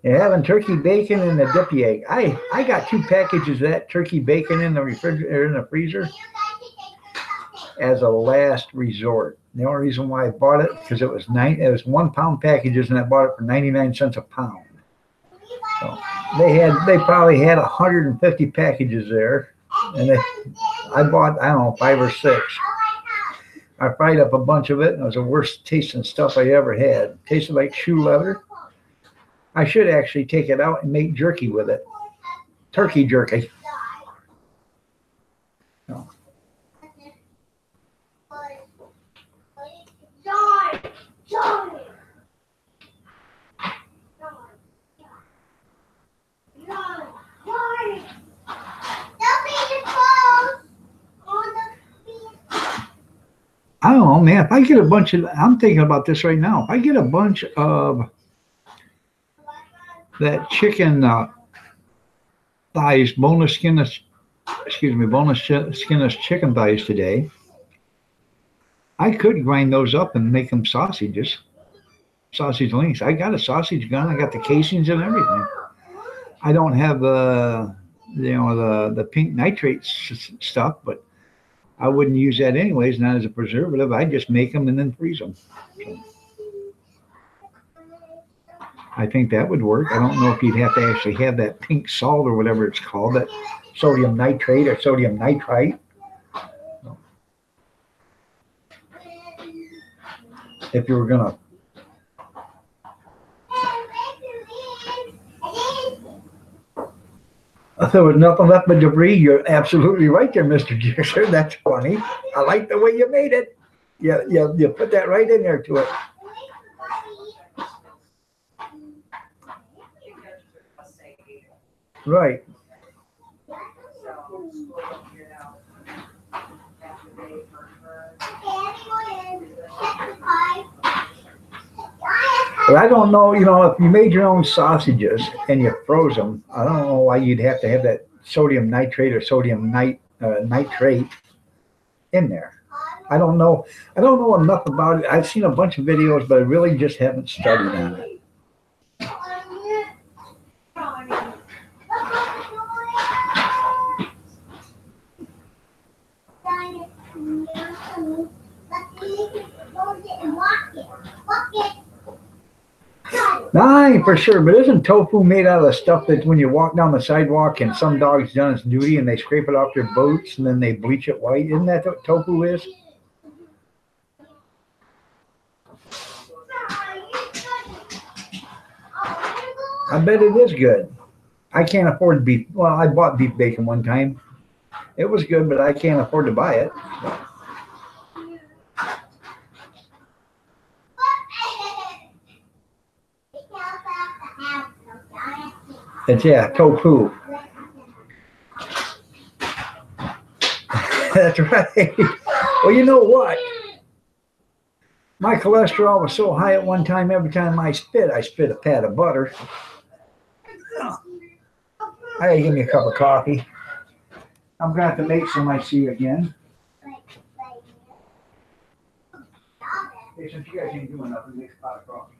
You're having turkey bacon and a dippy egg. I got 2 packages of that turkey bacon in the refrigerator, in the freezer, as a last resort. The only reason why I bought it because it was 1 pound packages, and I bought it for 99 cents a pound. So they probably had 150 packages there, and I bought, I don't know, 5 or 6. I fried up a bunch of it, and it was the worst tasting stuff I ever had. It tasted like shoe leather. I should actually take it out and make jerky with it. Turkey jerky. No. I don't know, man. If I get a bunch of, I'm thinking about this right now. If I get a bunch of that chicken thighs, boneless skinless chicken thighs today, I could grind those up and make them sausages, sausage links. I got a sausage gun. I got the casings and everything. I don't have the pink nitrate stuff, but I wouldn't use that anyways, not as a preservative. I'd just make them and then freeze them. So I think that would work. I don't know if you'd have to actually have that pink salt or whatever it's called, that sodium nitrate or sodium nitrite. So if you were going to if there was nothing left but debris, you're absolutely right there, Mr. Gixer. That's funny. I like the way you made it. You put that right in there to it. Right. But I don't know, if you made your own sausages and you froze them, I don't know why you'd have to have that sodium nitrate or nitrate in there. I don't know. I don't know enough about it. I've seen a bunch of videos, but I really just haven't studied on it. Now, I ain't for sure, but isn't tofu made out of the stuff that when you walk down the sidewalk and some dog's done its duty and they scrape it off their boots and then they bleach it white? Isn't that what tofu is? I bet it is good. I can't afford beef. Well, I bought beef bacon one time. It was good, but I can't afford to buy it. It's, yeah, tofu. That's right. Well, you know what? My cholesterol was so high at one time, every time I spit a pat of butter. I gotta give me a cup of coffee. I'm gonna have to make some I see you again. Hey, since you guys ain't doing nothing, make a pot of coffee.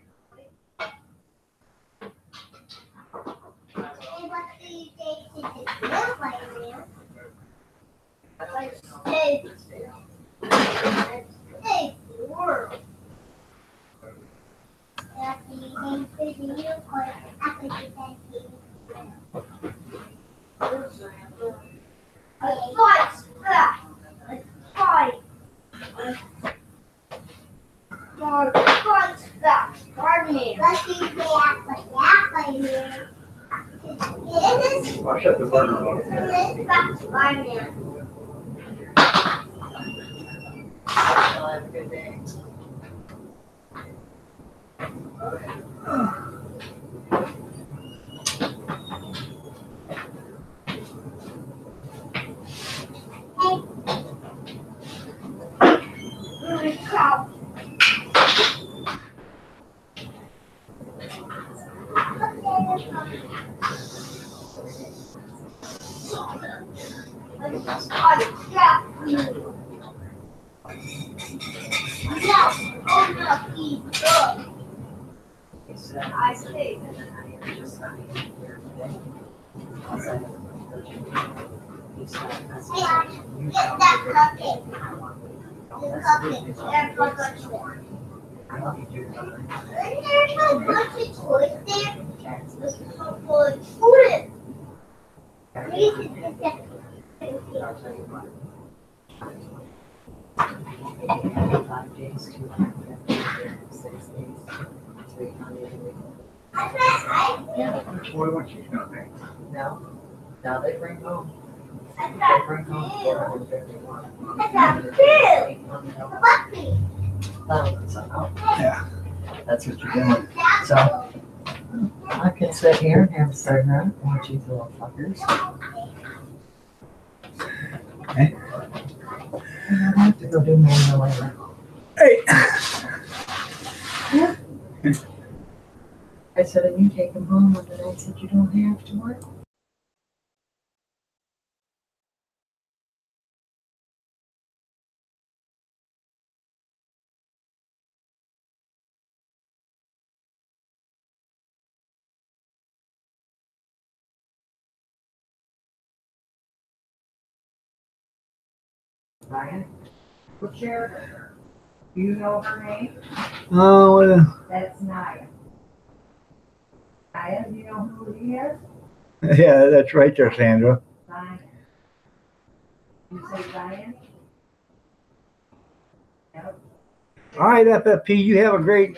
I'll shut the burner off. Have a good day. No, now they bring home. They bring home 451. Yeah. That's what you're doing. So I can sit here and have a cigarette and watch these little fuckers. Okay. And I have to go do manual labor. Hey. I said, and you take them home, and then I said, you don't have to work. Ryan, what's your, do you know her name? Oh, That's Naya. Naya, do you know who he is? yeah, that's right there, Sandra. Zion. You say Zion? Yep. All right, FFP, you have a great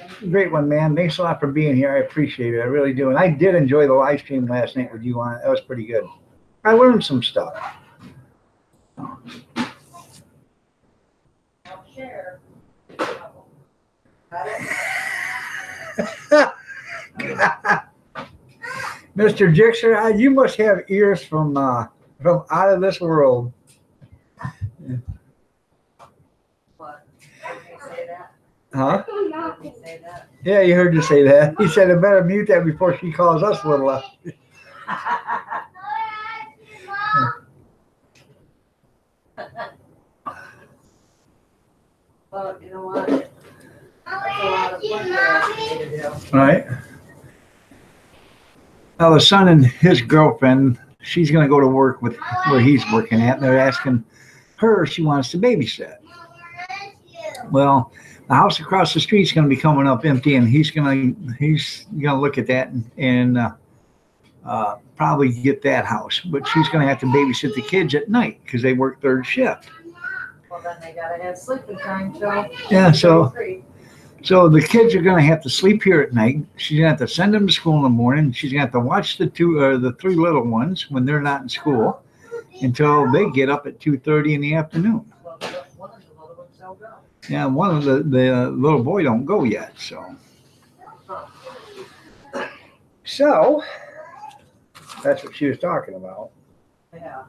one, man. Thanks a lot for being here. I appreciate it. I really do. And I did enjoy the live stream last night with you on it. That was pretty good. I learned some stuff. I'll share. Mr. Jixer, you must have ears from out of this world. What? Did you say that? Huh? Did he say that? Yeah, you heard you say that. He said I better mute that before she calls us a little. Well, you know what? That's a lot of work for me to do. Right. Now the son and his girlfriend, she's gonna go to work with where he's working at, and they're asking her if she wants to babysit. Well, the house across the street's gonna be coming up empty, and he's gonna look at that and probably get that house. But she's gonna have to babysit the kids at night because they work third shift. Well, then they gotta have sleeping time till. Yeah, so 3. So the kids are going to have to sleep here at night. She's going to have to send them to school in the morning. She's going to have to watch the 3 little ones when they're not in school until they get up at 2:30 in the afternoon. Well, one of the little ones don't go. Yeah, one of the little boy don't go yet. So that's what she was talking about. Yeah.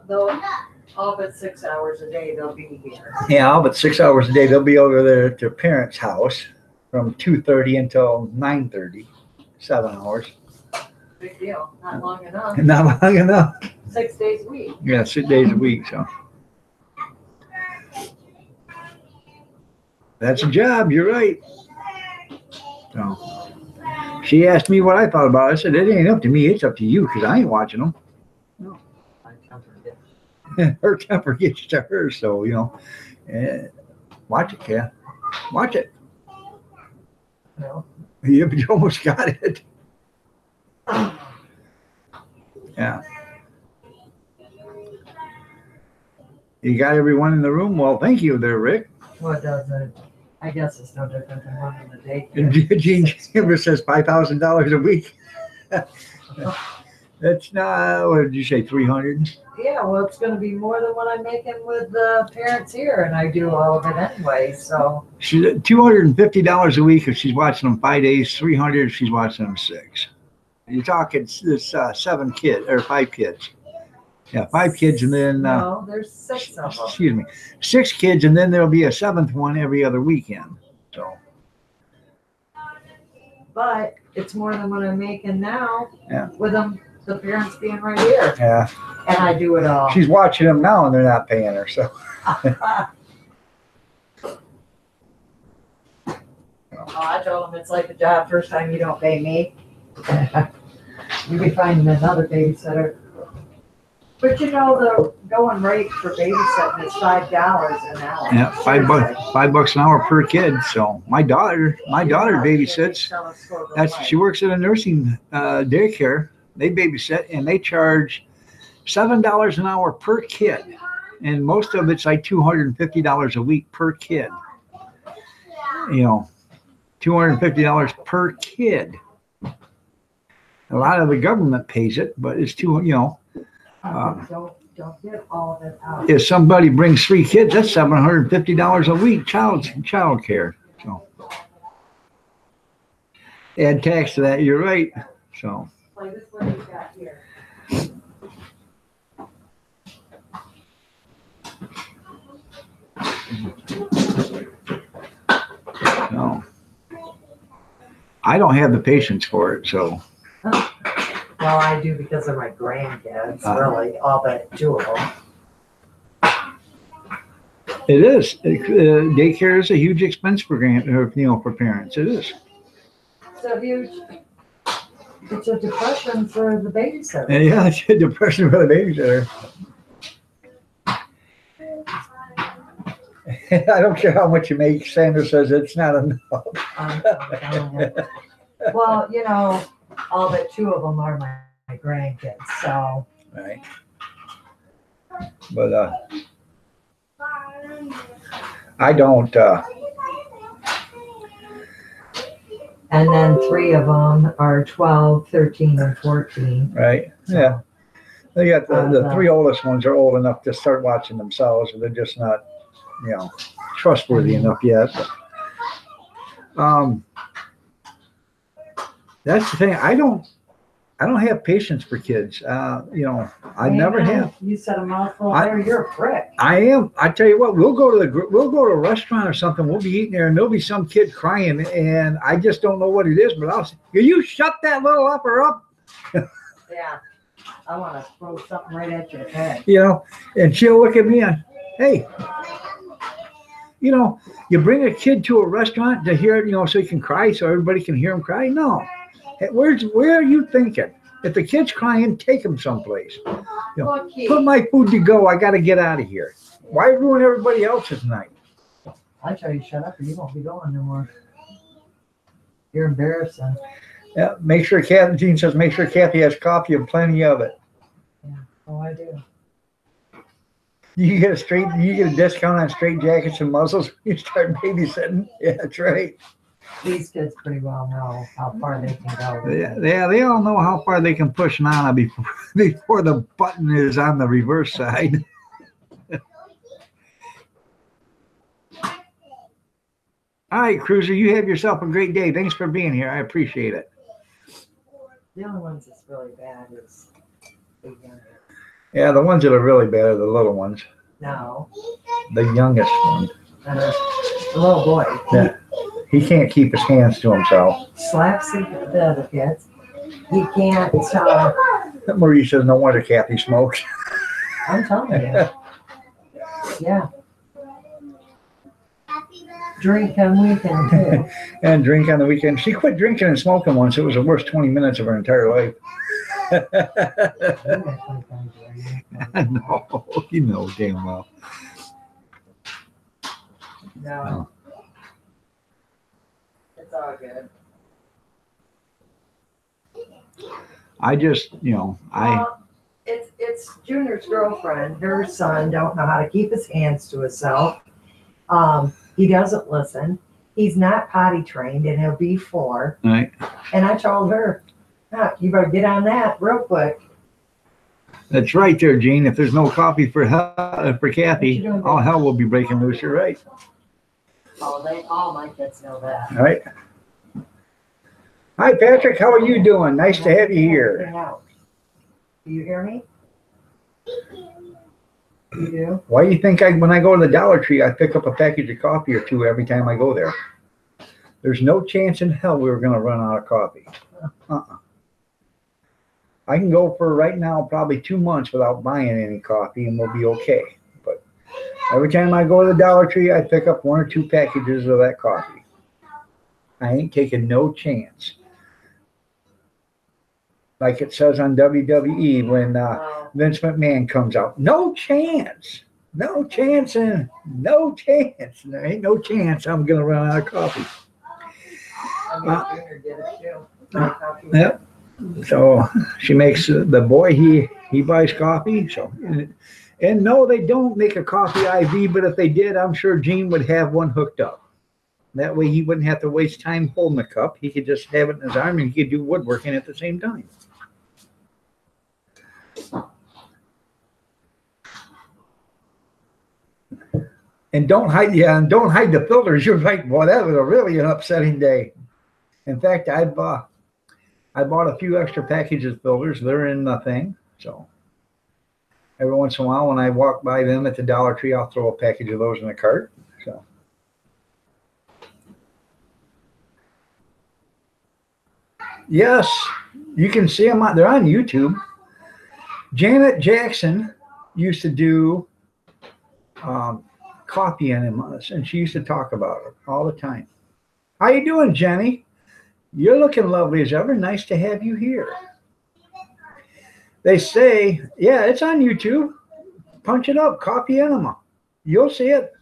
Though, all but 6 hours a day they'll be here. Yeah, but 6 hours a day they'll be over there at their parents' house from 2:30 until 9:30. 7 hours. Big deal. Not long enough. Not long enough. 6 days a week. Yeah, 6 days a week. So that's a job. You're right. So she asked me what I thought about it. I said, it ain't up to me. It's up to you because I ain't watching them. I can't forget. Her temper gets to her. So, watch it, Kat. Watch it. No. You almost got it. Yeah. You got everyone in the room? Well, thank you there, Rick. Well, it doesn't. I guess it's no different than running the And daycare. Gene Chambers says $5,000 a week. That's not, what did you say, 300? Yeah, well, it's gonna be more than what I'm making with the parents here, and I do all of it anyway, so. She's at $250 a week if she's watching them 5 days, 300 if she's watching them 6. You're talking it's 7 kids or 5 kids. Yeah, 5 kids and then No, there's 6 of them. excuse me, 6 kids and then there'll be a 7th one every other weekend. So But it's more than what I'm making now. Yeah. With them, the parents being right here, yeah, and I do it all. she's watching them now and they're not paying her. So Oh, I told them it's like a job. First time you don't pay me, you be finding another babysitter. But you know, the going rate for babysitting is $5 an hour. yeah, $5 an hour per kid. So my daughter babysits. She works at a nursing daycare. They babysit and they charge $7 an hour per kid, and most of it's like $250 a week per kid. $250 per kid. A lot of the government pays it, but it's don't get all of it out. if somebody brings 3 kids, that's $750 a week child care. So add tax to that, you're right. So Like this one you got here. no. I don't have the patience for it, so Well, I do because of my grandkids, really, all but 2 of them. it is. Daycare is a huge expense for for parents. It is. It's a depression for the babysitter. And yeah, it's a depression for the babysitter. I don't care how much you make. Sandra says it's not enough. Well, all but 2 of them are my grandkids, so. Right. But I don't. And then 3 of them are 12, 13, and 14. Right. Yeah. They got the 3 oldest ones are old enough to start watching themselves, but they're just not, trustworthy enough yet. But, that's the thing. I don't have patience for kids. I never have. You said a mouthful I- there, you're a prick. I am. I tell you what, we'll go to a restaurant or something. We'll be eating there, and there'll be some kid crying, and I just don't know what it is. But I'll say, "You shut that little upper up," Yeah. I want to throw something right at your head. and she'll look at me and, "Hey, you bring a kid to a restaurant to hear it, so he can cry, so everybody can hear him cry. No, hey, where are you thinking? If the kid's crying, take him someplace. Look, Keith, Put my food to go. I got to get out of here. Why ruin everybody else's night?" I tell you, shut up or you won't be going no more. You're embarrassing. Yeah, Jean says, make sure Kathy has coffee and plenty of it. Oh, I do. You get a discount on straight jackets and muzzles when you start babysitting. Yeah, that's right. These kids pretty well know how far they can go. Yeah, they all know how far they can push Nana before the button is on the reverse side. All right, Cruiser, you have yourself a great day. Thanks for being here. I appreciate it. The only ones that's really bad is the youngest. Yeah, the ones that are really bad are the little ones. No, The youngest one. the little boy. Yeah. He can't keep his hands to himself. He slaps the other kids. He can't, Marie says, no wonder Kathy smokes. I'm telling you. Yeah. Drink on weekend too. And drink on the weekend. She quit drinking and smoking once. It was the worst 20 minutes of her entire life. I know. You know damn well. No. It's all good. I just, It's Junior's girlfriend. Her son don't know how to keep his hands to himself. He doesn't listen. He's not potty trained, and he'll be 4. right. And I told her, you better get on that real quick. That's right there, Gene. If there's no coffee for Kathy, What you doing, all hell will be breaking loose. You're right. All my kids know that. All right. Hi, Patrick. How are you doing? Nice to have you here. Do you hear me? You do? Why do you think when I go to the Dollar Tree, I pick up a package of coffee or 2 every time I go there? There's no chance in hell we were going to run out of coffee. I can go for right now probably 2 months without buying any coffee and we'll be okay. But every time I go to the Dollar Tree, I pick up 1 or 2 packages of that coffee. I ain't taking no chance. Like it says on WWE when Vince McMahon comes out. No chance. No chance and no chance. There ain't no chance I'm going to run out of coffee. Junior did it too. Yep. So she makes the boy, he buys coffee. So, and no, they don't make a coffee IV, but if they did, I'm sure Gene would have one hooked up. That way he wouldn't have to waste time holding the cup. He could just have it in his arm and he could do woodworking at the same time. And don't hide the filters. You're right. Boy, that was really an upsetting day. In fact, I bought a few extra packages of filters. They're in the thing. So every once in a while when I walk by them at the Dollar Tree, I'll throw a package of those in the cart. So yes, you can see them. They're on YouTube. Janet Jackson used to do coffee enemas, and she used to talk about it all the time. How you doing, Jenny? You're looking lovely as ever. Nice to have you here. They say, yeah, it's on YouTube. Punch it up, coffee enema. You'll see it.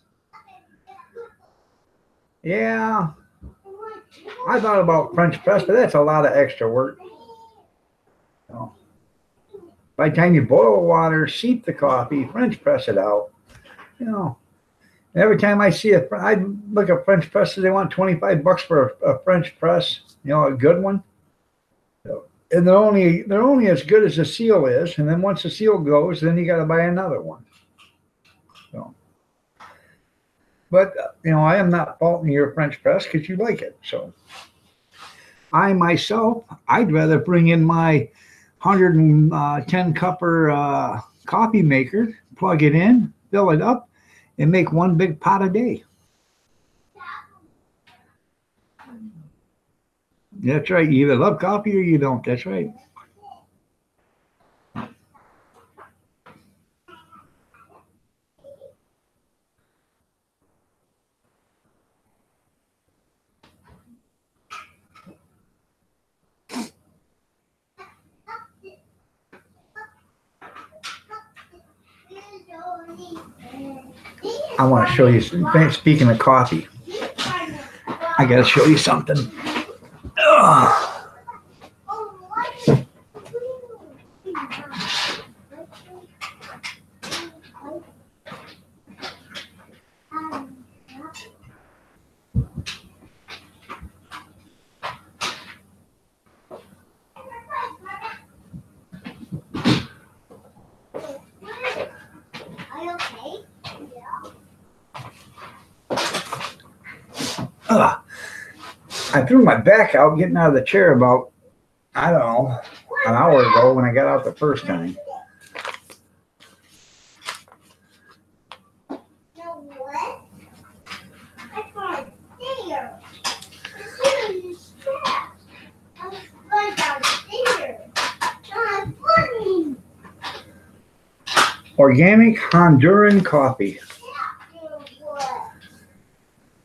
Yeah. I thought about French press, but that's a lot of extra work. So, by the time you boil water, steep the coffee, French press it out, every time I see I look at French presses, they want $25 for a French press, a good one. And they're only as good as the seal is. And then once the seal goes, then you got to buy another one. So, but I am not faulting your French press because you like it. So, I myself, I'd rather bring in my 110 cupper coffee maker, plug it in, fill it up, and make one big pot a day. That's right. You either love coffee or you don't. That's right. I want to show you, speaking of coffee, I got to show you something. Ugh. Ugh. I threw my back out getting out of the chair about, I don't know, an hour ago when I got out the first time. Organic Honduran coffee.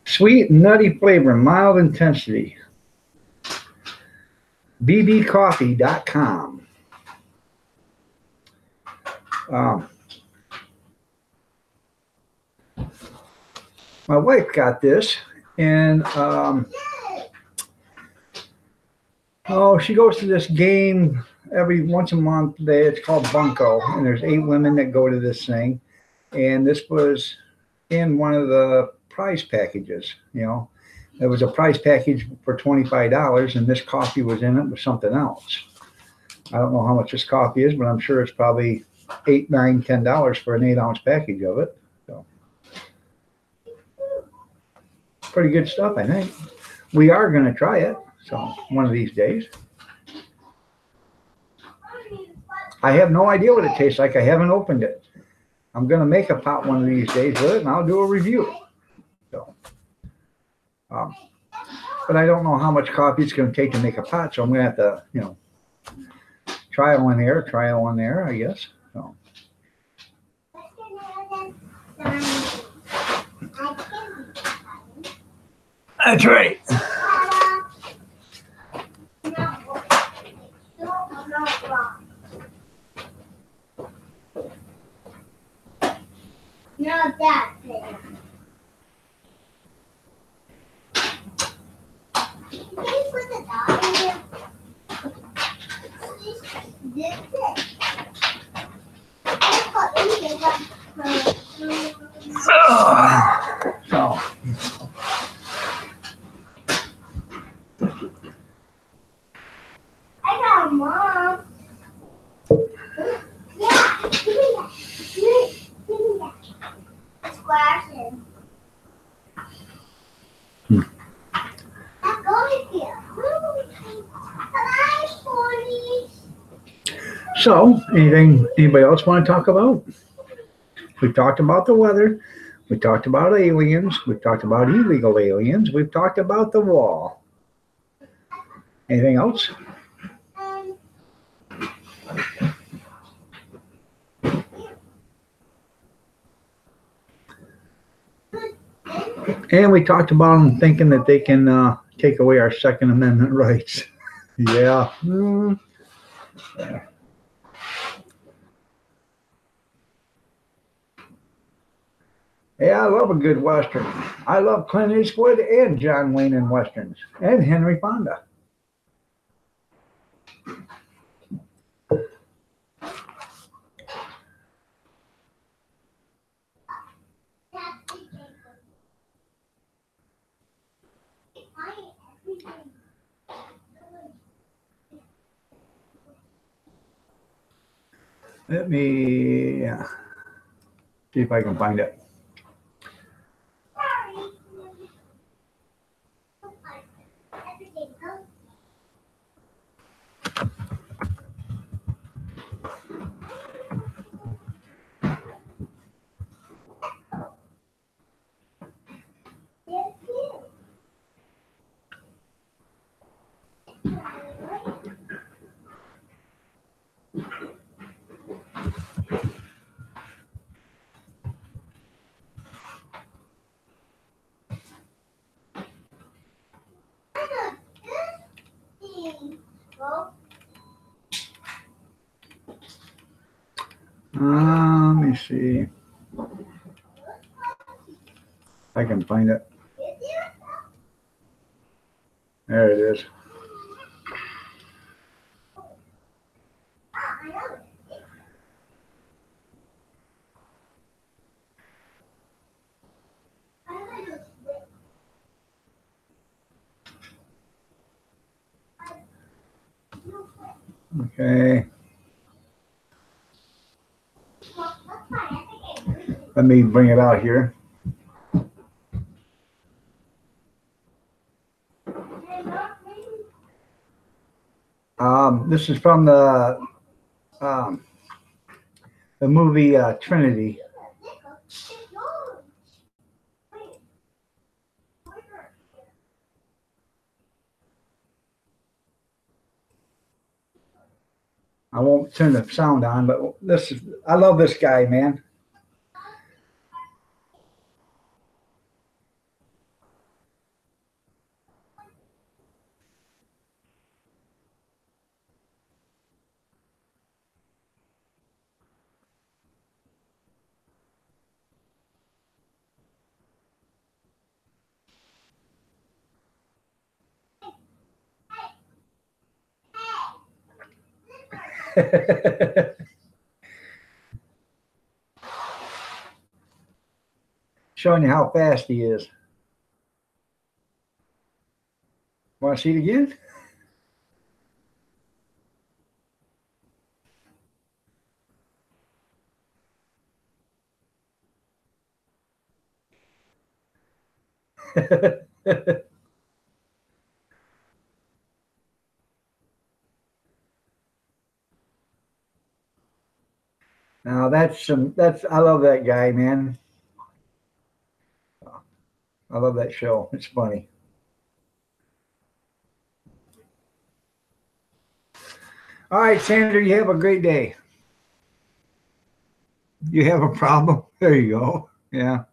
Sweet, nutty flavor, mild intensity. bbcoffee.com. My wife got this, and she goes to this game every once a month. It's called Bunko, and there's 8 women that go to this thing, and this was in one of the prize packages. There was a prize package for $25, and this coffee was in it with something else. I don't know how much this coffee is, but I'm sure it's probably $8, $9, $10 for an 8-ounce package of it. So pretty good stuff, I think. We are going to try it, so one of these days. I have no idea what it tastes like. I haven't opened it. I'm going to make a pot one of these days with it, and I'll do a review. So, but I don't know how much coffee it's going to take to make a pot, so I'm going to have to, trial and error, I guess. So. That's right. No, that's it. Can you put the dog in here? This is it. Let's go in here. So. I got a mom. Yeah, give me that. Give me that. It's flashing. I'm going here. Bye, ponies. So, anybody else want to talk about? We've talked about the weather. We talked about aliens. We've talked about illegal aliens. We've talked about the wall. Anything else? And we talked about them thinking that they can take away our Second Amendment rights. Yeah. Yeah. Yeah, I love a good Western. I love Clint Eastwood and John Wayne in Westerns, and Henry Fonda. Let me see if I can find it. Let me see if I can find it. There it is. Okay. Let me bring it out here. This is from the movie Trinity. I won't turn the sound on, but I love this guy, man. Showing you how fast he is. Want to see it again? Now that's I love that guy, man. I love that show. It's funny. All right, Sandra, you have a great day. You have a problem? There you go. Yeah.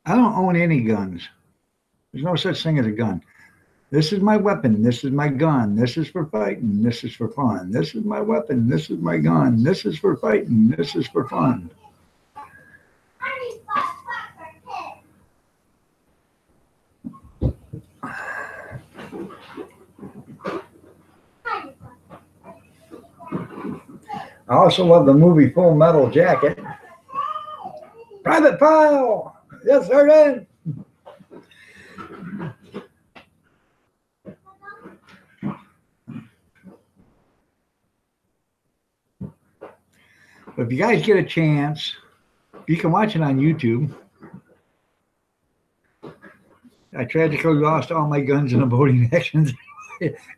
I don't own any guns. There's no such thing as a gun. This is my weapon. This is my gun. This is for fighting. This is for fun. This is my weapon. This is my gun. This is for fighting. This is for fun. I also love the movie Full Metal Jacket. Private Pile! Yes, sir, then. If you guys get a chance, you can watch it on YouTube. I tragically lost all my guns in the boating actions.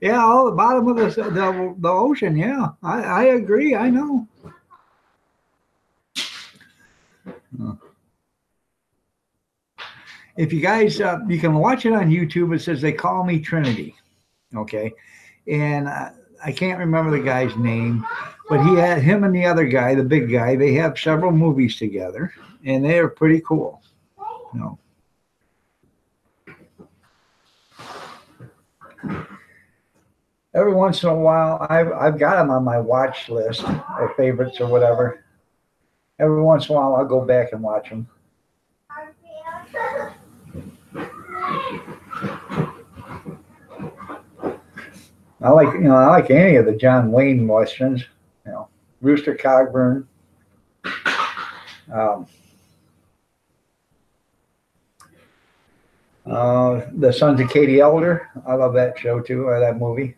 Yeah, all the bottom of the ocean. Yeah, I agree. I know. If you guys, you can watch it on YouTube. It says They Call Me Trinity. Okay, and I can't remember the guy's name, but he had him and the other guy, the big guy. They have several movies together, and they are pretty cool. You know. Every once in a while, I've got them on my watch list or favorites or whatever. Every once in a while, I'll go back and watch them. I like any of the John Wayne westerns. You know, Rooster Cogburn. The Sons of Katie Elder. I love that show too, or that movie.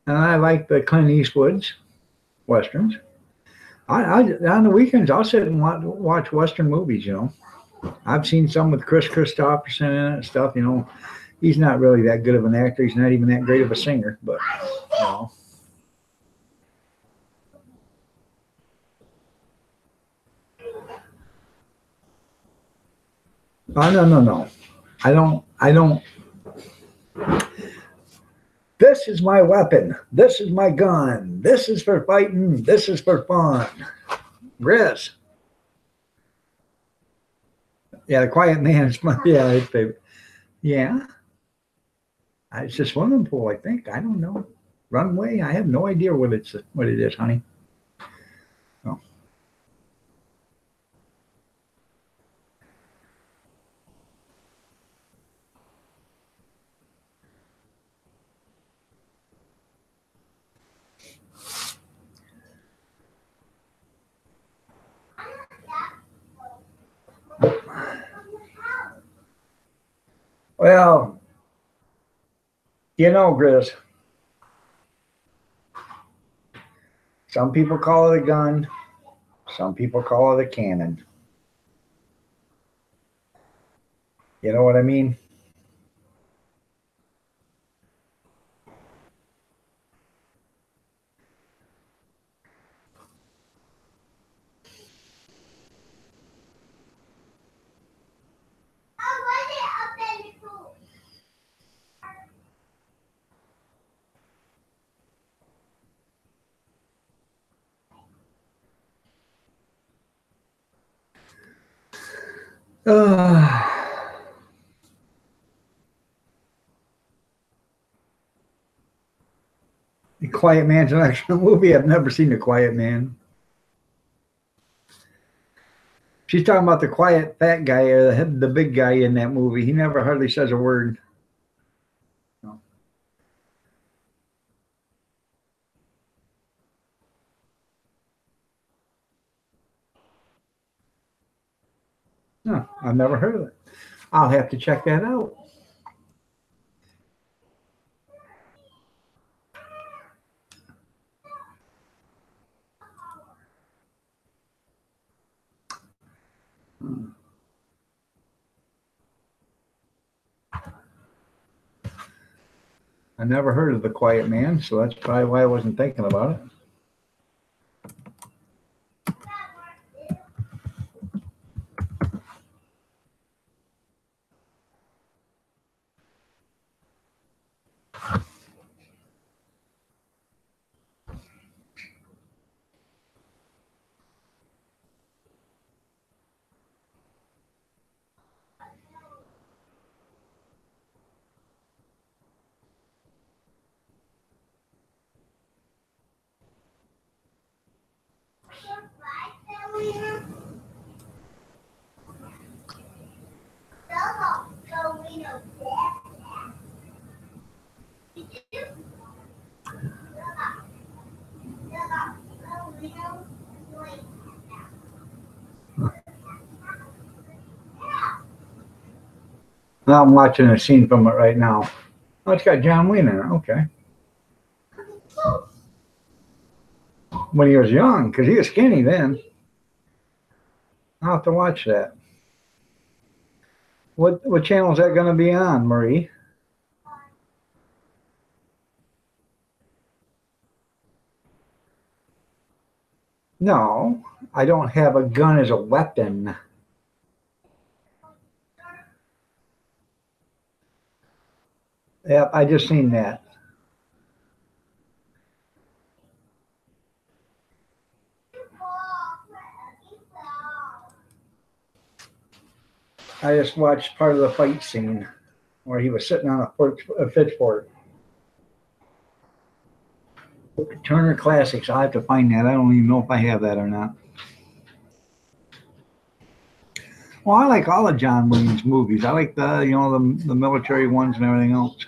And I like the Clint Eastwood's westerns. On the weekends, I'll sit and watch western movies. You know, I've seen some with Chris Christopherson in it and stuff. You know, he's not really that good of an actor. He's not even that great of a singer, but you know. Oh, no. I don't. This is my weapon. This is my gun. This is for fighting. This is for fun. Grizz. Yeah, the quiet man is my, yeah, his favorite. Yeah. It's just swimming pool, I think. I don't know. Runway. I have no idea what it is, honey. Oh. Well, Grizz, some people call it a gun. Some people call it a cannon. You know what I mean? The Quiet Man's an actual movie. I've never seen The Quiet Man. She's talking about the quiet fat guy, or the big guy in that movie. He never hardly says a word. No. No, I've never heard of it. I'll have to check that out. I never heard of The Quiet Man, so that's probably why I wasn't thinking about it. Now I'm watching a scene from it right now. Oh, it's got John Wayne in it. Okay. When he was young, because he was skinny then. I'll have to watch that. What channel is that going to be on, Marie? No, I don't have a gun as a weapon. Yep, I just seen that. I just watched part of the fight scene where he was sitting on a pitchfork. Turner Classics. I'll have to find that. I don't even know if I have that or not. Well, I like all of John Williams' movies. I like the the military ones and everything else.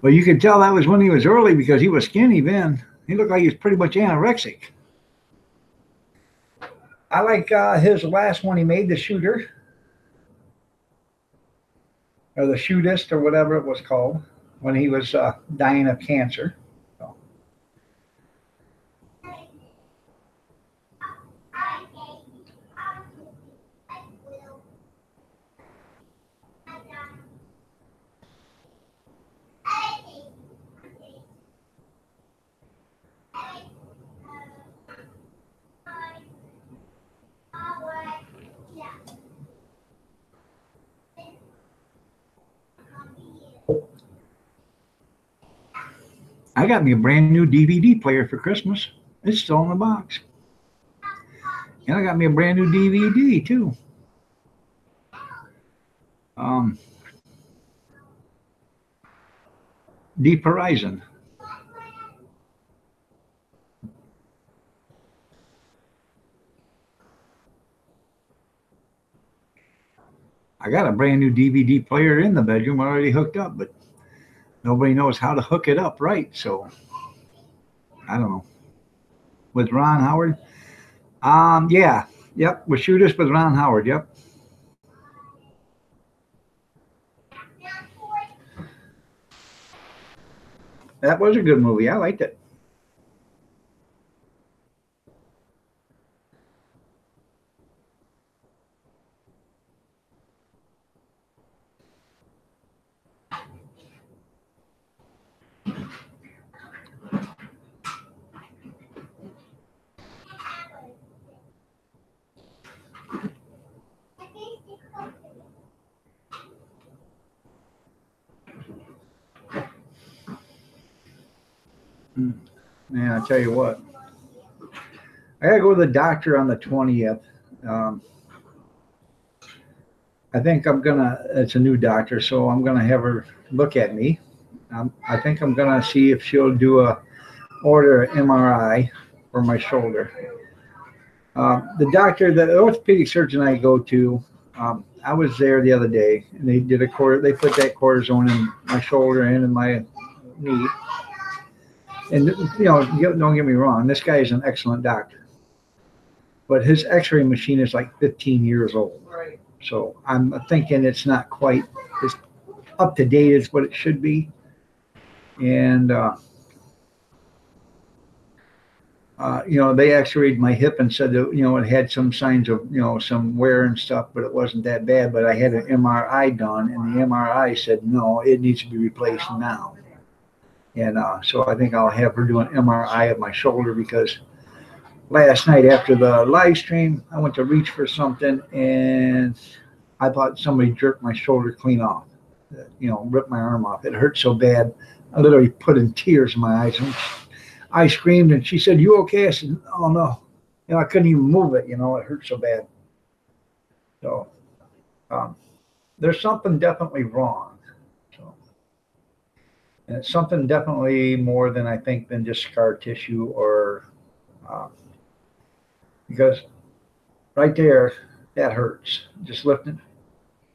But you could tell that was when he was early because he was skinny then. He looked like he was pretty much anorexic. I like his last one he made, The Shooter. Or The Shootist, or whatever it was called, when he was dying of cancer. So. I got me a brand new DVD player for Christmas. It's still in the box. And I got me a brand new DVD too. Deep Horizon. I got a brand new DVD player in the bedroom already hooked up, but nobody knows how to hook it up right. So I don't know. With Ron Howard? Yeah. Yep. With Shooters with Ron Howard. Yep. That was a good movie. I liked it. Man, I tell you what. I gotta go to the doctor on the 20th. I think it's a new doctor, so I'm gonna have her look at me. I think I'm gonna see if she'll order an MRI for my shoulder. The orthopedic surgeon I go to, I was there the other day, and they put that cortisone in my shoulder and in my knee. And don't get me wrong, this guy is an excellent doctor, but his X-ray machine is like 15 years old. Right. So I'm thinking it's not quite as up to date as what it should be. And they X-rayed my hip and said that it had some signs of some wear and stuff, but it wasn't that bad. But I had an MRI done, and the MRI said no, it needs to be replaced now. And so I think I'll have her do an MRI of my shoulder, because last night after the live stream, I went to reach for something and I thought somebody jerked my shoulder clean off, ripped my arm off. It hurt so bad. I literally put in tears in my eyes. And I screamed, and she said, "You okay?" I said, "Oh no." I couldn't even move it. It hurt so bad. So there's something definitely wrong. And it's something definitely more than I think than just scar tissue or because right there, that hurts. Just lifting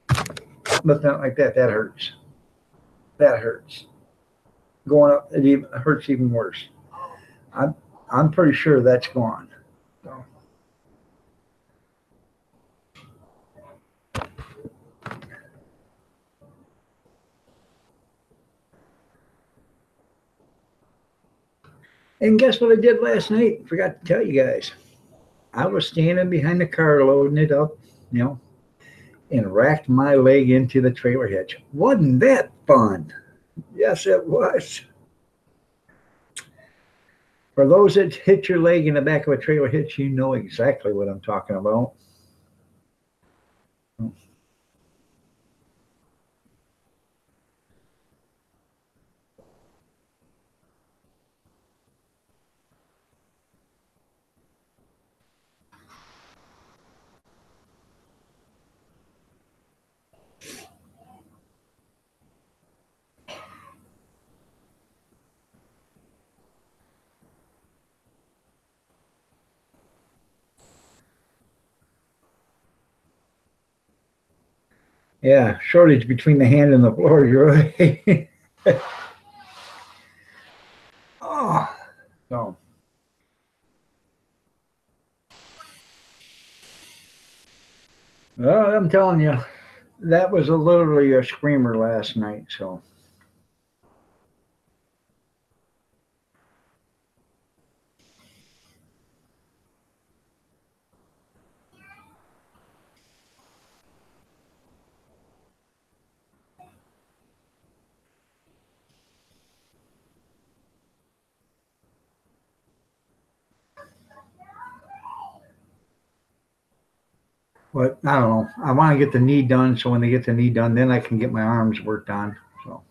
it like that hurts. That hurts. Going up, it hurts even worse. I'm pretty sure that's gone. So. And guess what I did last night? Forgot to tell you guys. I was standing behind the car loading it up, and racked my leg into the trailer hitch. Wasn't that fun? Yes, it was. For those that hit your leg in the back of a trailer hitch, you know exactly what I'm talking about. Yeah, shortage between the hand and the floor, you're right. Oh, so. Well, I'm telling you, that was literally a screamer last night, so. But I don't know. I want to get the knee done, so when they get the knee done, then I can get my arms worked on. So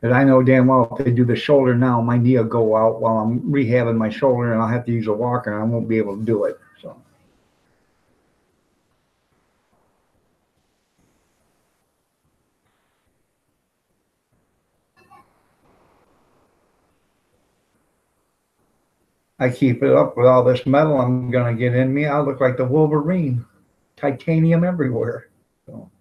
And I know damn well if they do the shoulder now, my knee will go out while I'm rehabbing my shoulder, and I'll have to use a walker, and I won't be able to do it. So. I keep it up with all this metal I'm gonna get in me. I look like the Wolverine, titanium everywhere. So.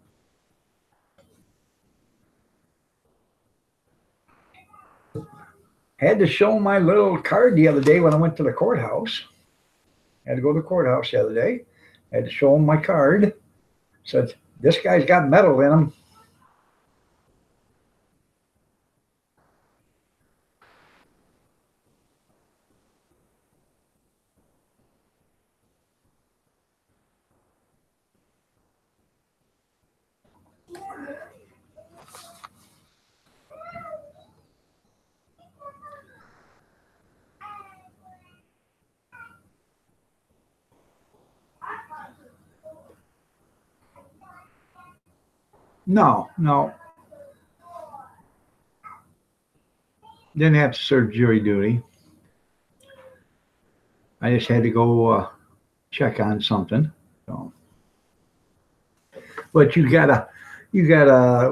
Had to show my little card the other day when I went to the courthouse. Had to go to the courthouse the other day. Had to show him my card. Said, this guy's got metal in him. No, no. Didn't have to serve jury duty. I just had to go check on something. So. But you gotta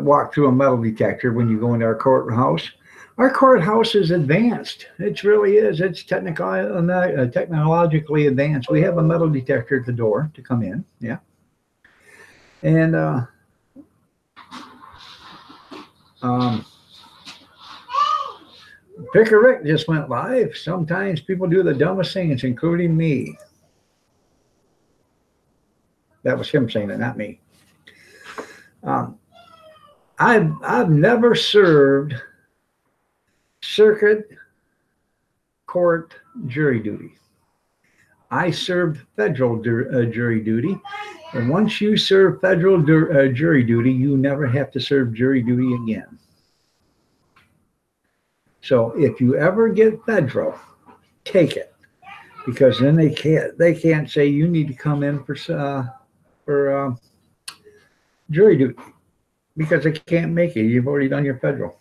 walk through a metal detector when you go into our courthouse. Our courthouse is advanced. It really is. It's technologically advanced. We have a metal detector at the door to come in. Yeah. And Picker Rick just went live. Sometimes people do the dumbest things, including me. That was him saying it, not me. I've never served circuit court jury duty. I served federal jury duty. And once you serve federal jury duty, you never have to serve jury duty again. So if you ever get federal, take it, because then they can't say you need to come in for jury duty, because they can't make it. You've already done your federal.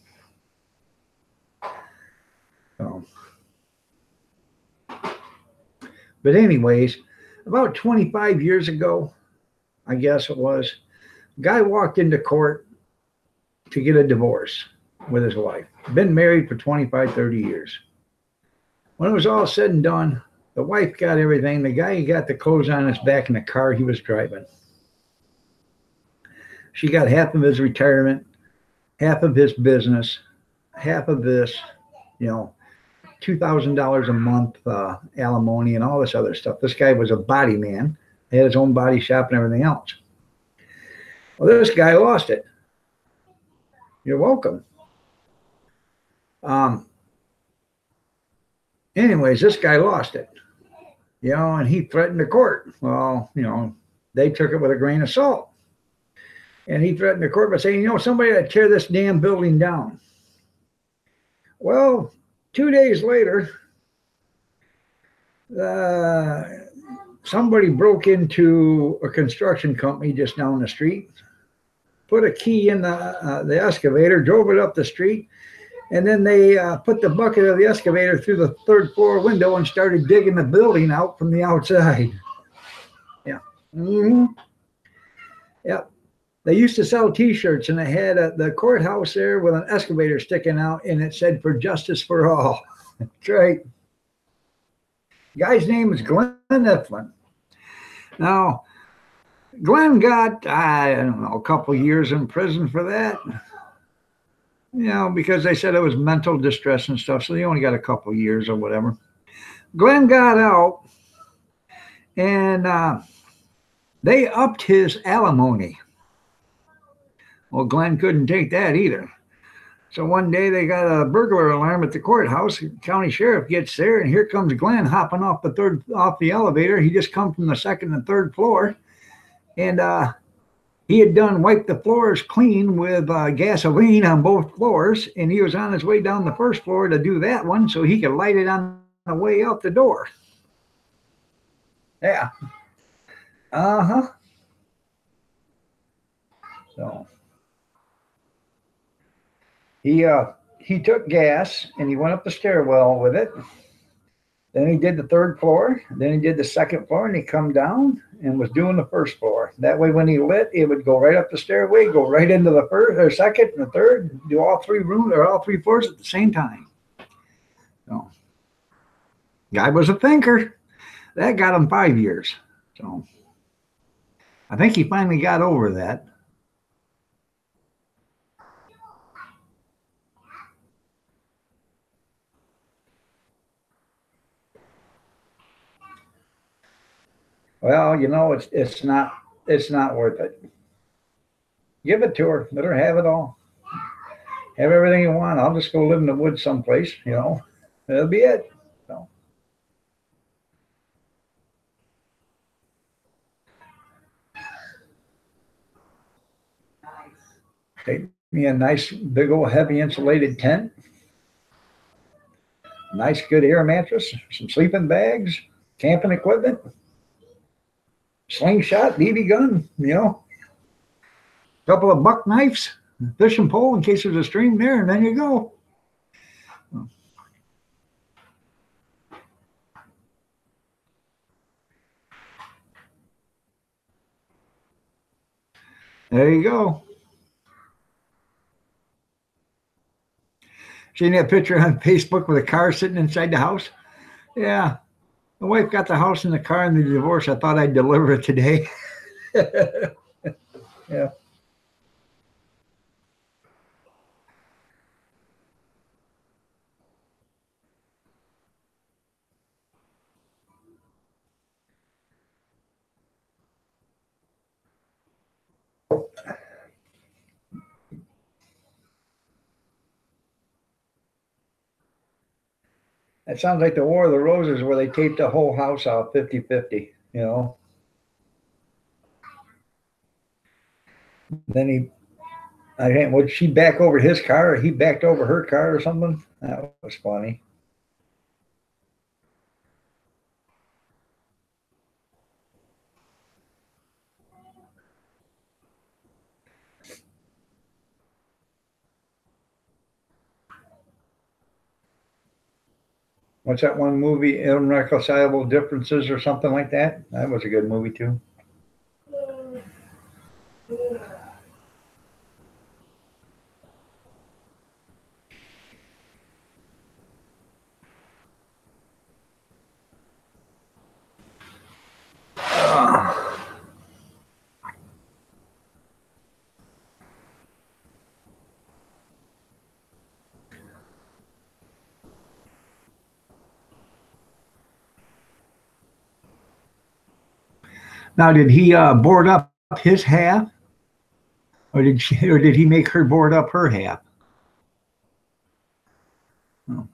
So. But anyways, about 25 years ago, I guess it was, a guy walked into court to get a divorce with his wife. Been married for 25, 30 years. When it was all said and done, the wife got everything. The guy got the clothes on his back in the car he was driving. She got half of his retirement, half of his business, half of this, $2,000 a month alimony and all this other stuff. This guy was a body man. He had his own body shop and everything else. Well, this guy lost it. You're welcome. Anyways, this guy lost it, and he threatened the court. Well, they took it with a grain of salt. And he threatened the court by saying, somebody ought to tear this damn building down. Well, 2 days later, somebody broke into a construction company just down the street, put a key in the excavator, drove it up the street, and then they put the bucket of the excavator through the third floor window and started digging the building out from the outside. Yeah. Mm-hmm. Yeah. They used to sell T-shirts, and they had the courthouse there with an excavator sticking out, and it said, "For justice for all." That's right. The guy's name is Glenn Eflin. Now, Glenn got, I don't know, a couple years in prison for that. Because they said it was mental distress and stuff, so he only got a couple years or whatever. Glenn got out, and they upped his alimony. Well, Glenn couldn't take that either. So one day they got a burglar alarm at the courthouse. The county sheriff gets there, and here comes Glenn hopping off the elevator. He just come from the second and third floor, and he had done wiped the floors clean with gasoline on both floors, and he was on his way down the first floor to do that one so he could light it on the way out the door. Yeah. Uh-huh. So he took gas and he went up the stairwell with it. Then he did the third floor. Then he did the second floor, and he come down and was doing the first floor. That way, when he lit, it would go right up the stairway, go right into the first or second and the third, do all three rooms or all three floors at the same time. So, guy was a thinker. That got him 5 years. So, I think he finally got over that. Well, you know, it's not worth it. Give it to her. Let her have it all. Have everything you want. I'll just go live in the woods someplace, you know. That'll be it. So. Take me a nice big old heavy insulated tent. Nice good air mattress, some sleeping bags, camping equipment. Slingshot, BB gun, you know, a couple of buck knives, fishing pole in case there's a stream there, and then you go. There you go. Seen that picture on Facebook with a car sitting inside the house? Yeah. My wife got the house and the car and the divorce. I thought I'd deliver it today. Yeah. It sounds like the War of the Roses where they taped the whole house out 50-50, you know. Then would she back over his car or he backed over her car or something? That was funny. What's that one movie, Irreconcilable Differences or something like that? That was a good movie too. Now, did he board up his half, or did he make her board up her half? Oh.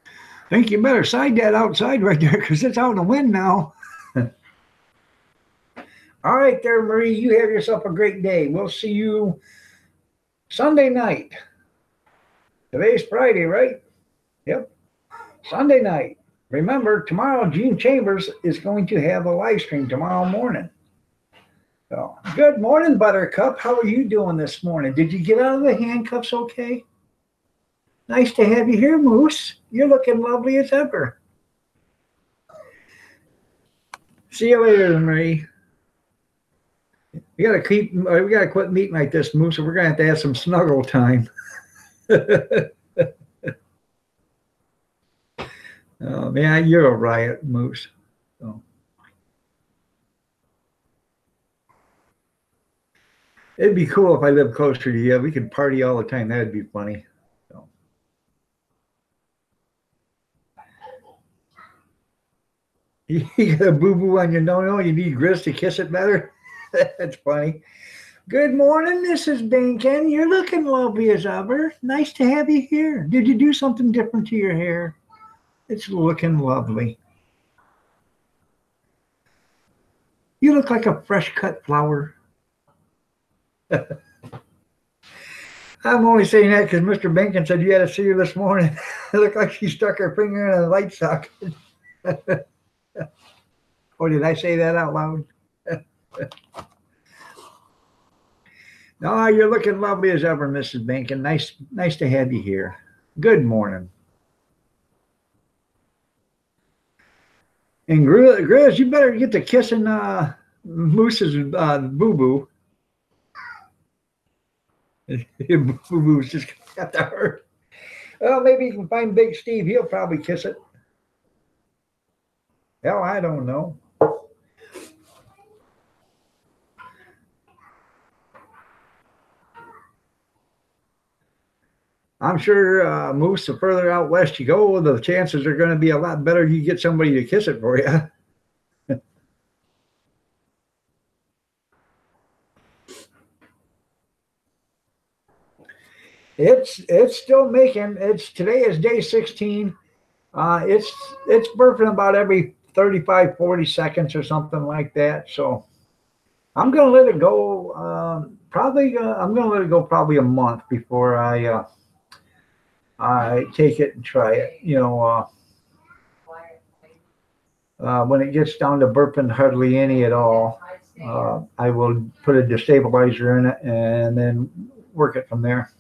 I think you better side that outside right there because it's out in the wind now. All right there, Marie, you have yourself a great day. We'll see you Sunday night. Today's Friday, right? Yep. Sunday night. Remember, tomorrow Gene Chambers is going to have a live stream tomorrow morning. So, good morning, Buttercup. How are you doing this morning? Did you get out of the handcuffs okay? Nice to have you here, Moose. You're looking lovely as ever. See you later, Marie. We gotta quit meeting like this, Moose, or we're gonna have some snuggle time. Oh man, you're a riot, Moose. So. It'd be cool if I lived closer to you. We could party all the time. That'd be funny. So. You got a boo-boo on your no-no. You need Grizz to kiss it better. That's funny. Good morning, Mrs. Bacon. You're looking lovely as ever. Nice to have you here. Did you do something different to your hair? It's looking lovely. You look like a fresh cut flower. I'm only saying that because Mr. Benkin said you had to see her this morning. It looked like she stuck her finger in a light socket. Or did I say that out loud? Oh, you're looking lovely as ever, Mrs. Bankin. Nice to have you here. Good morning. And Grizz, you better get to kissing Moose's boo-boo. Boo-boo's just got to hurt. Well, maybe you can find Big Steve. He'll probably kiss it. Hell, I don't know. I'm sure, Moose, the further out west you go, the chances are going to be a lot better you get somebody to kiss it for you. It's still making. Today is day 16. It's burping about every 35, 40 seconds or something like that. So I'm gonna let it go. I'm gonna let it go probably a month before I take it and try it. When it gets down to burping hardly any at all, I will put a destabilizer in it and then work it from there.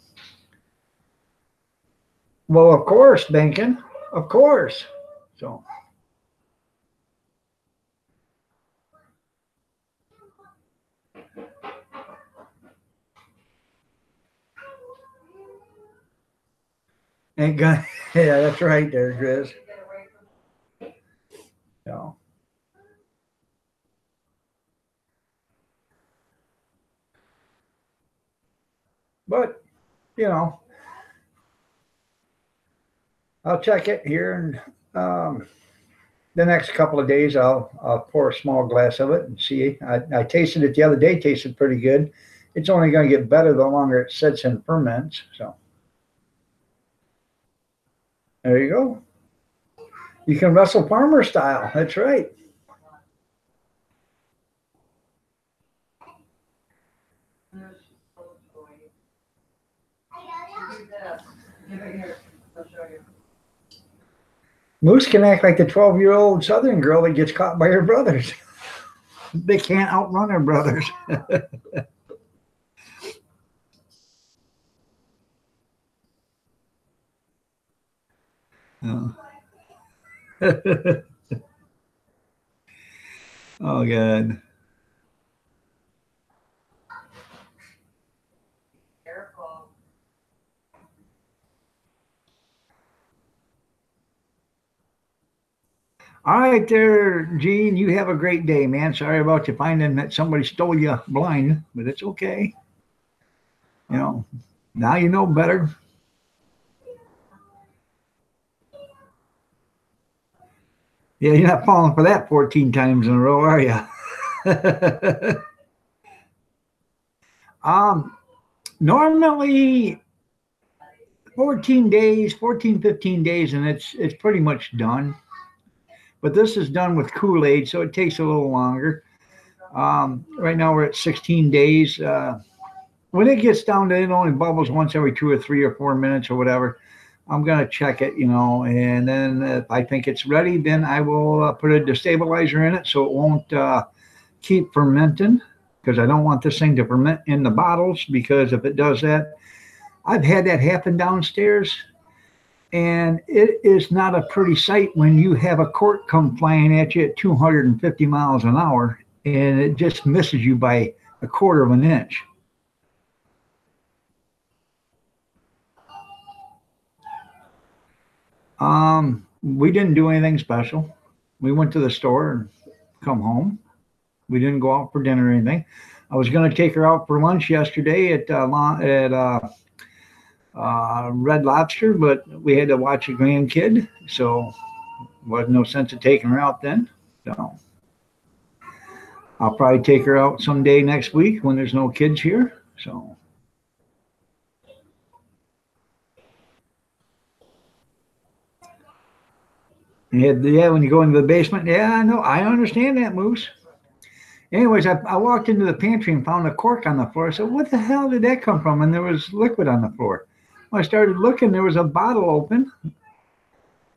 Well, of course, Bankin, of course. So. Ain't gonna, yeah, that's right there, Grizz. So. But, I'll check it here, and the next couple of days I'll pour a small glass of it and see. I tasted it the other day, tasted pretty good. It's only going to get better the longer it sits and ferments. So there you go. You can Russell Farmer style. That's right. Moose can act like the 12-year-old Southern girl that gets caught by her brothers. They can't outrun her brothers. Oh. Oh, God. Careful. All right there, Gene. You have a great day, man. Sorry about you finding that somebody stole you blind, but it's okay. Now you know better. Yeah, you're not falling for that 14 times in a row, are you? Normally 14 days, 14, 15 days, and it's pretty much done. But this is done with Kool-Aid, so it takes a little longer. Right now we're at 16 days. When it gets down to it only bubbles once every 2 or 3 or 4 minutes or whatever, I'm going to check it, and then if I think it's ready, then I will put a destabilizer in it so it won't keep fermenting, because I don't want this thing to ferment in the bottles, because if it does that, I've had that happen downstairs, and it is not a pretty sight when you have a cork come flying at you at 250 miles an hour, and it just misses you by 1/4 of an inch. We didn't do anything special. We went to the store and come home. We didn't go out for dinner or anything. I was going to take her out for lunch yesterday at Red Lobster, but we had to watch a grandkid, so wasn't no sense of taking her out then. So I'll probably take her out someday next week when there's no kids here. So. Yeah, when you go into the basement. Yeah, I know. I understand that, Moose. Anyways, I walked into the pantry and found a cork on the floor. I said, what the hell did that come from? And there was liquid on the floor. When I started looking, there was a bottle open.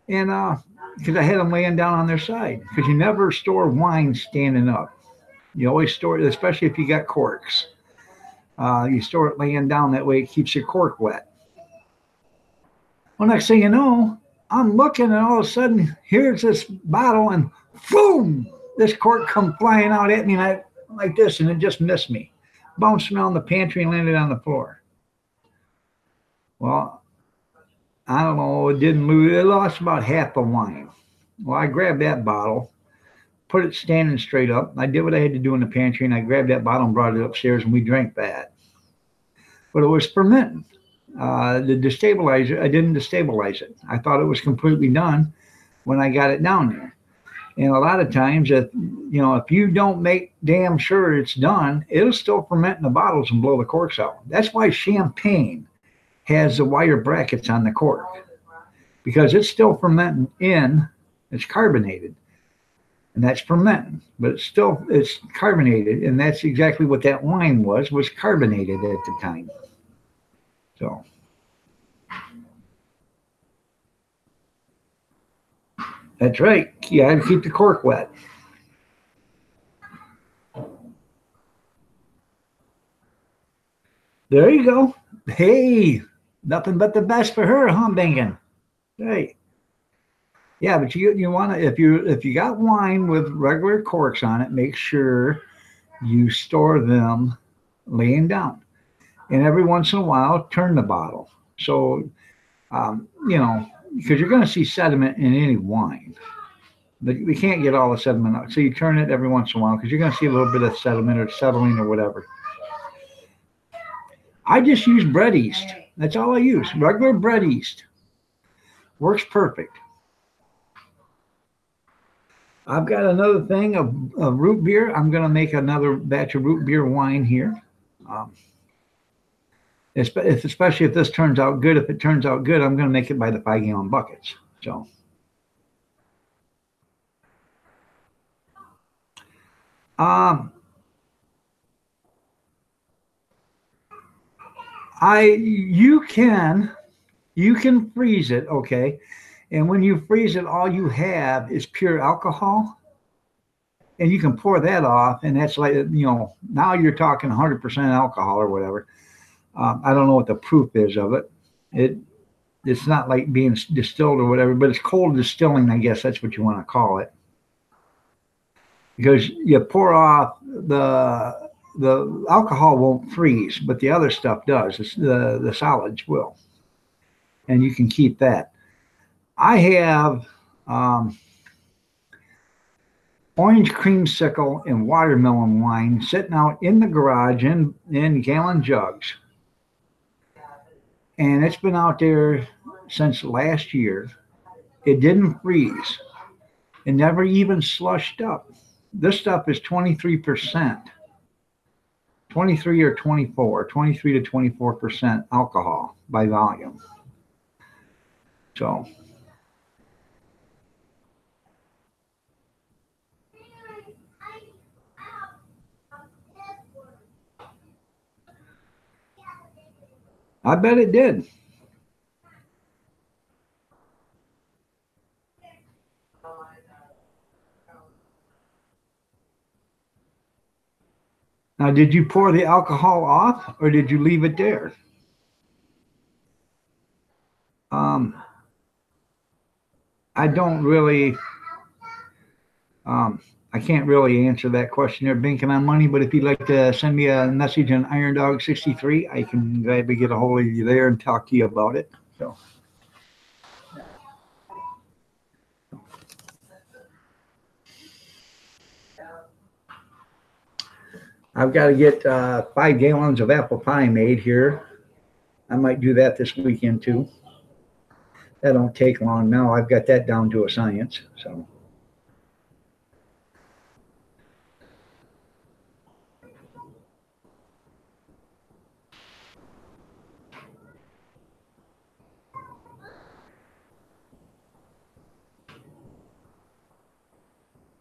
And because I had them laying down on their side. Because you never store wine standing up. You always store it, especially if you got corks. You store it laying down. That way it keeps your cork wet. Well, next thing you know, I'm looking and all of a sudden, here's this bottle and boom, this cork come flying out at me like this, and it just missed me. Bounced around the pantry and landed on the floor. Well, I don't know, it didn't move. It lost about half the wine. Well, I grabbed that bottle, put it standing straight up. I did what I had to do in the pantry, and I grabbed that bottle and brought it upstairs, and we drank that. But it was fermenting. The destabilizer, I didn't destabilize it. I thought it was completely done when I got it down there. And a lot of times, if you don't make damn sure it's done, it'll still ferment in the bottles and blow the corks out. That's why champagne has the wire brackets on the cork, because it's still fermenting it's carbonated, and that's fermenting, but it's carbonated, and that's exactly what that wine was carbonated at the time. So that's right. You got to keep the cork wet. There you go. Hey, nothing but the best for her, huh, Bingen? Right. Yeah, but you want to, if you got wine with regular corks on it, make sure you store them laying down. And every once in a while, turn the bottle. So, because you're going to see sediment in any wine. But we can't get all the sediment out. So you turn it every once in a while, because you're going to see a little bit of sediment or settling or whatever. I just use bread yeast. That's all I use. Regular bread yeast. Works perfect. I've got another thing of root beer. I'm going to make another batch of root beer wine here. Especially if this turns out good. If it turns out good, I'm going to make it by the 5-gallon buckets. So, you can freeze it, okay? And when you freeze it, all you have is pure alcohol, and you can pour that off, and that's like, now you're talking 100% alcohol or whatever. I don't know what the proof is of it. It's not like being distilled or whatever, but it's cold distilling, I guess that's what you want to call it. Because you pour off, the alcohol won't freeze, but the other stuff does. The solids will. And you can keep that. I have orange creamsicle and watermelon wine sitting out in the garage in gallon jugs. And it's been out there since last year. It didn't freeze. It never even slushed up. This stuff is 23%. 23 or 24, 23 to 24% alcohol by volume. So, I bet it did. Now, did you pour the alcohol off, or did you leave it there? I don't really, I can't really answer that question there, Banking on Money, but if you'd like to send me a message on Iron Dog 63, I can gladly get a hold of you there and talk to you about it. So. I've got to get 5 gallons of apple pie made here. I might do that this weekend too. That don't take long now. I've got that down to a science. So.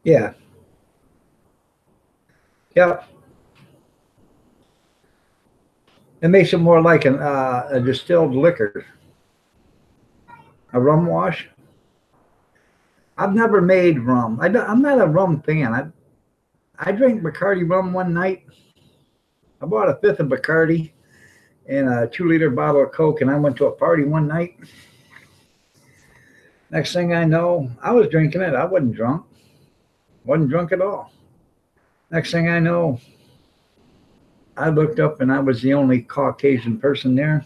Yeah. Yep. It makes it more like a distilled liquor. A rum wash. I've never made rum. I'm not a rum fan. I drank Bacardi rum one night. I bought a fifth of Bacardi and a 2-liter bottle of Coke, and I went to a party one night. Next thing I know, I was drinking it. I wasn't drunk. Wasn't drunk at all. Next thing I know, I looked up and I was the only Caucasian person there.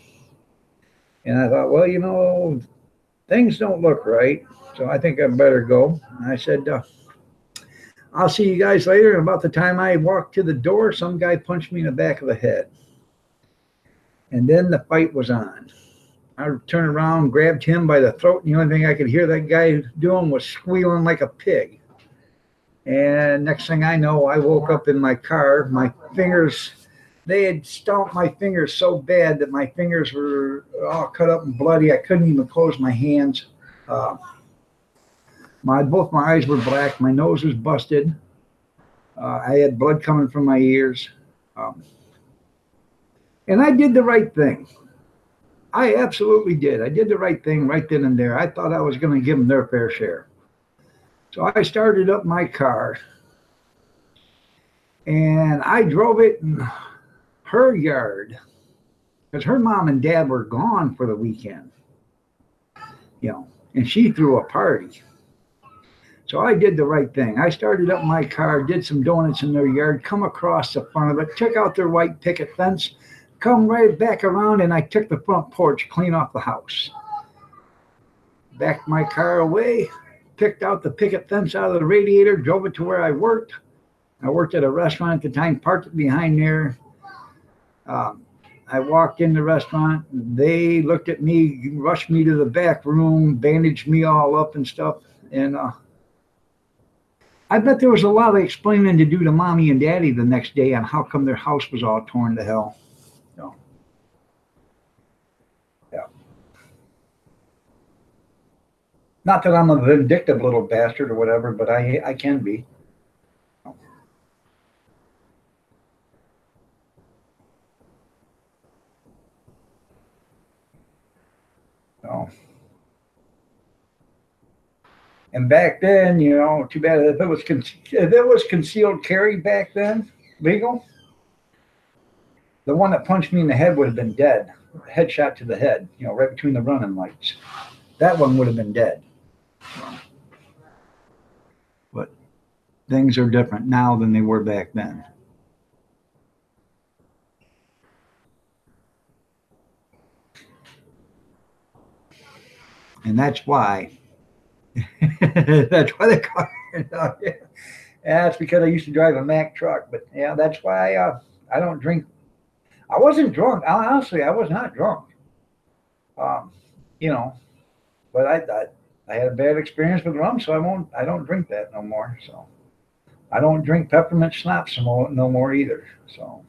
And I thought, well, you know, things don't look right. So I think I better go. And I said, I'll see you guys later. And about the time I walked to the door, some guy punched me in the back of the head. And then the fight was on. I turned around, grabbed him by the throat, and the only thing I could hear that guy doing was squealing like a pig. And next thing I know, I woke up in my car. My fingers, they had stomped my fingers so bad that my fingers were all cut up and bloody. I couldn't even close my hands. Both my eyes were black. My nose was busted. I had blood coming from my ears. And I did the right thing. I absolutely did. I did the right thing right then and there. I thought I was going to give them their fair share. So I started up my car and I drove it in her yard because her mom and dad were gone for the weekend, you know, and she threw a party. So I did the right thing. I started up my car, did some donuts in their yard, come across the front of it, took out their white picket fence, come right back around, and I took the front porch clean off the house. Backed my car away, picked out the picket fence out of the radiator, drove it to where I worked. I worked at a restaurant at the time, parked it behind there. I walked in the restaurant. They looked at me, rushed me to the back room, bandaged me all up and stuff. And I bet there was a lot of explaining to do to mommy and daddy the next day on how come their house was all torn to hell. So, yeah. Not that I'm a vindictive little bastard or whatever, but I can be. So. And back then, you know, too bad if it was concealed carry back then, legal, the one that punched me in the head would have been dead. Headshot to the head, you know, right between the running lights. That one would have been dead. But things are different now than they were back then. And that's why. That's why they call it. Yeah, that's because I used to drive a Mack truck. But yeah, that's why I don't drink. I wasn't drunk. Honestly, I was not drunk. You know, but I had a bad experience with rum, so I don't drink that no more. So I don't drink peppermint schnapps no more either. So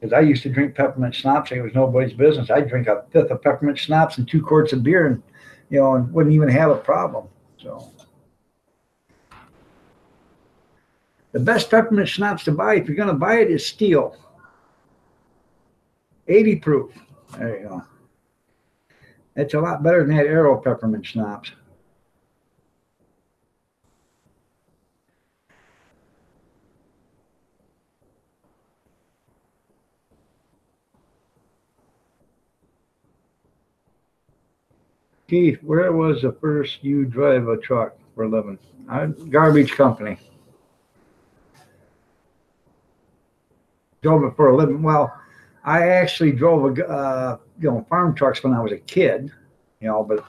because I used to drink peppermint schnapps, it was nobody's business. I'd drink a fifth of peppermint schnapps and 2 quarts of beer, and you know, and wouldn't even have a problem. So the best peppermint schnapps to buy, if you're going to buy it, is Steel, 80 proof. There you go. It's a lot better than that Arrow peppermint schnapps. Keith, where was the first you drive a truck for a living? Garbage company. Drove it for a living. Well, I actually drove farm trucks when I was a kid, you know, but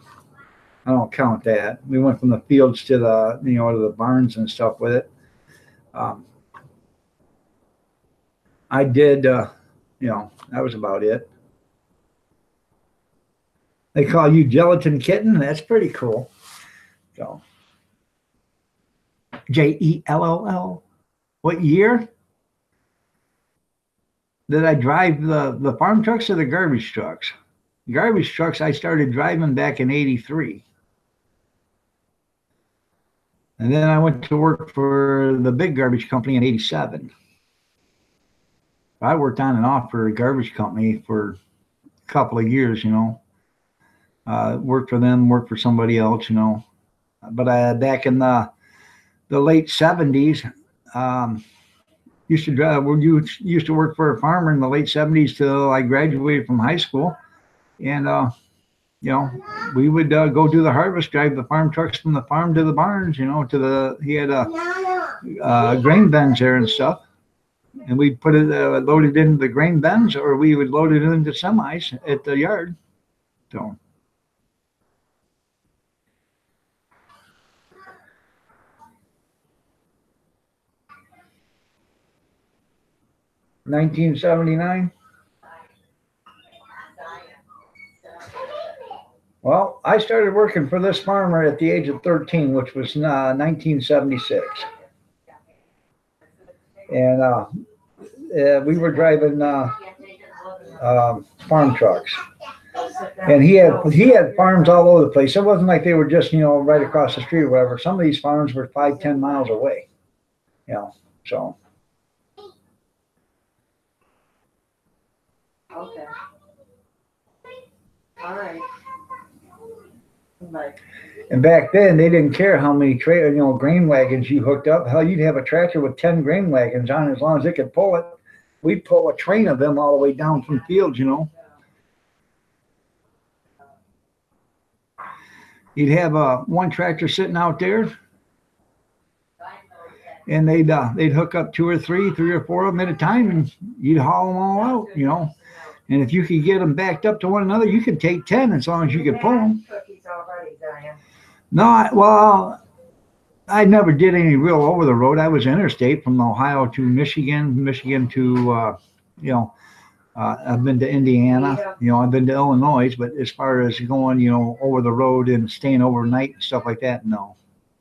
I don't count that. We went from the fields to the, you know, to the barns and stuff with it. I did, you know, that was about it. They call you Gelatin Kitten. That's pretty cool. So, JELLL. What year did I drive the farm trucks or the garbage trucks? Garbage trucks I started driving back in '83. And then I went to work for the big garbage company in '87. I worked on and off for a garbage company for a couple of years, you know. Worked for them, worked for somebody else, you know. But back in the late '70s, used to drive. We used to work for a farmer in the late 70s till I graduated from high school, and you know, we would go do the harvest, drive the farm trucks from the farm to the barns. You know, he had grain bins there and stuff, and we'd put it loaded into the grain bins, or we would load it into semis at the yard. So. $1979. Well, I started working for this farmer at the age of 13, which was 1976. And we were driving farm trucks. And he had farms all over the place. It wasn't like they were just, you know, right across the street or whatever. Some of these farms were 5-10 miles away. You know, so. Okay. All right. Bye. And back then, they didn't care how many grain wagons you hooked up. Hell, you'd have a tractor with 10 grain wagons on, as long as it could pull it. We'd pull a train of them all the way down from fields, you know. You'd have one tractor sitting out there, and they'd hook up two or three or four of them at a time, and you'd haul them all out, you know. And if you could get them backed up to one another, you could take 10 as long as you could pull them. Cookies already, Diane. No, well, I never did any real over the road. I was interstate from Ohio to Michigan, Michigan to, you know, I've been to Indiana, you know, I've been to Illinois, but as far as going, you know, over the road and staying overnight and stuff like that, no.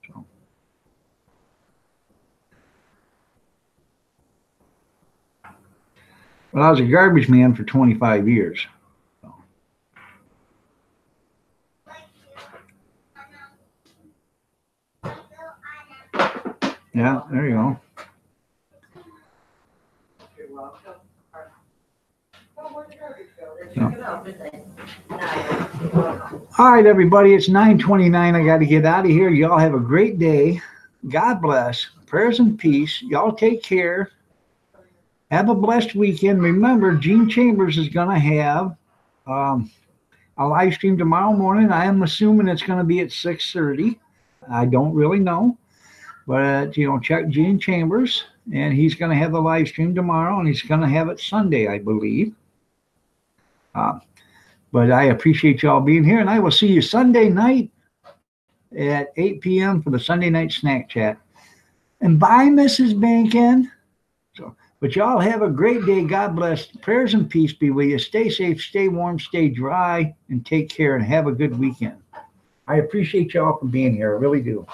So. Well, I was a garbage man for 25 years. So. Yeah, there you go. You're welcome. Oh, where'd the garbage go? They No. took it out, didn't they? All right, everybody, it's 9:29. I got to get out of here. Y'all have a great day. God bless. Prayers and peace. Y'all take care. Have a blessed weekend. Remember, Gene Chambers is going to have a live stream tomorrow morning. I am assuming it's going to be at 6:30. I don't really know. But, you know, check Gene Chambers, and he's going to have the live stream tomorrow, and he's going to have it Sunday, I believe. But I appreciate y'all being here, and I will see you Sunday night at 8 p.m. for the Sunday night snack chat. And bye, Mrs. Bankin. But y'all have a great day. God bless. Prayers and peace be with you. Stay safe, stay warm, stay dry, and take care, and have a good weekend. I appreciate y'all for being here. I really do.